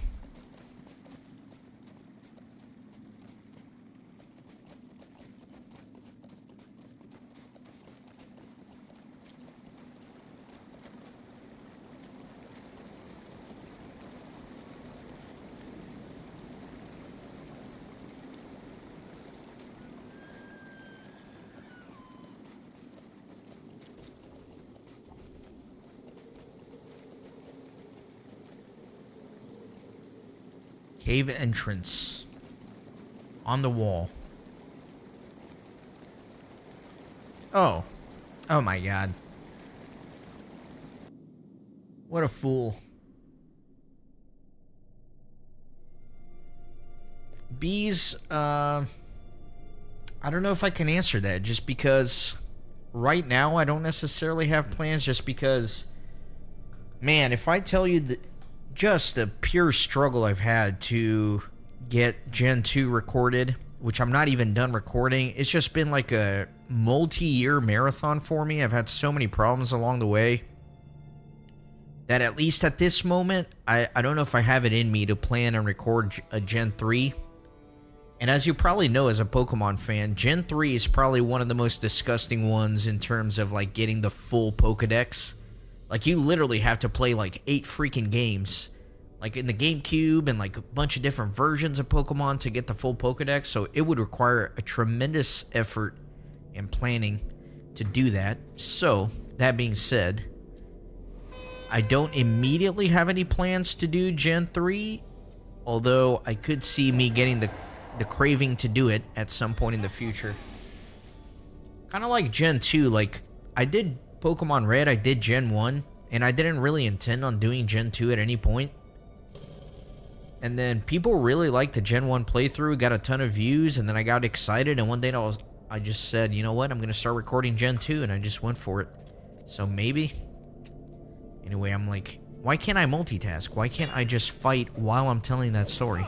Cave entrance. On the wall. Oh. Oh my god. What a fool. Bees, I don't know if I can answer that, just because right now I don't necessarily have plans, just because, man, if I tell you that just the pure struggle I've had to get Gen 2 recorded, which I'm not even done recording. It's just been like a multi-year marathon for me. I've had so many problems along the way that at least at this moment, I don't know if I have it in me to plan and record a Gen 3. And as you probably know as a Pokemon fan, Gen 3 is probably one of the most disgusting ones in terms of like getting the full Pokedex. Like, you literally have to play, like, 8 freaking games. Like, in the GameCube and, like, a bunch of different versions of Pokemon to get the full Pokedex. So, it would require a tremendous effort and planning to do that. So, that being said, I don't immediately have any plans to do Gen 3. Although, I could see me getting the craving to do it at some point in the future. Kind of like Gen 2. Like, I did Pokemon Red, I did Gen 1, and I didn't really intend on doing Gen 2 at any point. And then people really liked the Gen 1 playthrough, got a ton of views, and then I got excited, and one day I just said, you know what, I'm going to start recording Gen 2, and I just went for it. So maybe. Anyway, I'm like, why can't I multitask? Why can't I just fight while I'm telling that story?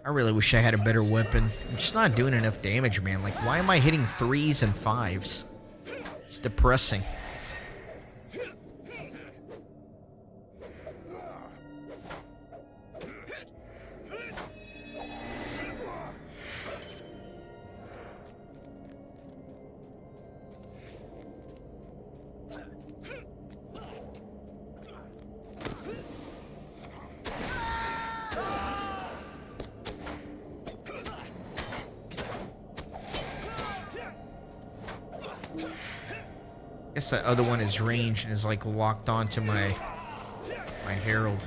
I really wish I had a better weapon. I'm just not doing enough damage, man. Like, why am I hitting 3s and 5s? It's depressing. Guess that other one is ranged and is like locked onto my herald.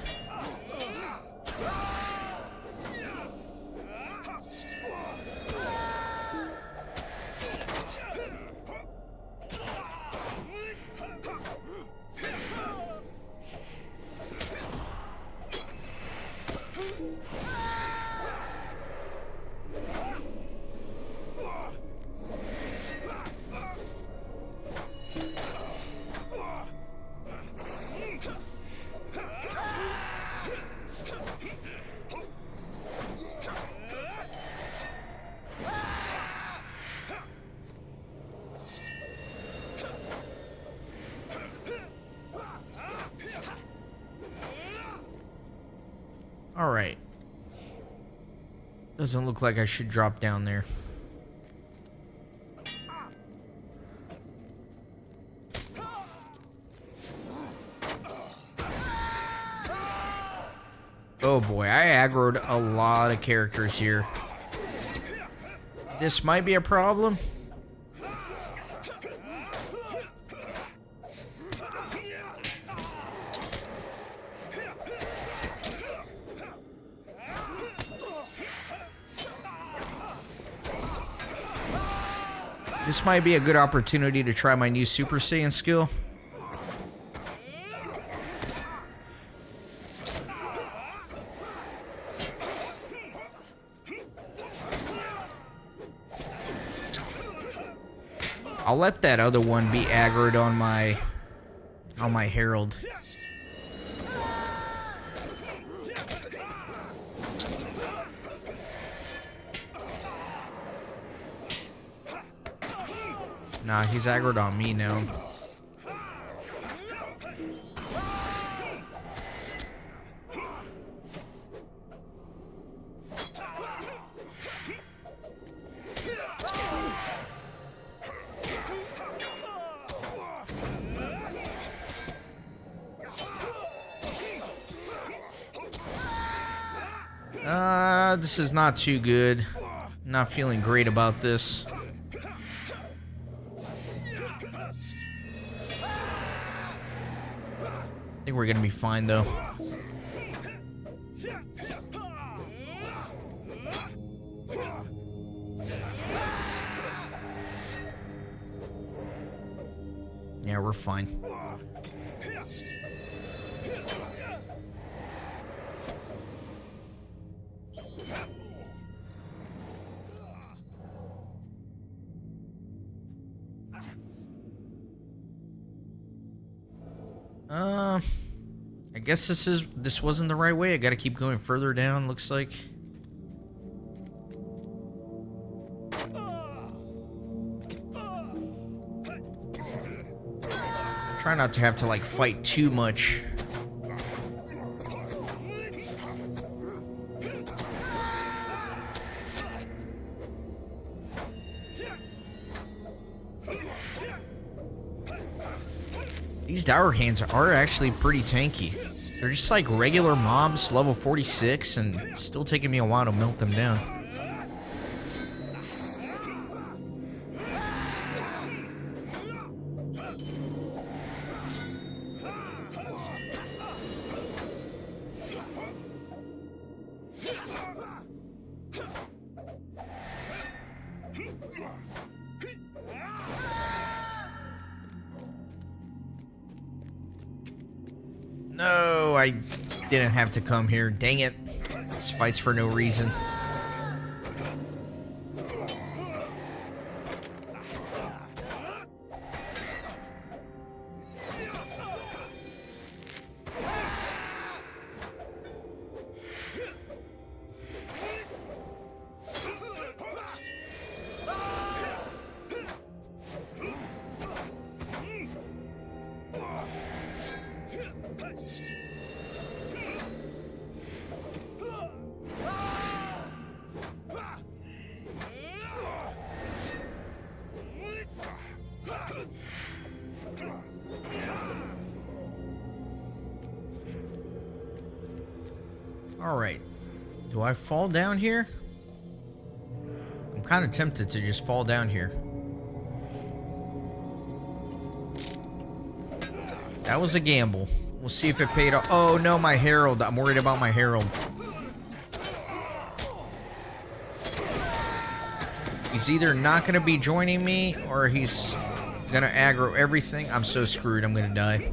Alright. Doesn't look like I should drop down there. Oh boy, I aggroed a lot of characters here. This might be a problem. This might be a good opportunity to try my new Super Saiyan skill. I'll let that other one be aggroed on my herald. Nah, he's aggroed on me now. This is not too good. Not feeling great about this. I think we're gonna be fine though. Yeah, we're fine. I guess this wasn't the right way. I gotta keep going further down, looks like. Try not to have to like fight too much. These Dour Hands are actually pretty tanky. They're just like regular mobs, level 46, and it's still taking me a while to melt them down. No, I didn't have to come here. Dang it. This fight's for no reason. Alright. Do I fall down here? I'm kind of tempted to just fall down here. That was a gamble. We'll see if it paid off. Oh no, my herald. I'm worried about my herald. He's either not going to be joining me or he's going to aggro everything. I'm so screwed. I'm going to die.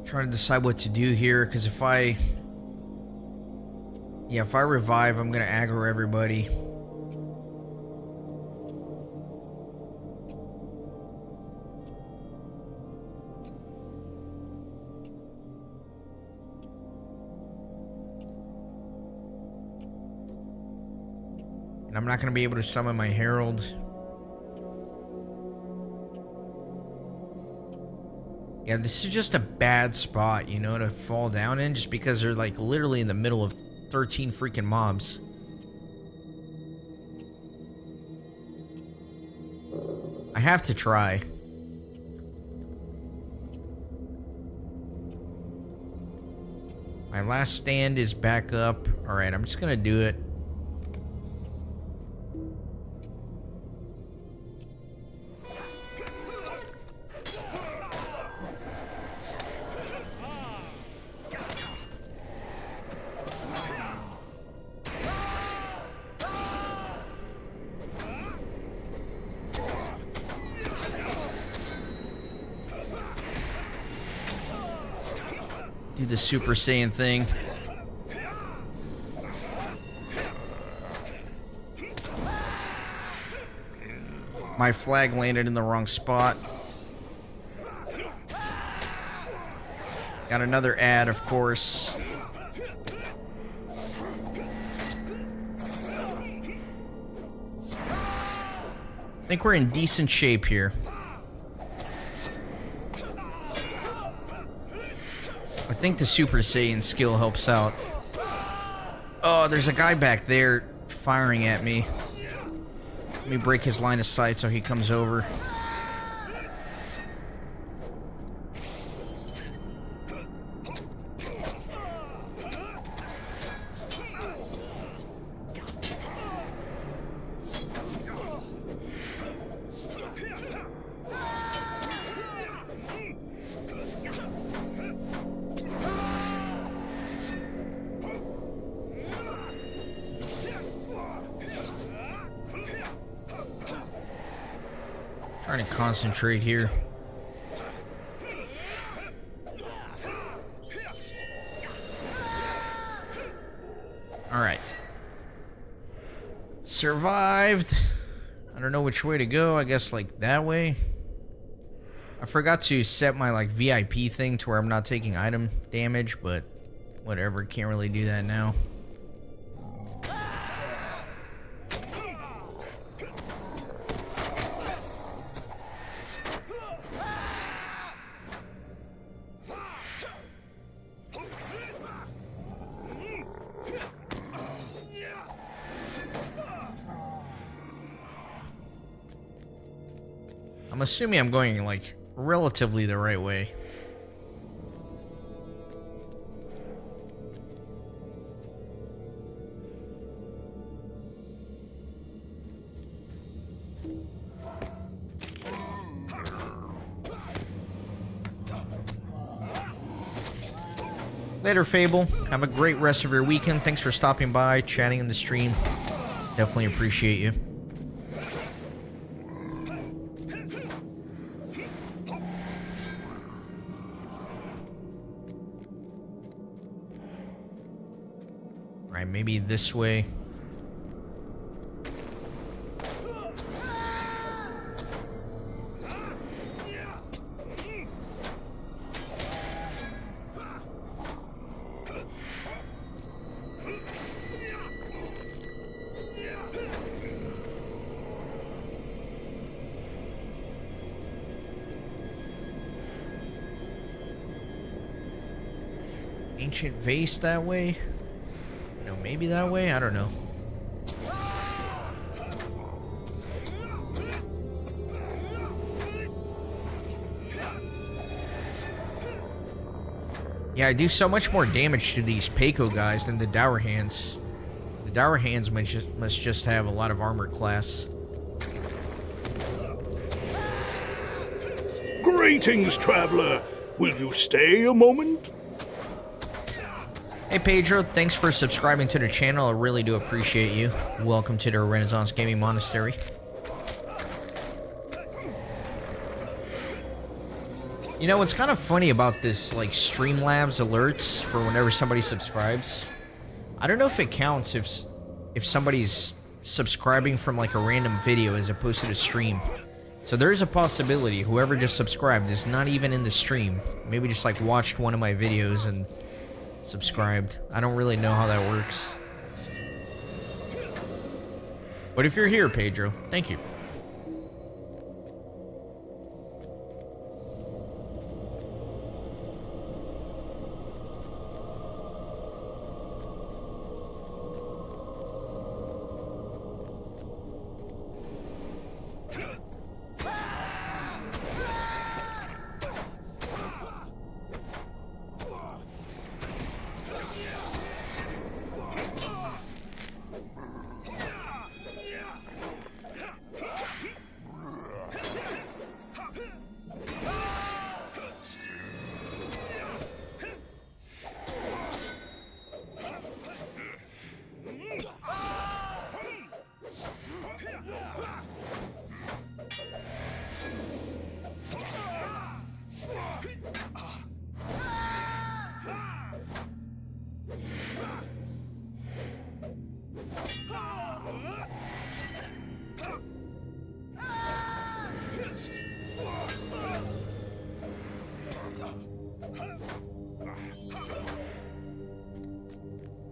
Trying to decide what to do here, because if I revive, I'm gonna aggro everybody. And I'm not gonna be able to summon my herald. Yeah, this is just a bad spot, you know, to fall down in, just because they're like literally in the middle of 13 freaking mobs. I have to try. My last stand is back up. Alright, I'm just gonna do it. Do the Super Saiyan thing. My flag landed in the wrong spot. Got another ad, of course. I think we're in decent shape here. I think the Super Saiyan skill helps out. Oh, there's a guy back there firing at me. Let me break his line of sight so he comes over. Trying to concentrate here. Alright. Survived. I don't know which way to go. I guess like that way. I forgot to set my like VIP thing to where I'm not taking item damage, but whatever. Can't really do that now. I'm assuming I'm going, like, relatively the right way. Later, Fable. Have a great rest of your weekend. Thanks for stopping by, chatting in the stream. Definitely appreciate you. Right, maybe this way. Ancient vase that way? No, maybe that way? I don't know. Yeah, I do so much more damage to these Peko guys than the Dour Hands. The Dour Hands must just have a lot of armor class. Greetings, traveler. Will you stay a moment? Hey Pedro, thanks for subscribing to the channel. I really do appreciate you. Welcome to the Renaissance Gaming Monastery. You know, what's kind of funny about this, like, Streamlabs alerts for whenever somebody subscribes? I don't know if it counts if somebody's subscribing from, like, a random video as opposed to the stream. So there is a possibility whoever just subscribed is not even in the stream. Maybe just, like, watched one of my videos and subscribed. I don't really know how that works. But if you're here, Pedro, thank you.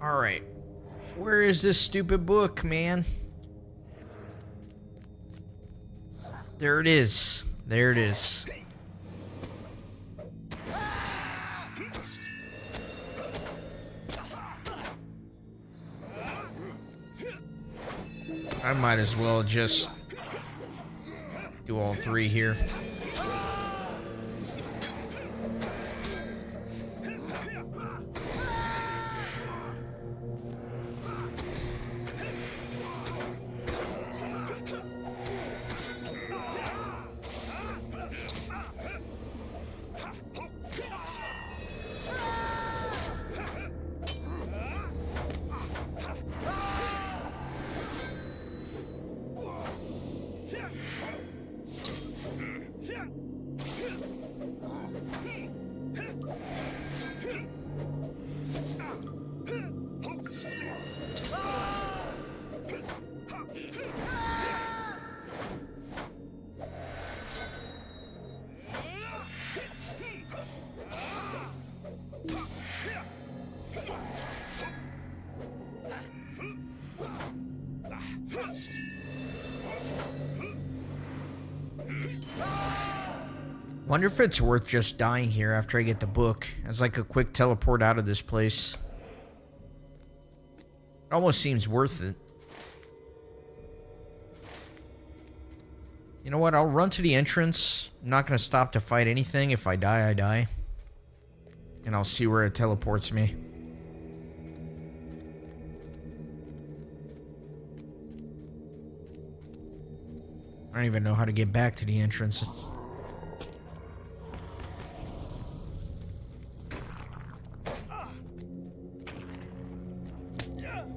Alright. Where is this stupid book, man? There it is. There it is. I might as well just do all three here. Wonder if it's worth just dying here after I get the book as like a quick teleport out of this place. It almost seems worth it. You know what? I'll run to the entrance. I'm not going to stop to fight anything. If I die, I die. And I'll see where it teleports me. I don't even know how to get back to the entrance.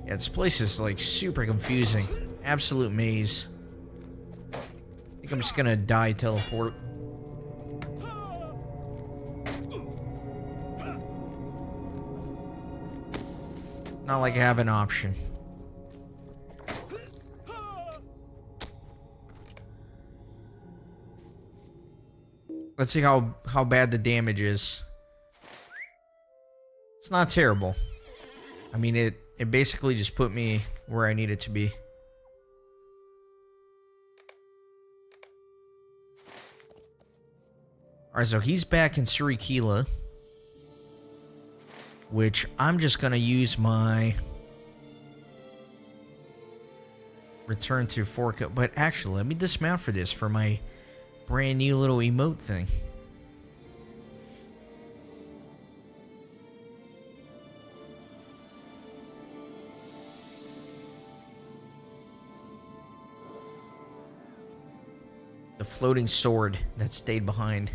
Yeah, this place is like super confusing. Absolute maze. I think I'm just gonna die teleport. Not like I have an option. Let's see how bad the damage is. It's not terrible. I mean, it basically just put me where I needed to be. Alright, so he's back in Surikila, which I'm just gonna use my return to Forca. But actually, let me dismount for this, for my brand new little emote thing. floating sword that stayed behind.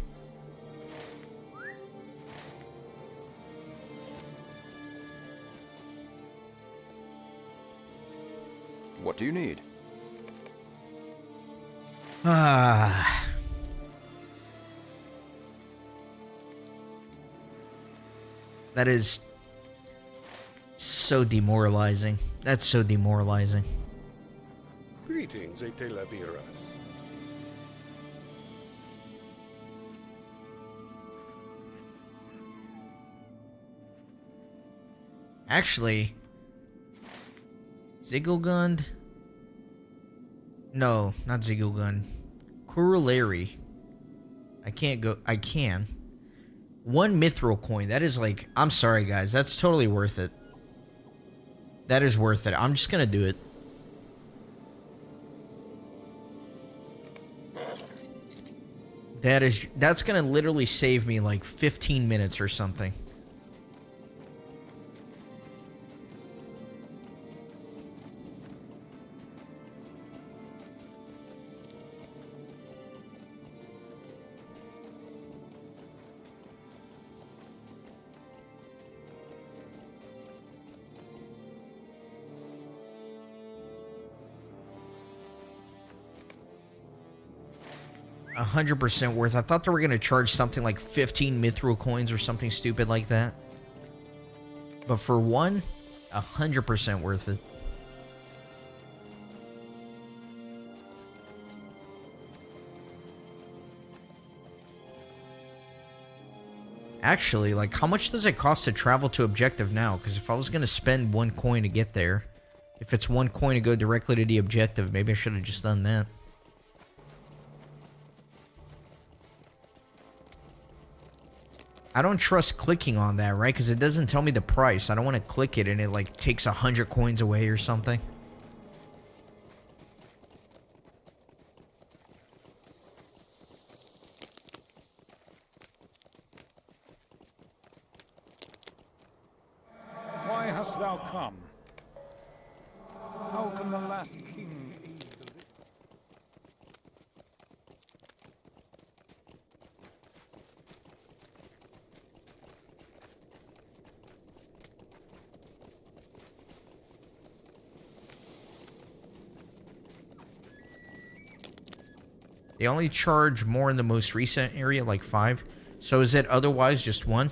What do you need? Ah. That is so demoralizing. That's so demoralizing. Greetings, Etelaviras. Actually, Zigglgund? No, not Zigglgund. Corollary. I can't go. I can. 1 mithril coin. That is like, I'm sorry guys, that's totally worth it. That is worth it. I'm just gonna do it. That's gonna literally save me like 15 minutes or something. $100% worth. I thought they were going to charge something like 15 mithril coins or something stupid like that. But for one, 100% worth it. Actually, like, how much does it cost to travel to objective now? Because if I was going to spend 1 coin to get there, if it's 1 coin to go directly to the objective, maybe I should have just done that. I don't trust clicking on that, right? Because it doesn't tell me the price. I don't want to click it and it like takes 100 coins away or something. Why hast thou come? How can the last king aid the living? They only charge more in the most recent area, like 5. So is it otherwise just 1?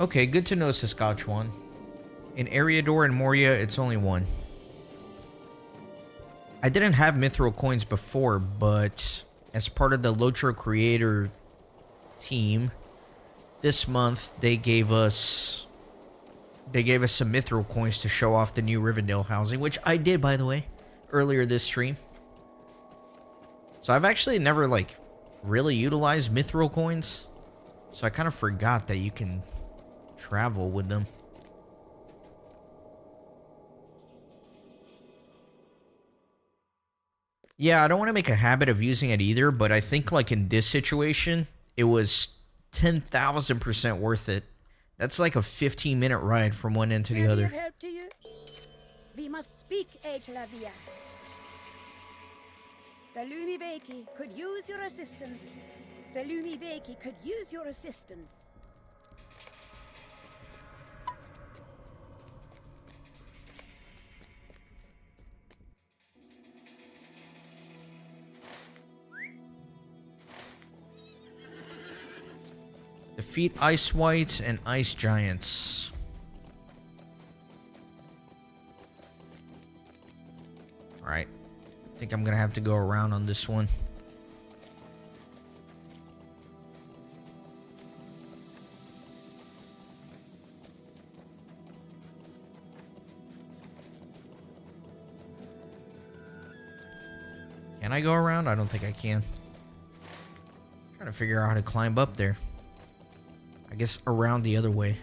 Okay, good to know, Saskatchewan. In Eriador and Moria, it's only 1. I didn't have mithril coins before, but as part of the LOTRO creator team, this month they gave us some mithril coins to show off the new Rivendell housing, which I did, by the way, earlier this stream. So I've actually never like really utilized mithril coins, so I kind of forgot that you can travel with them. Yeah, I don't want to make a habit of using it either, but I think like in this situation, it was 10,000% worth it. That's like a 15-minute ride from one end to the other. Help to you? We must speak, Etelavia. The Lumiveki could use your assistance. The Lumiveki could use your assistance. Defeat Ice Whites and Ice Giants. Alright. I think I'm gonna have to go around on this one. Can I go around? I don't think I can. Trying to figure out how to climb up there. I guess around the other way.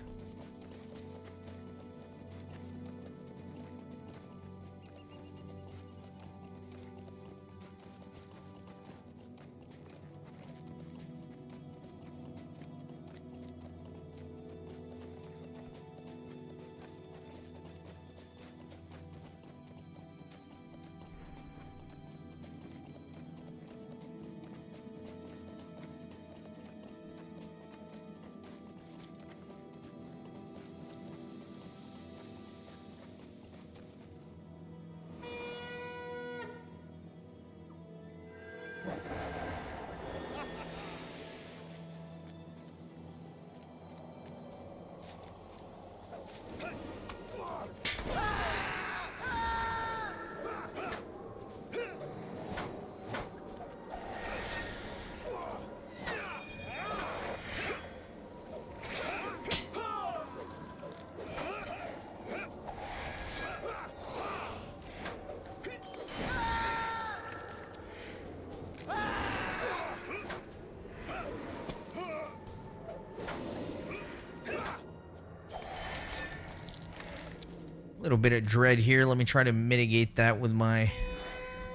Little bit of dread here. Let me try to mitigate that with my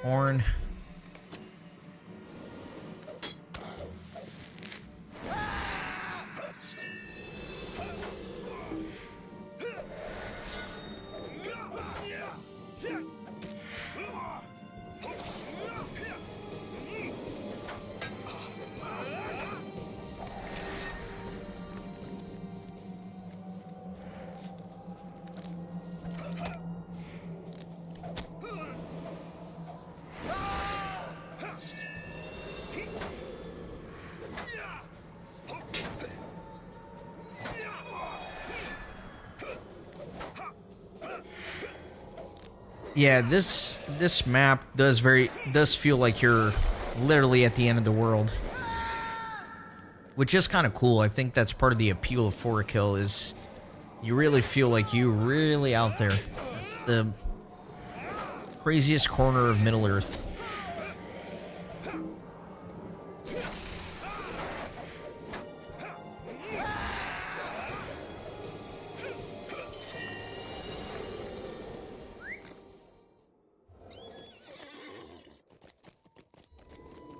horn. Yeah, this map does feel like you're literally at the end of the world, which is kind of cool. I think that's part of the appeal of Forakill is you really feel like you're really out there, the craziest corner of Middle Earth.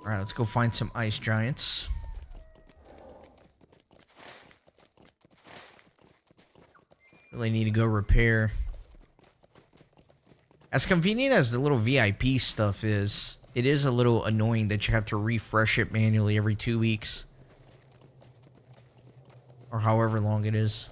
Alright, let's go find some ice giants. Really need to go repair. As convenient as the little VIP stuff is, it is a little annoying that you have to refresh it manually every 2 weeks. Or however long it is.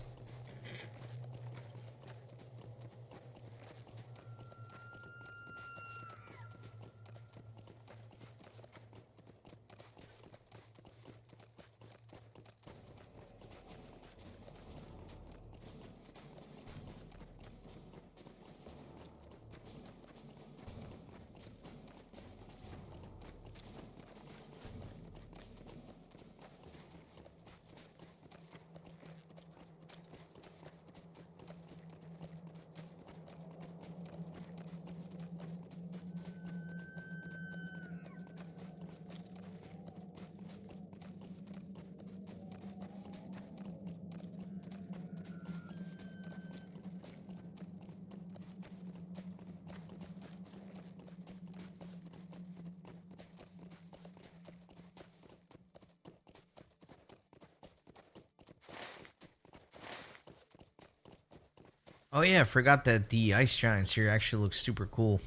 Oh yeah, I forgot that the ice giants here actually look super cool.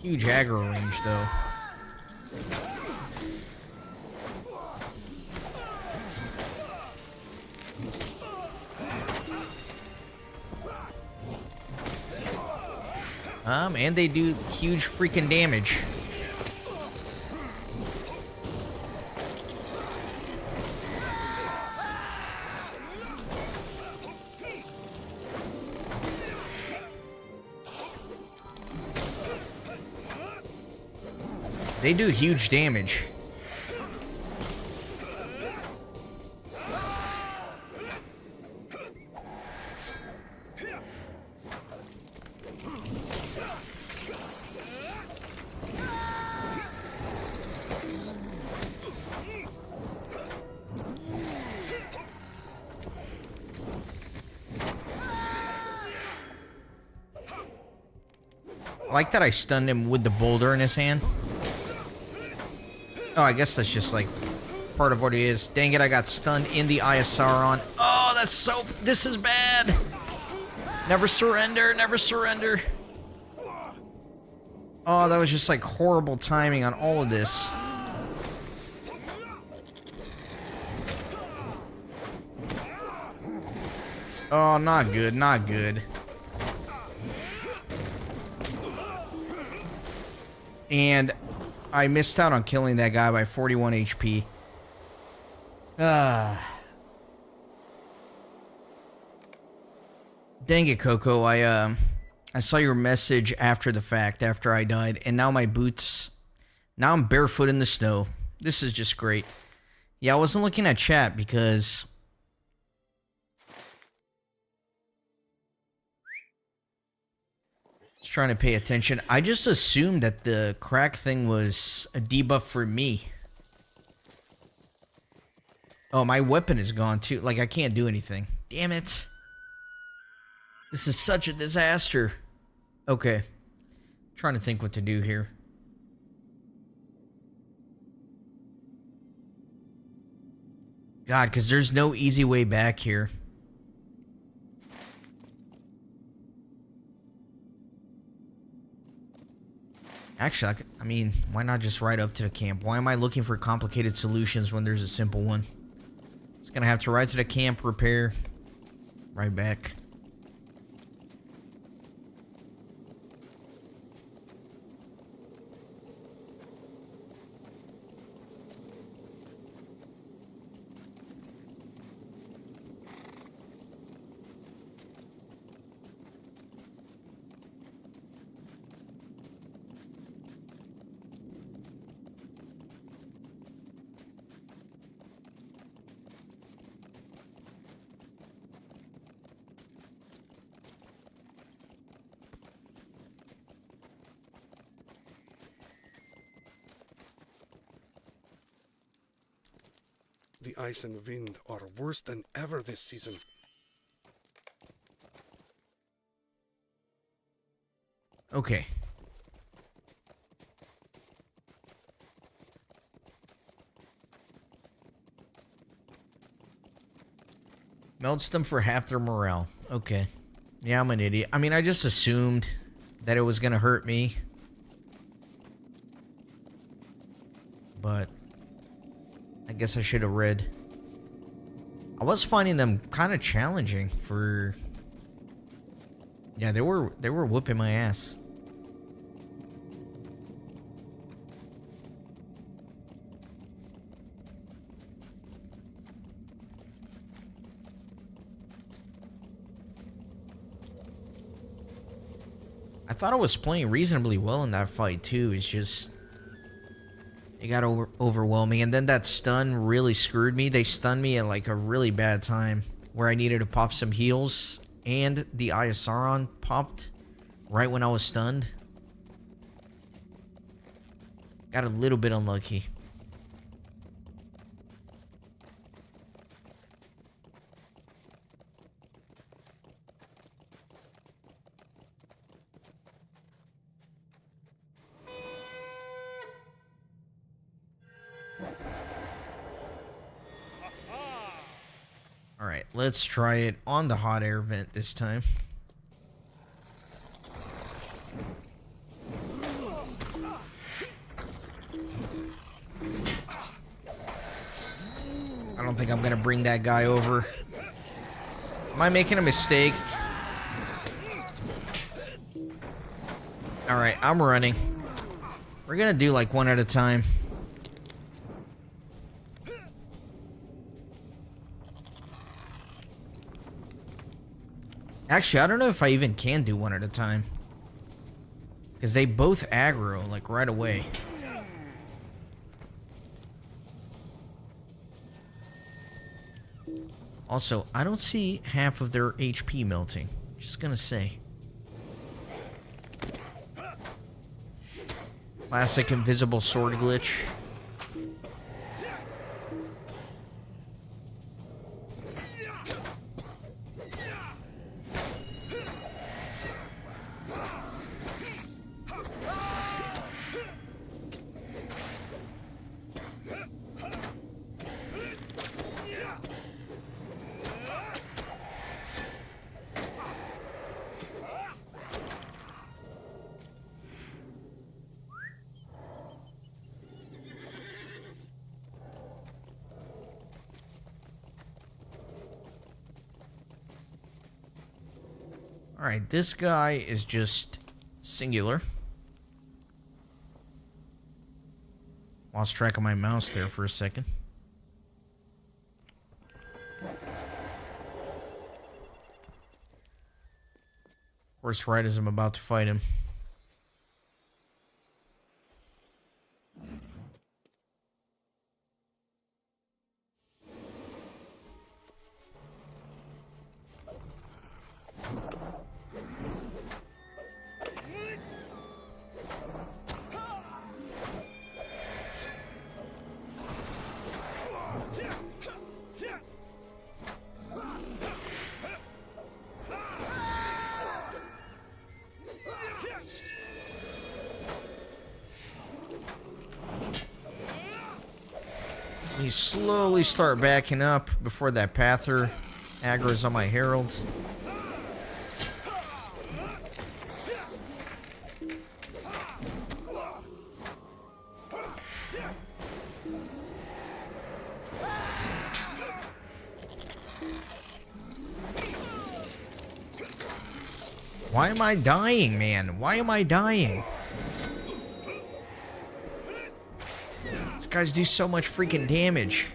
Huge aggro range though. And they do huge freaking damage. They do huge damage. like that I stunned him with the boulder in his hand. Oh, I guess that's just like part of what he is. Dang it, I got stunned in the Eye of Sauron. Oh, that's so... This is bad. Never surrender, never surrender. Oh, that was just like horrible timing on all of this. Oh, not good, not good. And I missed out on killing that guy by 41 HP. Dang it, Coco. I saw your message after the fact, after I died, and now my boots... Now I'm barefoot in the snow. This is just great. Yeah, I wasn't looking at chat because... I was trying to pay attention. I just assumed that the crack thing was a debuff for me. Oh, my weapon is gone too. Like, I can't do anything. Damn it. This is such a disaster. Okay. Trying to think what to do here. God, because there's no easy way back here. Actually, I mean, why not just ride up to the camp? Why am I looking for complicated solutions when there's a simple one? It's gonna have to ride to the camp, repair, ride back. The ice and wind are worse than ever this season. Okay. Melts them for half their morale. Okay. Yeah, I'm an idiot. I mean, I just assumed that it was gonna hurt me. But I guess I should have read. I was finding them kind of challenging for... Yeah, they were whooping my ass. I thought I was playing reasonably well in that fight too. It's just... It got overwhelming, and then that stun really screwed me. They stunned me at like a really bad time where I needed to pop some heals, and the Eye of Sauron popped right when I was stunned. Got a little bit unlucky. Alright, let's try it on the hot air vent this time. I don't think I'm gonna bring that guy over. Am I making a mistake? Alright, I'm running. We're gonna do like one at a time. Actually, I don't know if I even can do one at a time. Because they both aggro, like, right away. Also, I don't see half of their HP melting. Just gonna say. Classic invisible sword glitch. Alright, this guy is just singular. Lost track of my mouse there for a second. Of course, right as I'm about to fight him. You slowly start backing up before that Pather aggro's on my Herald. Why am I dying, man? Why am I dying? These guys do so much freaking damage.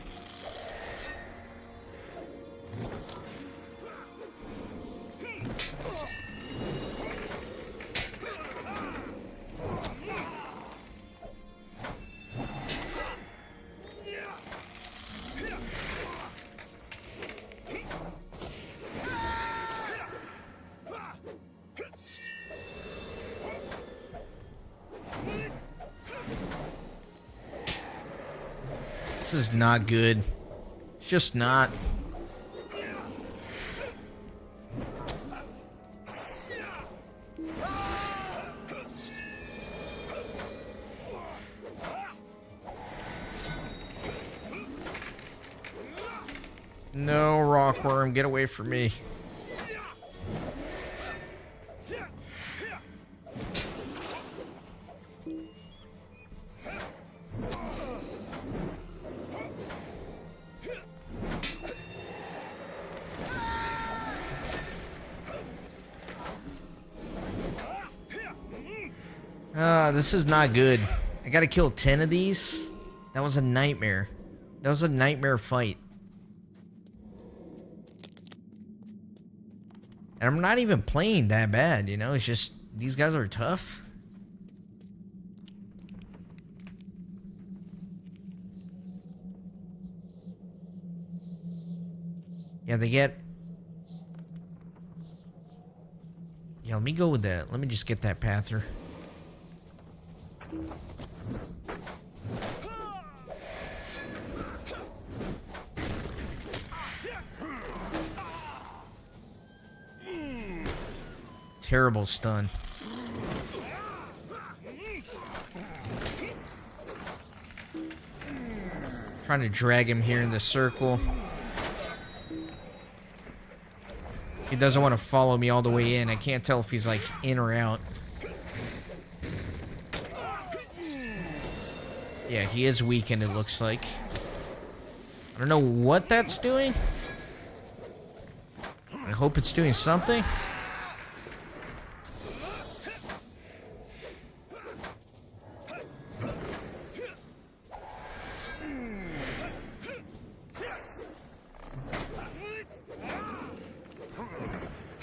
This is not good. It's just not. No, Rockworm, get away from me. This is not good. I gotta kill 10 of these? That was a nightmare. That was a nightmare fight. And I'm not even playing that bad, you know? It's just, these guys are tough. Yeah, they get... Yeah, let me go with that. Let me just get that Pather. Terrible stun. Trying to drag him here in the circle. He doesn't want to follow me all the way in. I can't tell if he's like in or out. Yeah, he is weakened, it looks like. I don't know what that's doing. I hope it's doing something.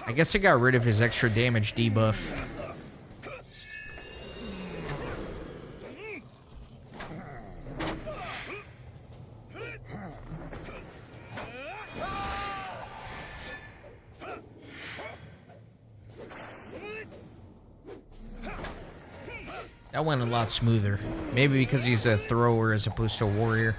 I guess I got rid of his extra damage debuff. That went a lot smoother. Maybe because he's a thrower as opposed to a warrior.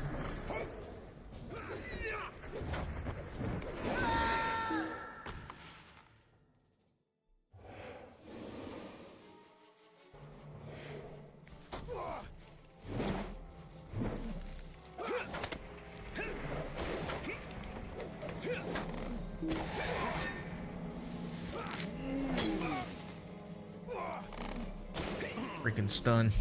Freaking stun.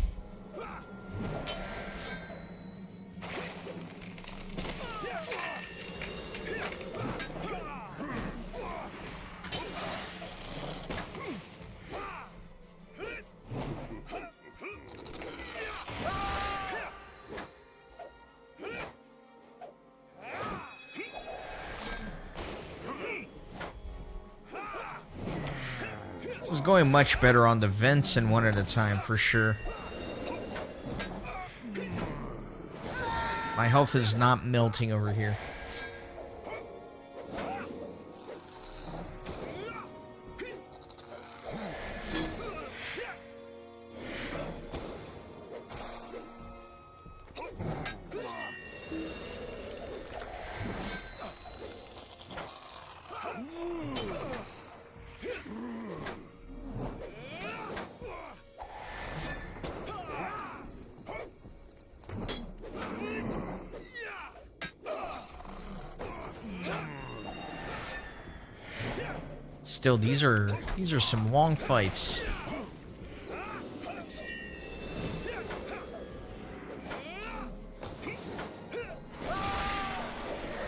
going much better on the vents and one at a time, for sure. My health is not melting over here. Still, these are some long fights.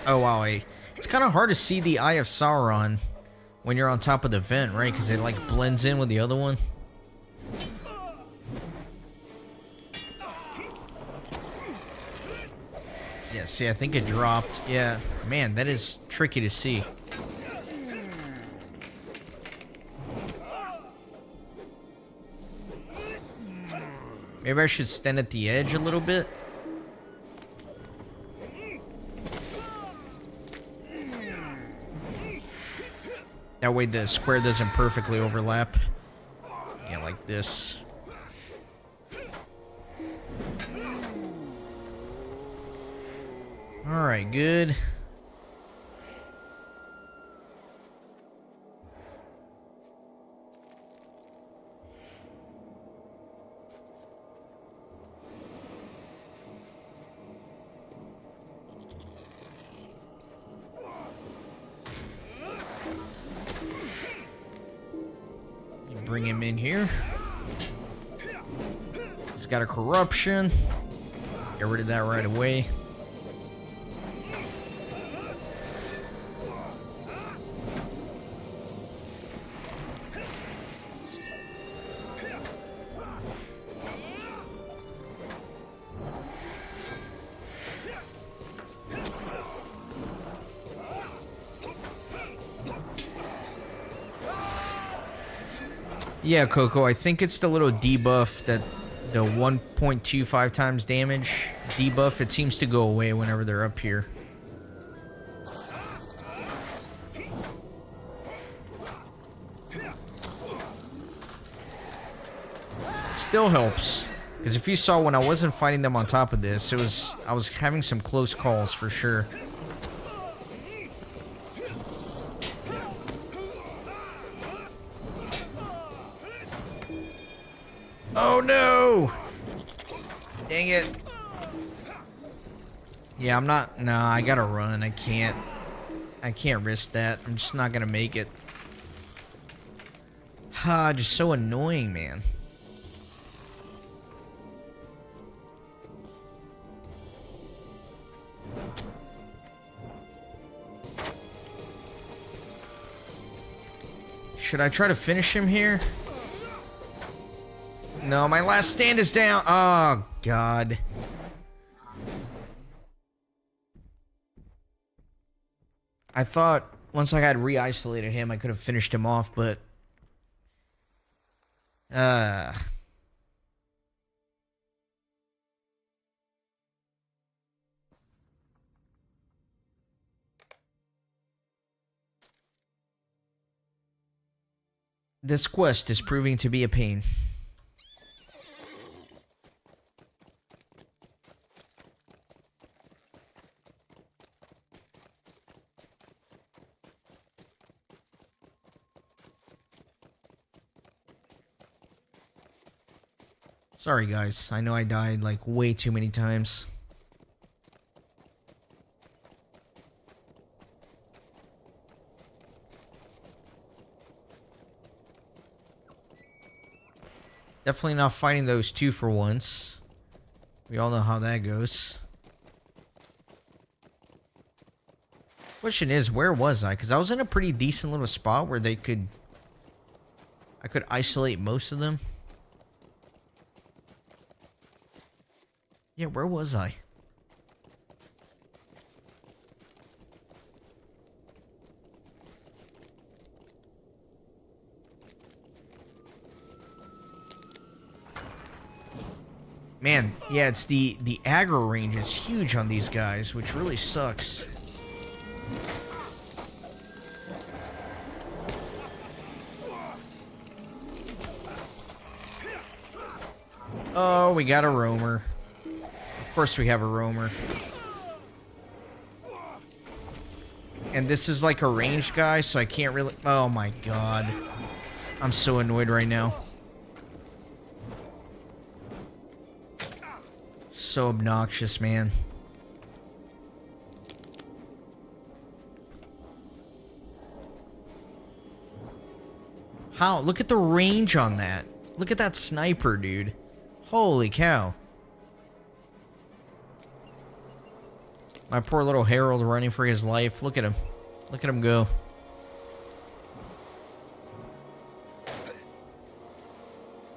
Oh wow, it's kind of hard to see the Eye of Sauron when you're on top of the vent, right? Because it like blends in with the other one. Yeah, see, I think it dropped. Yeah, man, that is tricky to see. Maybe I should stand at the edge a little bit. That way the square doesn't perfectly overlap. Yeah, like this. Alright, good. Bring him in here. He's got a corruption. Get rid of that right away. Yeah, Coco, I think it's the little debuff that the 1.25 times damage debuff. It seems to go away whenever they're up here. Still helps. Because if you saw when I wasn't fighting them on top of this, I was having some close calls for sure. Oh no! Dang it. Yeah, I'm not. Nah, I gotta run. I can't risk that. I'm just not gonna make it. Ha, just so annoying, man. Should I try to finish him here? No, my last stand is down. Oh, God. I thought once I had re-isolated him, I could have finished him off, but... This quest is proving to be a pain. Sorry guys, I know I died like way too many times. Definitely not fighting those 2 for once. We all know how that goes. Question is, where was I? Because I was in a pretty decent little spot where I could isolate most of them. Yeah, where was I? Man, yeah, it's the aggro range is huge on these guys, which really sucks. Oh, we got a roamer. Of course we have a roamer. And this is like a ranged guy, so I can't really... Oh my god. I'm so annoyed right now. So obnoxious, man. How? Look at the range on that. Look at that sniper, dude. Holy cow. My poor little Harold running for his life. Look at him. Look at him go.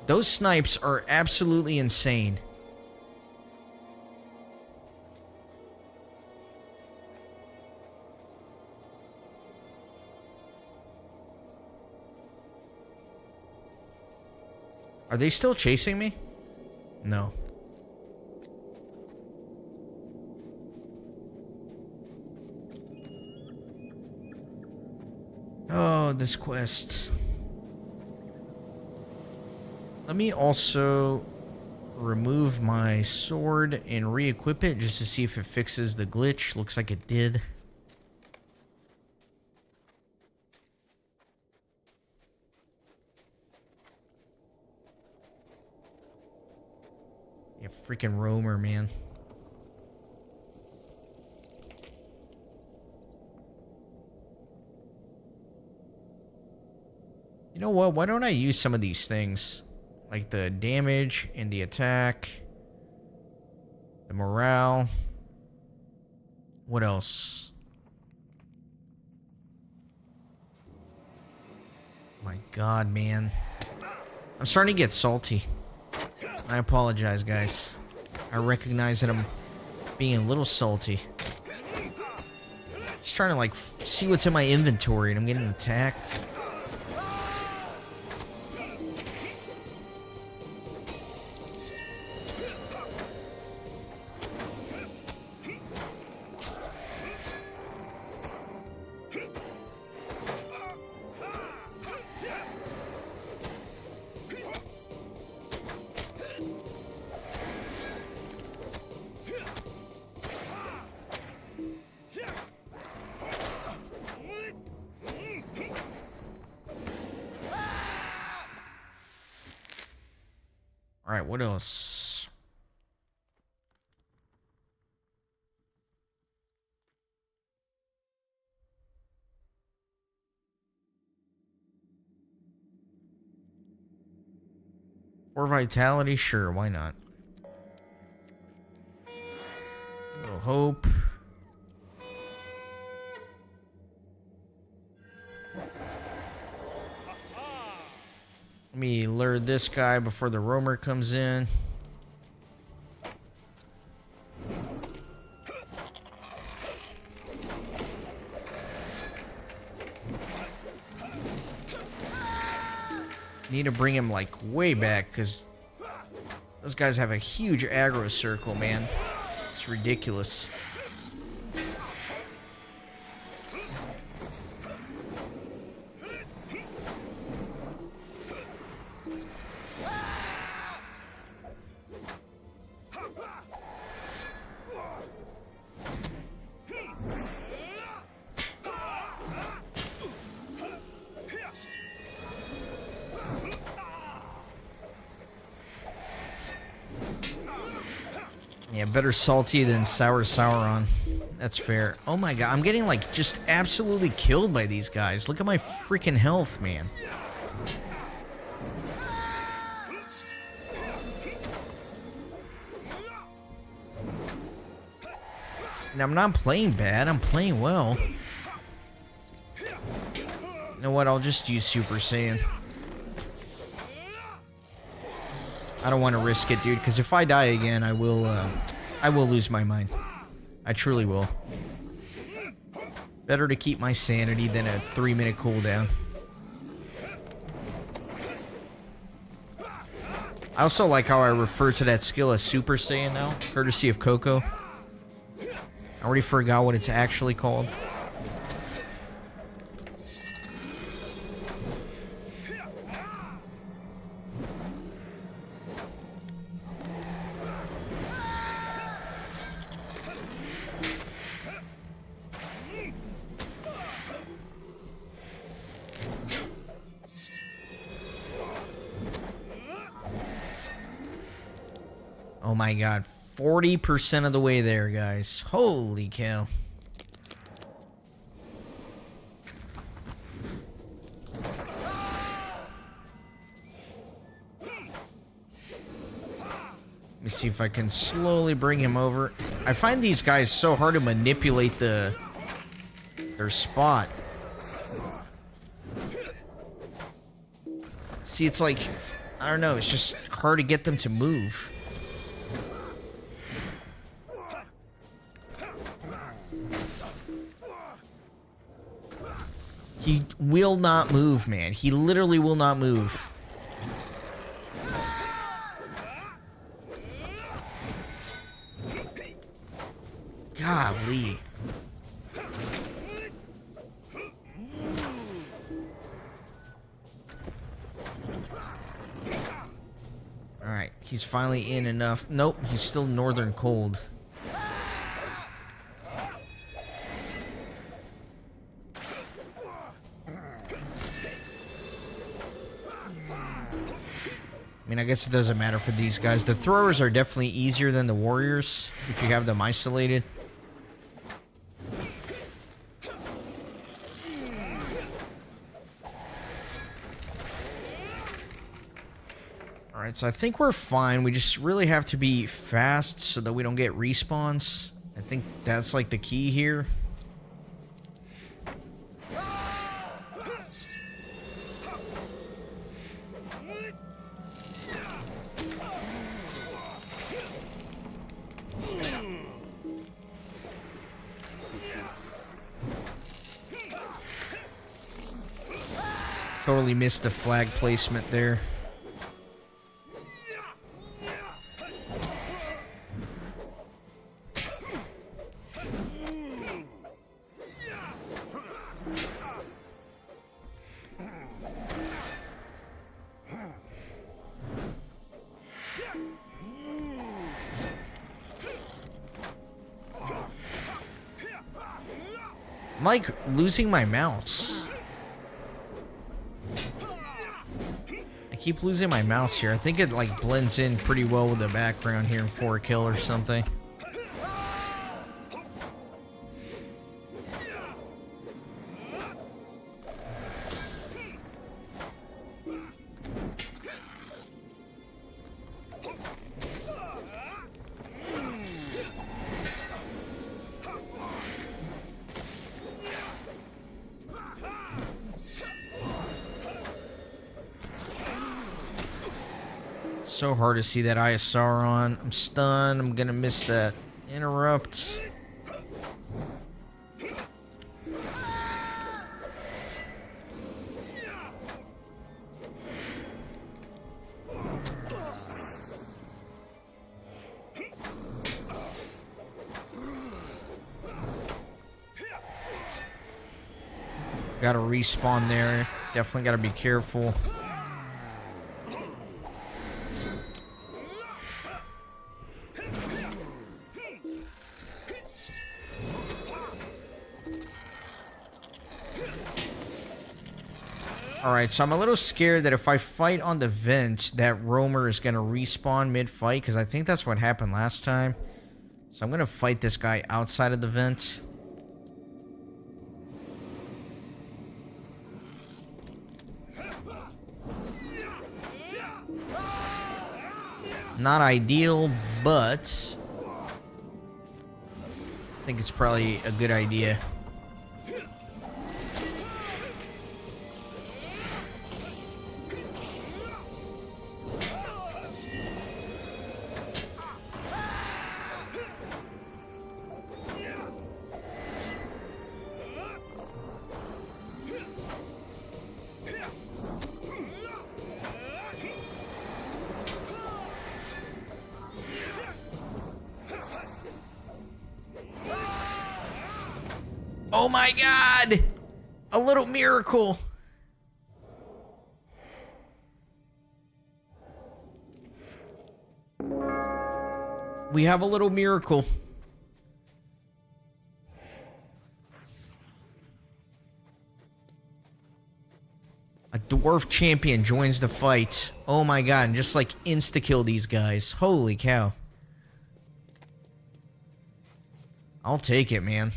Those snipes are absolutely insane. Are they still chasing me? No. Oh, this quest. Let me also remove my sword and re-equip it just to see if it fixes the glitch. Looks like it did. Yeah, freaking roamer, man. You know what? Why don't I use some of these things? Like the damage and the attack. The morale. What else? My god, man. I'm starting to get salty. I apologize, guys. I recognize that I'm being a little salty. Just trying to, like, see what's in my inventory, and I'm getting attacked. Alright, what else? Or vitality? Sure, why not? A little hope. Let me lure this guy before the roamer comes in. Need to bring him like way back because those guys have a huge aggro circle, man. It's ridiculous. Yeah, better salty than sour Sauron. That's fair. Oh my god, I'm getting like just absolutely killed by these guys. Look at my freaking health, man. And I'm not playing bad, I'm playing well. You know what, I'll just use Super Saiyan. I don't want to risk it, dude, because if I die again, I will lose my mind. I truly will. Better to keep my sanity than a 3-minute cooldown. I also like how I refer to that skill as Super Saiyan now, courtesy of Coco. I already forgot what it's actually called. Oh my god, 40% of the way there, guys. Holy cow. Let me see if I can slowly bring him over. I find these guys so hard to manipulate their spot. See, it's like, I don't know, it's just hard to get them to move. He will not move, man. He literally will not move. Golly. Alright, he's finally in enough. Nope, he's still northern cold. I mean, I guess it doesn't matter for these guys. The throwers are definitely easier than the warriors if you have them isolated. Alright, so I think we're fine. We just really have to be fast so that we don't get respawns. I think that's like the key here. Totally missed the flag placement there. I'm like losing my mouse. I keep losing my mouse here. I think it like blends in pretty well with the background here in 4K or something. So hard to see that ISR on. I'm stunned. I'm gonna miss that interrupt. Gotta respawn there. Definitely gotta be careful. Alright, so I'm a little scared that if I fight on the vent, that roamer is going to respawn mid-fight, because I think that's what happened last time. So I'm going to fight this guy outside of the vent. Not ideal, but I think it's probably a good idea. Oh my god! A little miracle. We have a little miracle. A dwarf champion joins the fight. Oh my god, and just like insta-kill these guys. Holy cow. I'll take it, man.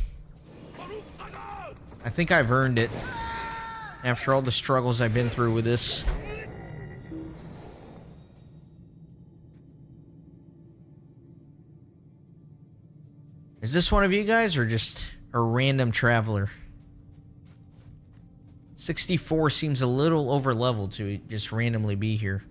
I think I've earned it. After all the struggles I've been through with this. Is this one of you guys or just a random traveler? 64 seems a little over leveled to just randomly be here.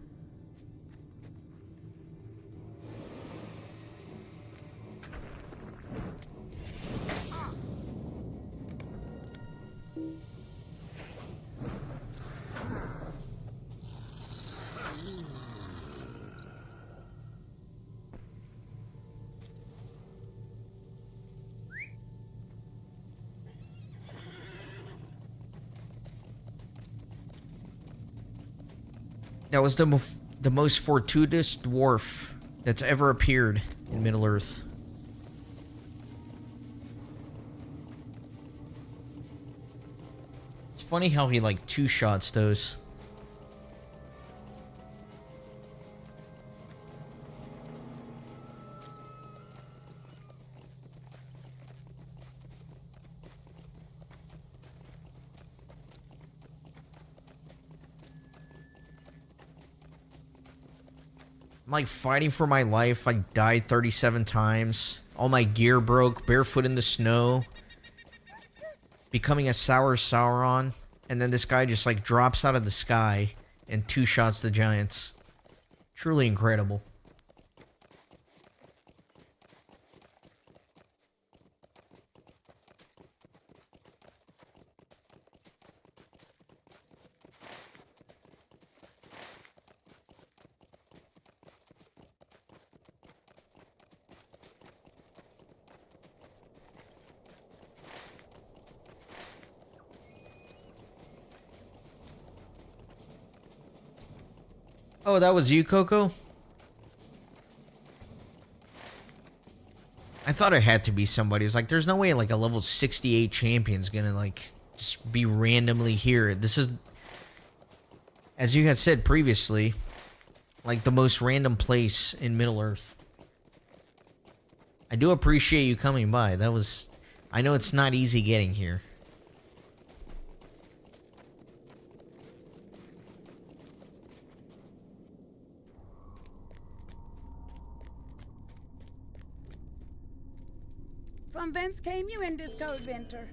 That was the most fortuitous dwarf that's ever appeared in Middle-earth. It's funny how he like two-shots those. I'm like fighting for my life. I died 37 times. All my gear broke, barefoot in the snow. Becoming a sour Sauron. And then this guy just like drops out of the sky and two-shots the giants. Truly incredible. Oh, that was you, Coco? I thought it had to be somebody. It's like, there's no way like a level 68 champion's gonna like just be randomly here. This is, as you had said previously, like the most random place in Middle-earth. I do appreciate you coming by. That was, I know it's not easy getting here. From whence came you in this cold winter?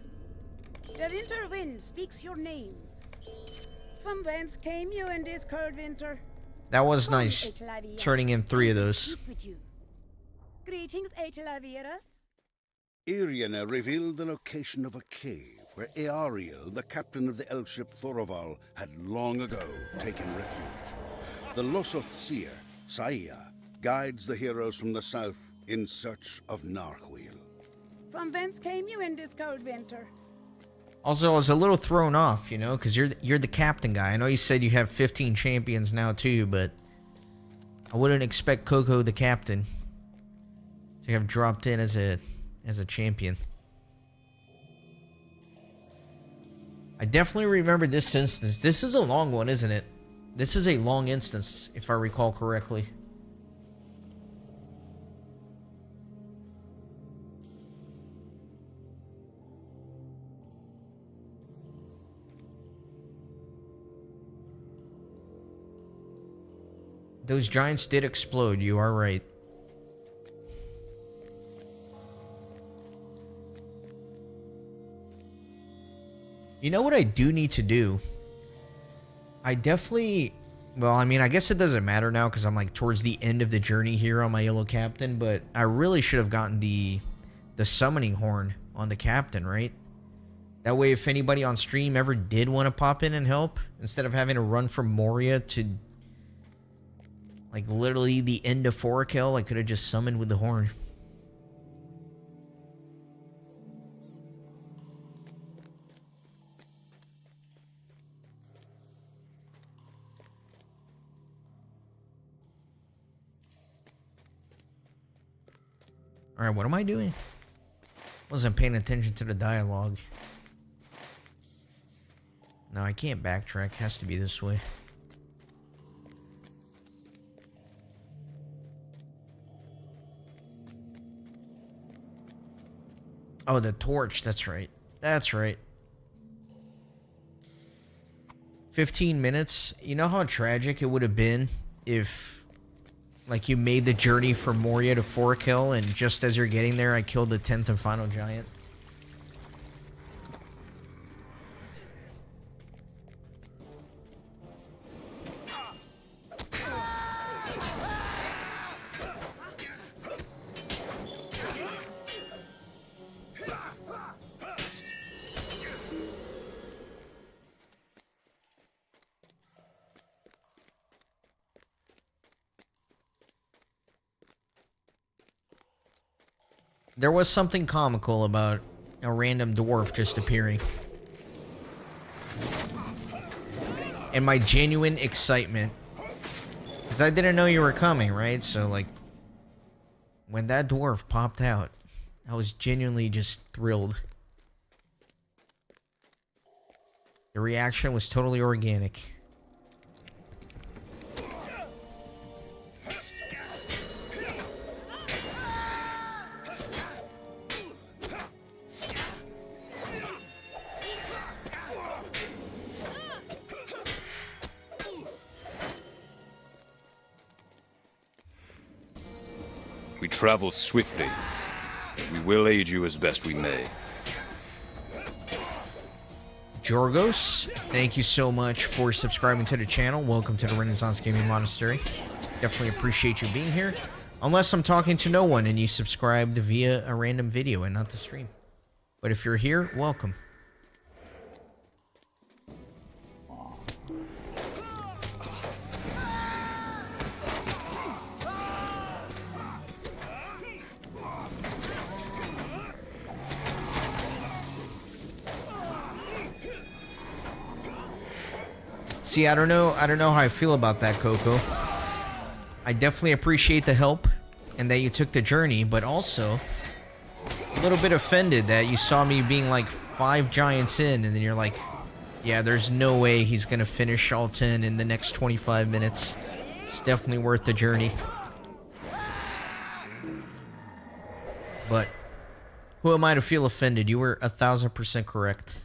The winter wind speaks your name. From whence came you in this cold winter? That was nice, turning in 3 of those. Greetings, Atelavieras. Iriana revealed the location of a cave where Ariel, the captain of the elf ship Thoroval, had long ago taken refuge. The Losoth seer, Saia, guides the heroes from the south in search of Narwhal. From whence came you in this cold winter? Also, I was a little thrown off, you know, because you're the captain guy. I know you said you have 15 champions now too, but I wouldn't expect Coco the captain to have dropped in as a champion. I definitely remember this instance. This is a long one, isn't it? This is a long instance, if I recall correctly. Those giants did explode, you are right. You know what I do need to do? I definitely... Well, I mean, I guess it doesn't matter now because I'm like towards the end of the journey here on my yellow captain, but I really should have gotten the summoning horn on the captain, right? That way, if anybody on stream ever did want to pop in and help, instead of having to run from Moria to... like, literally the end of Forakel, I could have just summoned with the horn. Alright, what am I doing? Wasn't paying attention to the dialogue. No, I can't backtrack. Has to be this way. Oh, the torch. That's right. That's right. 15 minutes. You know how tragic it would have been if, like, you made the journey from Moria to Forkill, and just as you're getting there, I killed the 10th and final giant? There was something comical about a random dwarf just appearing. And my genuine excitement. Because I didn't know you were coming, right? So, like, when that dwarf popped out, I was genuinely just thrilled. The reaction was totally organic. We travel swiftly, but we will aid you as best we may. Jorgos, thank you so much for subscribing to the channel. Welcome to the Renaissance Gaming Monastery. Definitely appreciate you being here. Unless I'm talking to no one and you subscribed via a random video and not the stream. But if you're here, welcome. See, I don't know how I feel about that, Coco. I definitely appreciate the help and that you took the journey, but also a little bit offended that you saw me being like 5 giants in, and then you're like, yeah, there's no way he's gonna finish all 10 in the next 25 minutes. It's definitely worth the journey. But who am I to feel offended? You were 1000% correct.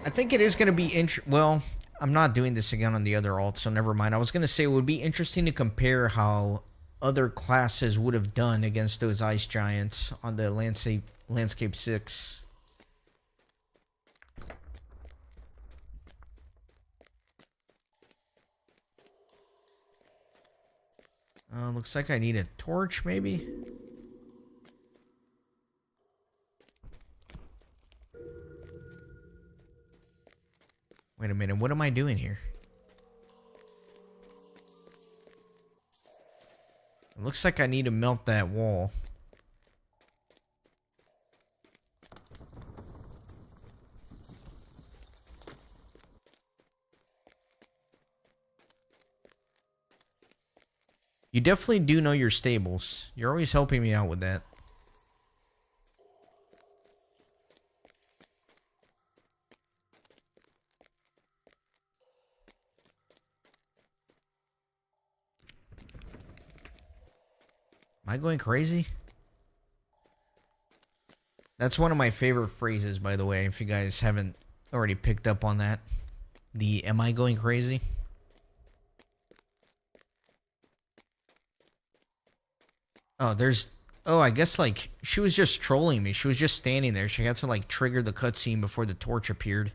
I think it is going to be well, I'm not doing this again on the other alt, so never mind. I was going to say it would be interesting to compare how other classes would have done against those ice giants on the Landscape 6. Looks like I need a torch, maybe? Wait a minute, what am I doing here? It looks like I need to melt that wall. You definitely do know your stables. You're always helping me out with that. Am I going crazy? That's one of my favorite phrases, by the way, if you guys haven't already picked up on that. The am I going crazy? Oh, there's Oh, I guess, like, she was just trolling me. She was just standing there. She had to, like, trigger the cutscene before the torch appeared.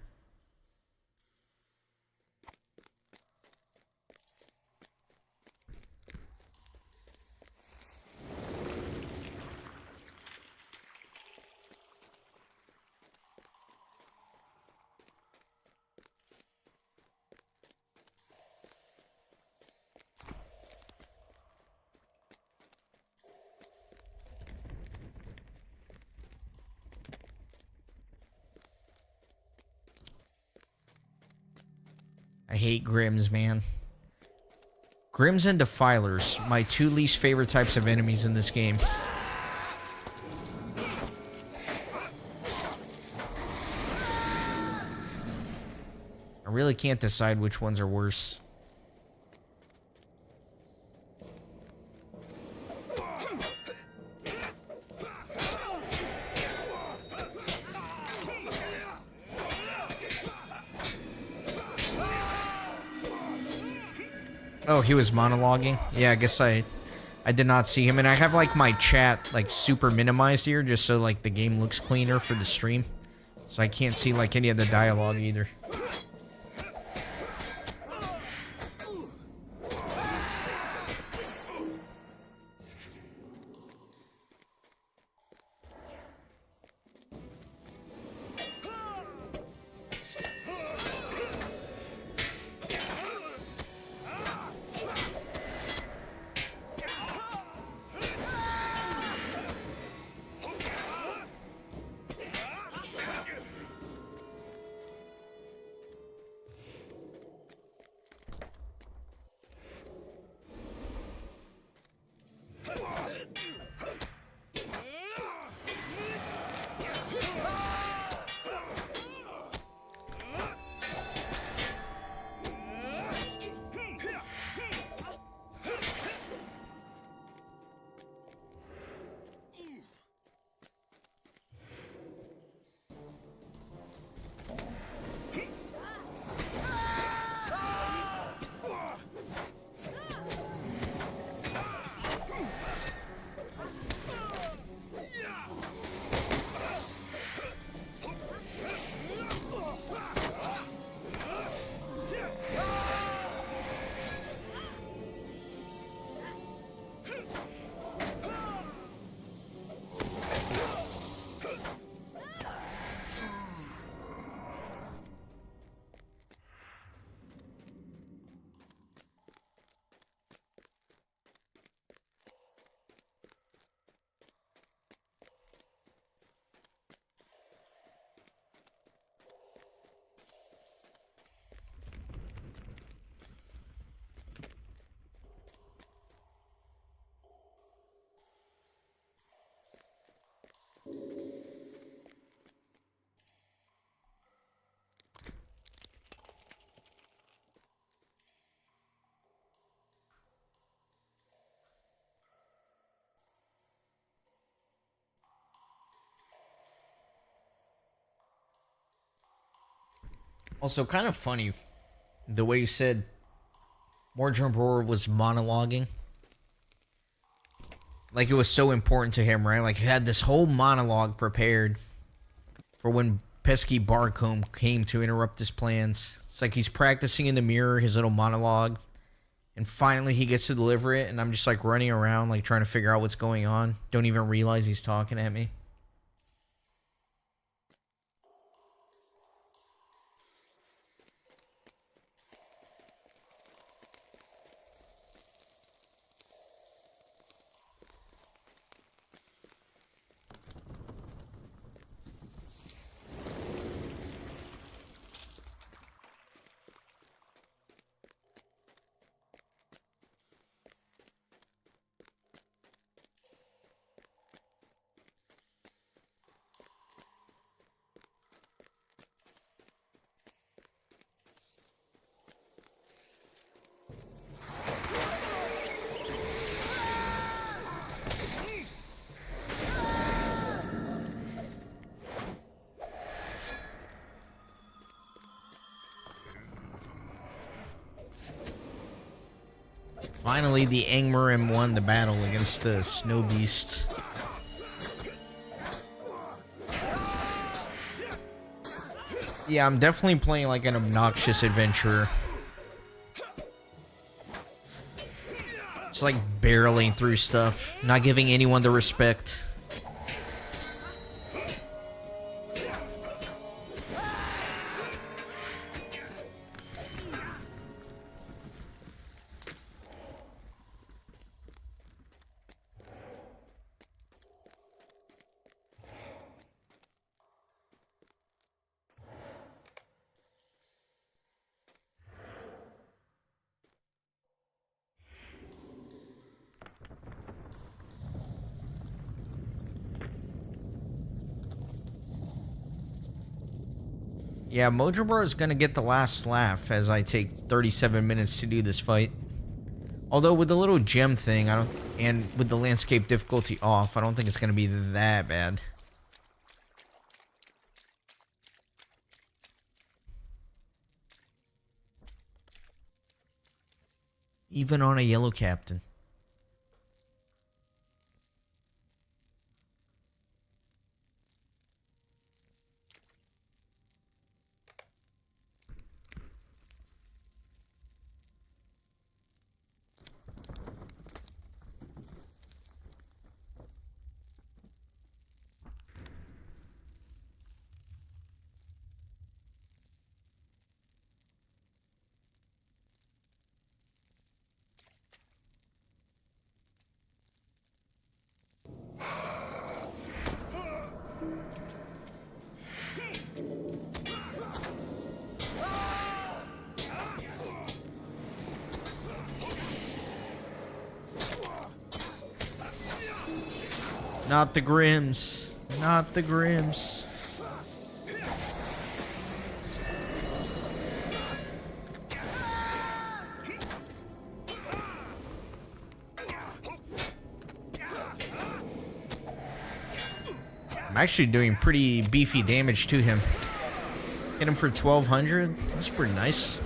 I hate Grims, man. Grims and Defilers, my two least favorite types of enemies in this game. I really can't decide which ones are worse. Oh, he was monologuing? Yeah, I guess I did not see him. And I have, like, my chat, like, super minimized here, just so, like, the game looks cleaner for the stream. So I can't see, like, any of the dialogue either. Also, kind of funny, the way you said Mordred Roar was monologuing. Like, it was so important to him, right? Like, he had this whole monologue prepared for when pesky Barcombe came to interrupt his plans. It's like he's practicing in the mirror, his little monologue. And finally, he gets to deliver it, and I'm just, like, running around, like, trying to figure out what's going on. Don't even realize he's talking at me. Finally, the Angmarim won the battle against the Snow Beast. Yeah, I'm definitely playing like an obnoxious adventurer. Just like barreling through stuff, not giving anyone the respect. Yeah, Mojibro is gonna get the last laugh as I take 37 minutes to do this fight. Although with the little gem thing, and with the landscape difficulty off, I don't think it's gonna be that bad. Even on a yellow captain. Not the Grims. Not the Grims. I'm actually doing pretty beefy damage to him. Hit him for 1,200. That's pretty nice.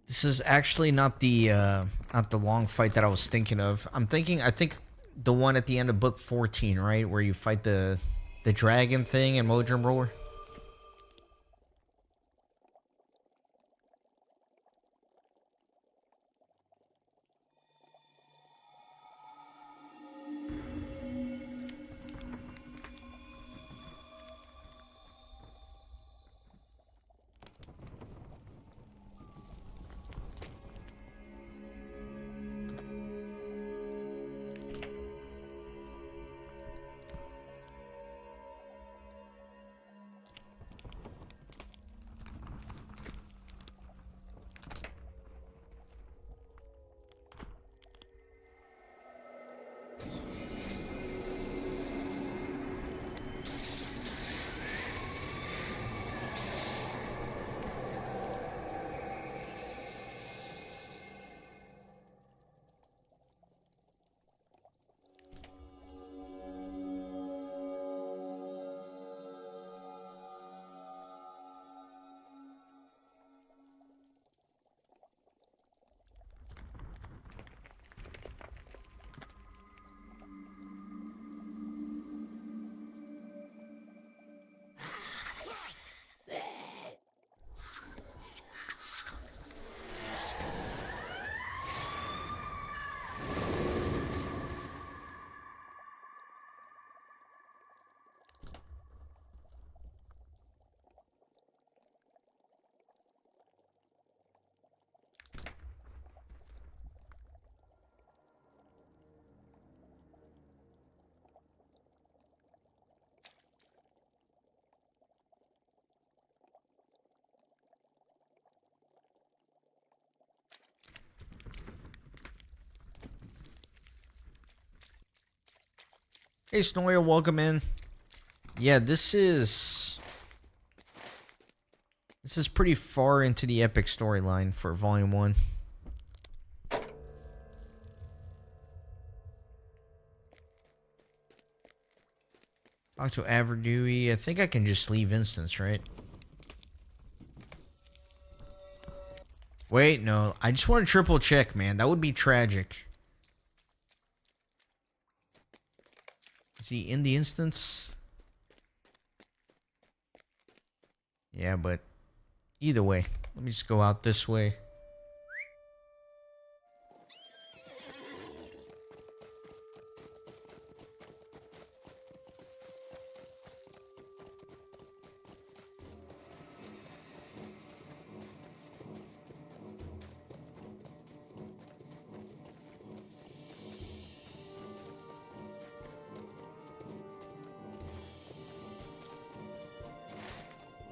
This is actually not the long fight that I was thinking of. I think the one at the end of book 14, right? Where you fight the dragon thing in Modrum Roar. Hey, Snoil, welcome in. Yeah, this is pretty far into the epic storyline for Volume 1. Talk to Averdewey. I think I can just leave instance, right? Wait, no. I just want to triple check, man. That would be tragic. Is he in the instance? Yeah, but either way. Let me just go out this way.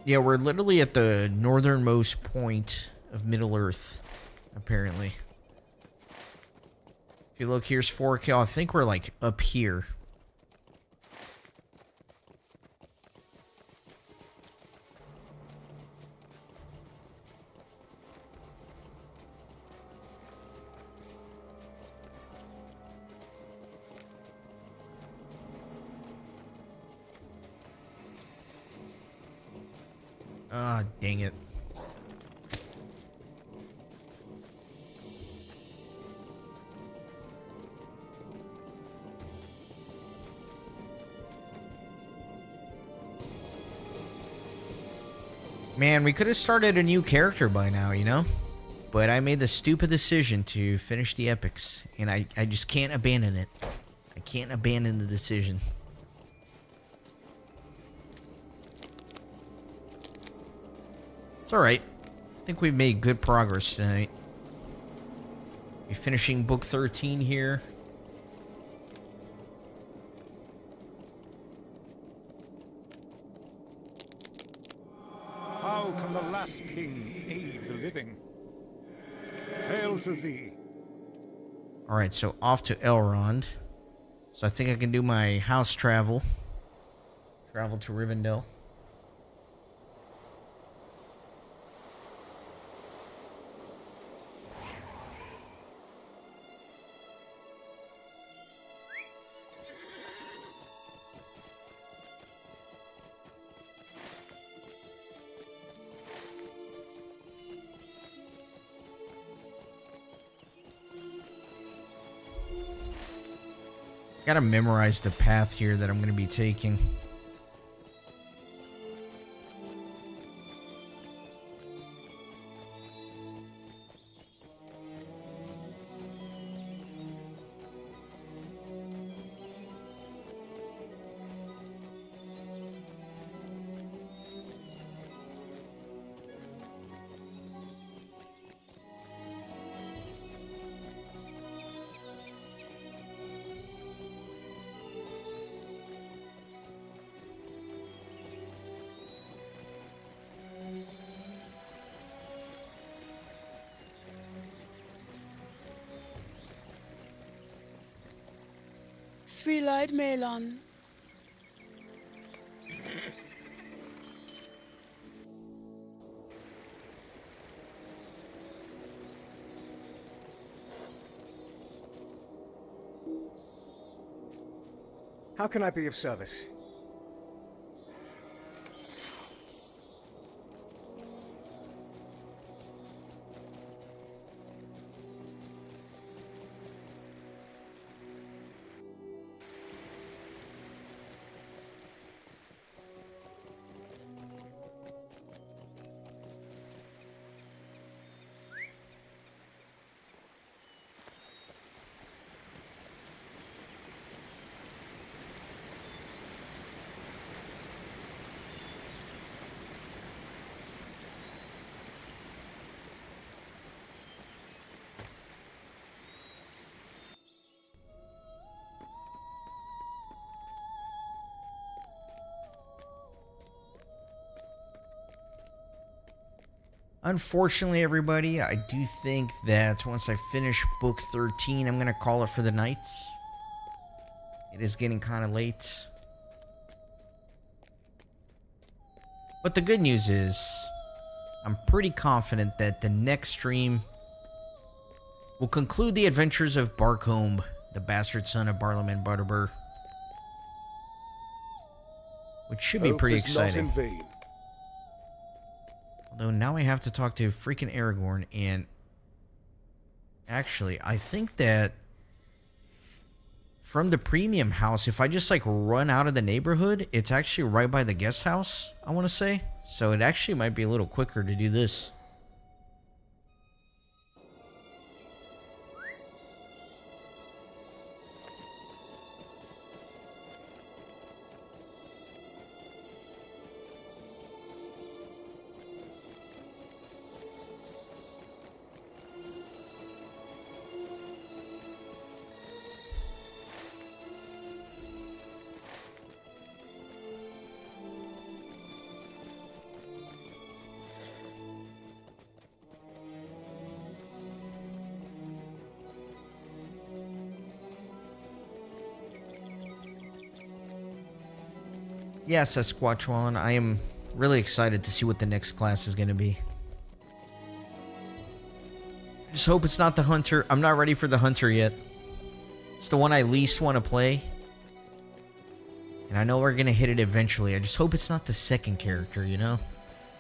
Yeah, we're literally at the northernmost point of Middle-earth, apparently. If you look, here's 4K. I think we're, like, up here. Ah, dang it. Man, we could have started a new character by now, you know? But I made the stupid decision to finish the epics, and I just can't abandon it. I can't abandon the decision. It's alright. I think we've made good progress tonight. We're finishing book 13 here. How can the last king aid the living? Hail to thee. Alright, so off to Elrond. So I think I can do my house travel. Travel to Rivendell. Gotta memorize the path here that I'm gonna be taking. Three-eyed Melon. How can I be of service? Unfortunately, everybody, I do think that once I finish book 13, I'm going to call it for the night. It is getting kind of late. But the good news is, I'm pretty confident that the next stream will conclude the adventures of Barcombe, the bastard son of Barlaam Butterbur. Which should be pretty exciting. Not in vain. Although now I have to talk to freaking Aragorn, and actually, I think that from the premium house, if I just like run out of the neighborhood, it's actually right by the guest house, I want to say. So it actually might be a little quicker to do this. Yeah, Sasquatchuan, I am really excited to see what the next class is going to be. I just hope it's not the Hunter. I'm not ready for the Hunter yet. It's the one I least want to play. And I know we're going to hit it eventually. I just hope it's not the second character, you know?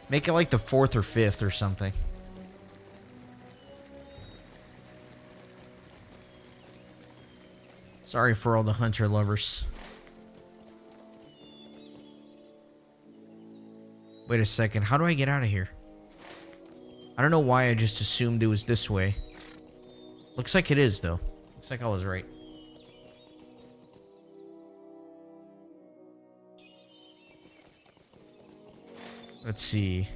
Make it like the 4th or 5th or something. Sorry for all the Hunter lovers. Wait a second, how do I get out of here? I don't know why I just assumed it was this way. Looks like it is, though. Looks like I was right. Let's see.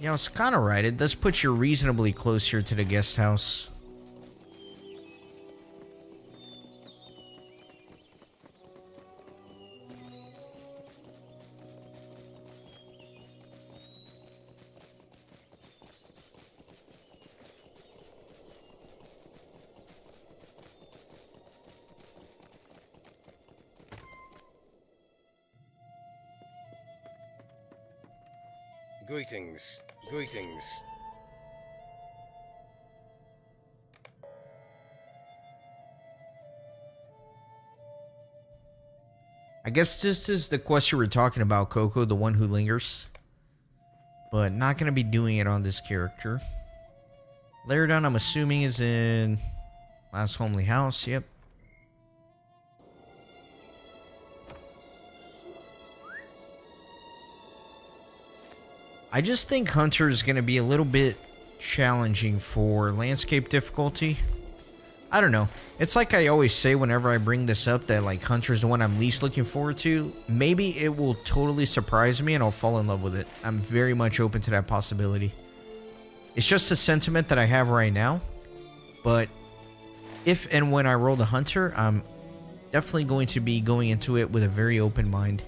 Yeah, I was kind of right. It does put you reasonably close here to the guest house. Greetings. Greetings. I guess this is the quest you were talking about, Coco, the one who lingers. But not going to be doing it on this character. Laerdon, I'm assuming, is in Last Homely House. Yep. I just think Hunter is going to be a little bit challenging for landscape difficulty. I don't know. It's like I always say whenever I bring this up that like Hunter is the one I'm least looking forward to. Maybe it will totally surprise me and I'll fall in love with it. I'm very much open to that possibility. It's just a sentiment that I have right now. But if and when I roll the Hunter, I'm definitely going to be going into it with a very open mind.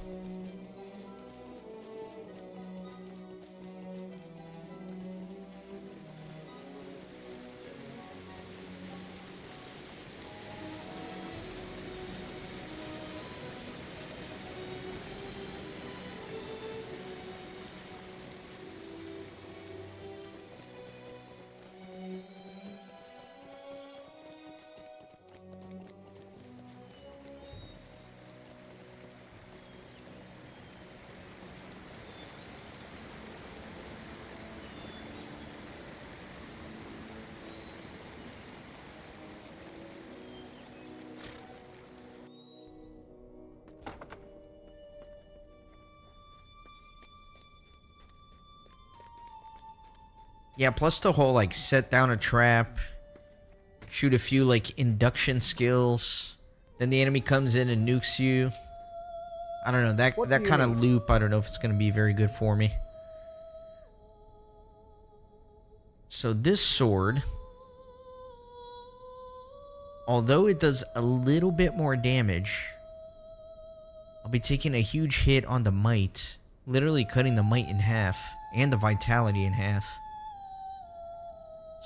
Yeah, plus the whole, like, set down a trap, shoot a few, like, induction skills, then the enemy comes in and nukes you. I don't know, that kind of loop, I don't know if it's going to be very good for me. So this sword, although it does a little bit more damage, I'll be taking a huge hit on the might, literally cutting the might in half, and the vitality in half.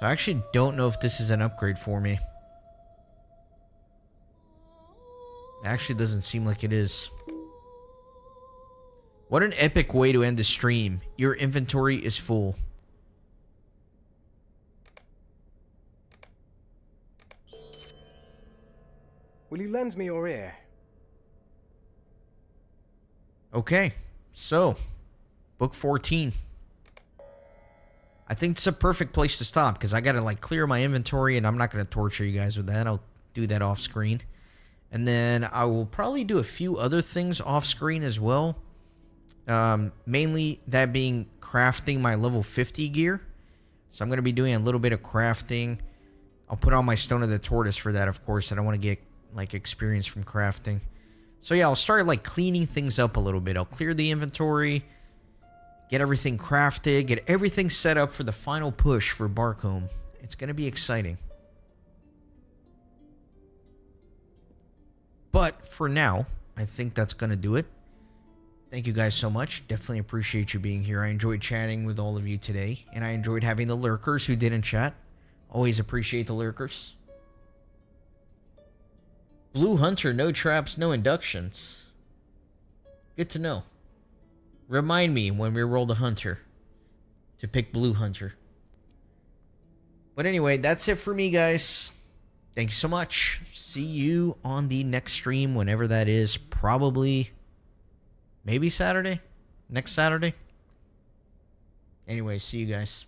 So I actually don't know if this is an upgrade for me. It actually doesn't seem like it is. What an epic way to end the stream. Your inventory is full. Will you lend me your ear? Okay, so book 14. I think it's a perfect place to stop because I gotta like clear my inventory, and I'm not gonna torture you guys with that. I'll do that off screen, and then I will probably do a few other things off screen as well. Mainly that being crafting my level 50 gear. So I'm gonna be doing a little bit of crafting. I'll put on my Stone of the Tortoise for that, of course. I don't want to get like experience from crafting. So yeah, I'll start like cleaning things up a little bit. I'll clear the inventory, get everything crafted, get everything set up for the final push for Barcombe. It's going to be exciting. But for now, I think that's going to do it. Thank you guys so much. Definitely appreciate you being here. I enjoyed chatting with all of you today, and I enjoyed having the lurkers who didn't chat. Always appreciate the lurkers. Blue Hunter, no traps, no inductions. Good to know. Remind me when we roll the Hunter to pick Blue Hunter. But anyway, that's it for me, guys. Thank you so much. See you on the next stream, whenever that is. Probably, maybe Saturday? Next Saturday? Anyway, see you guys.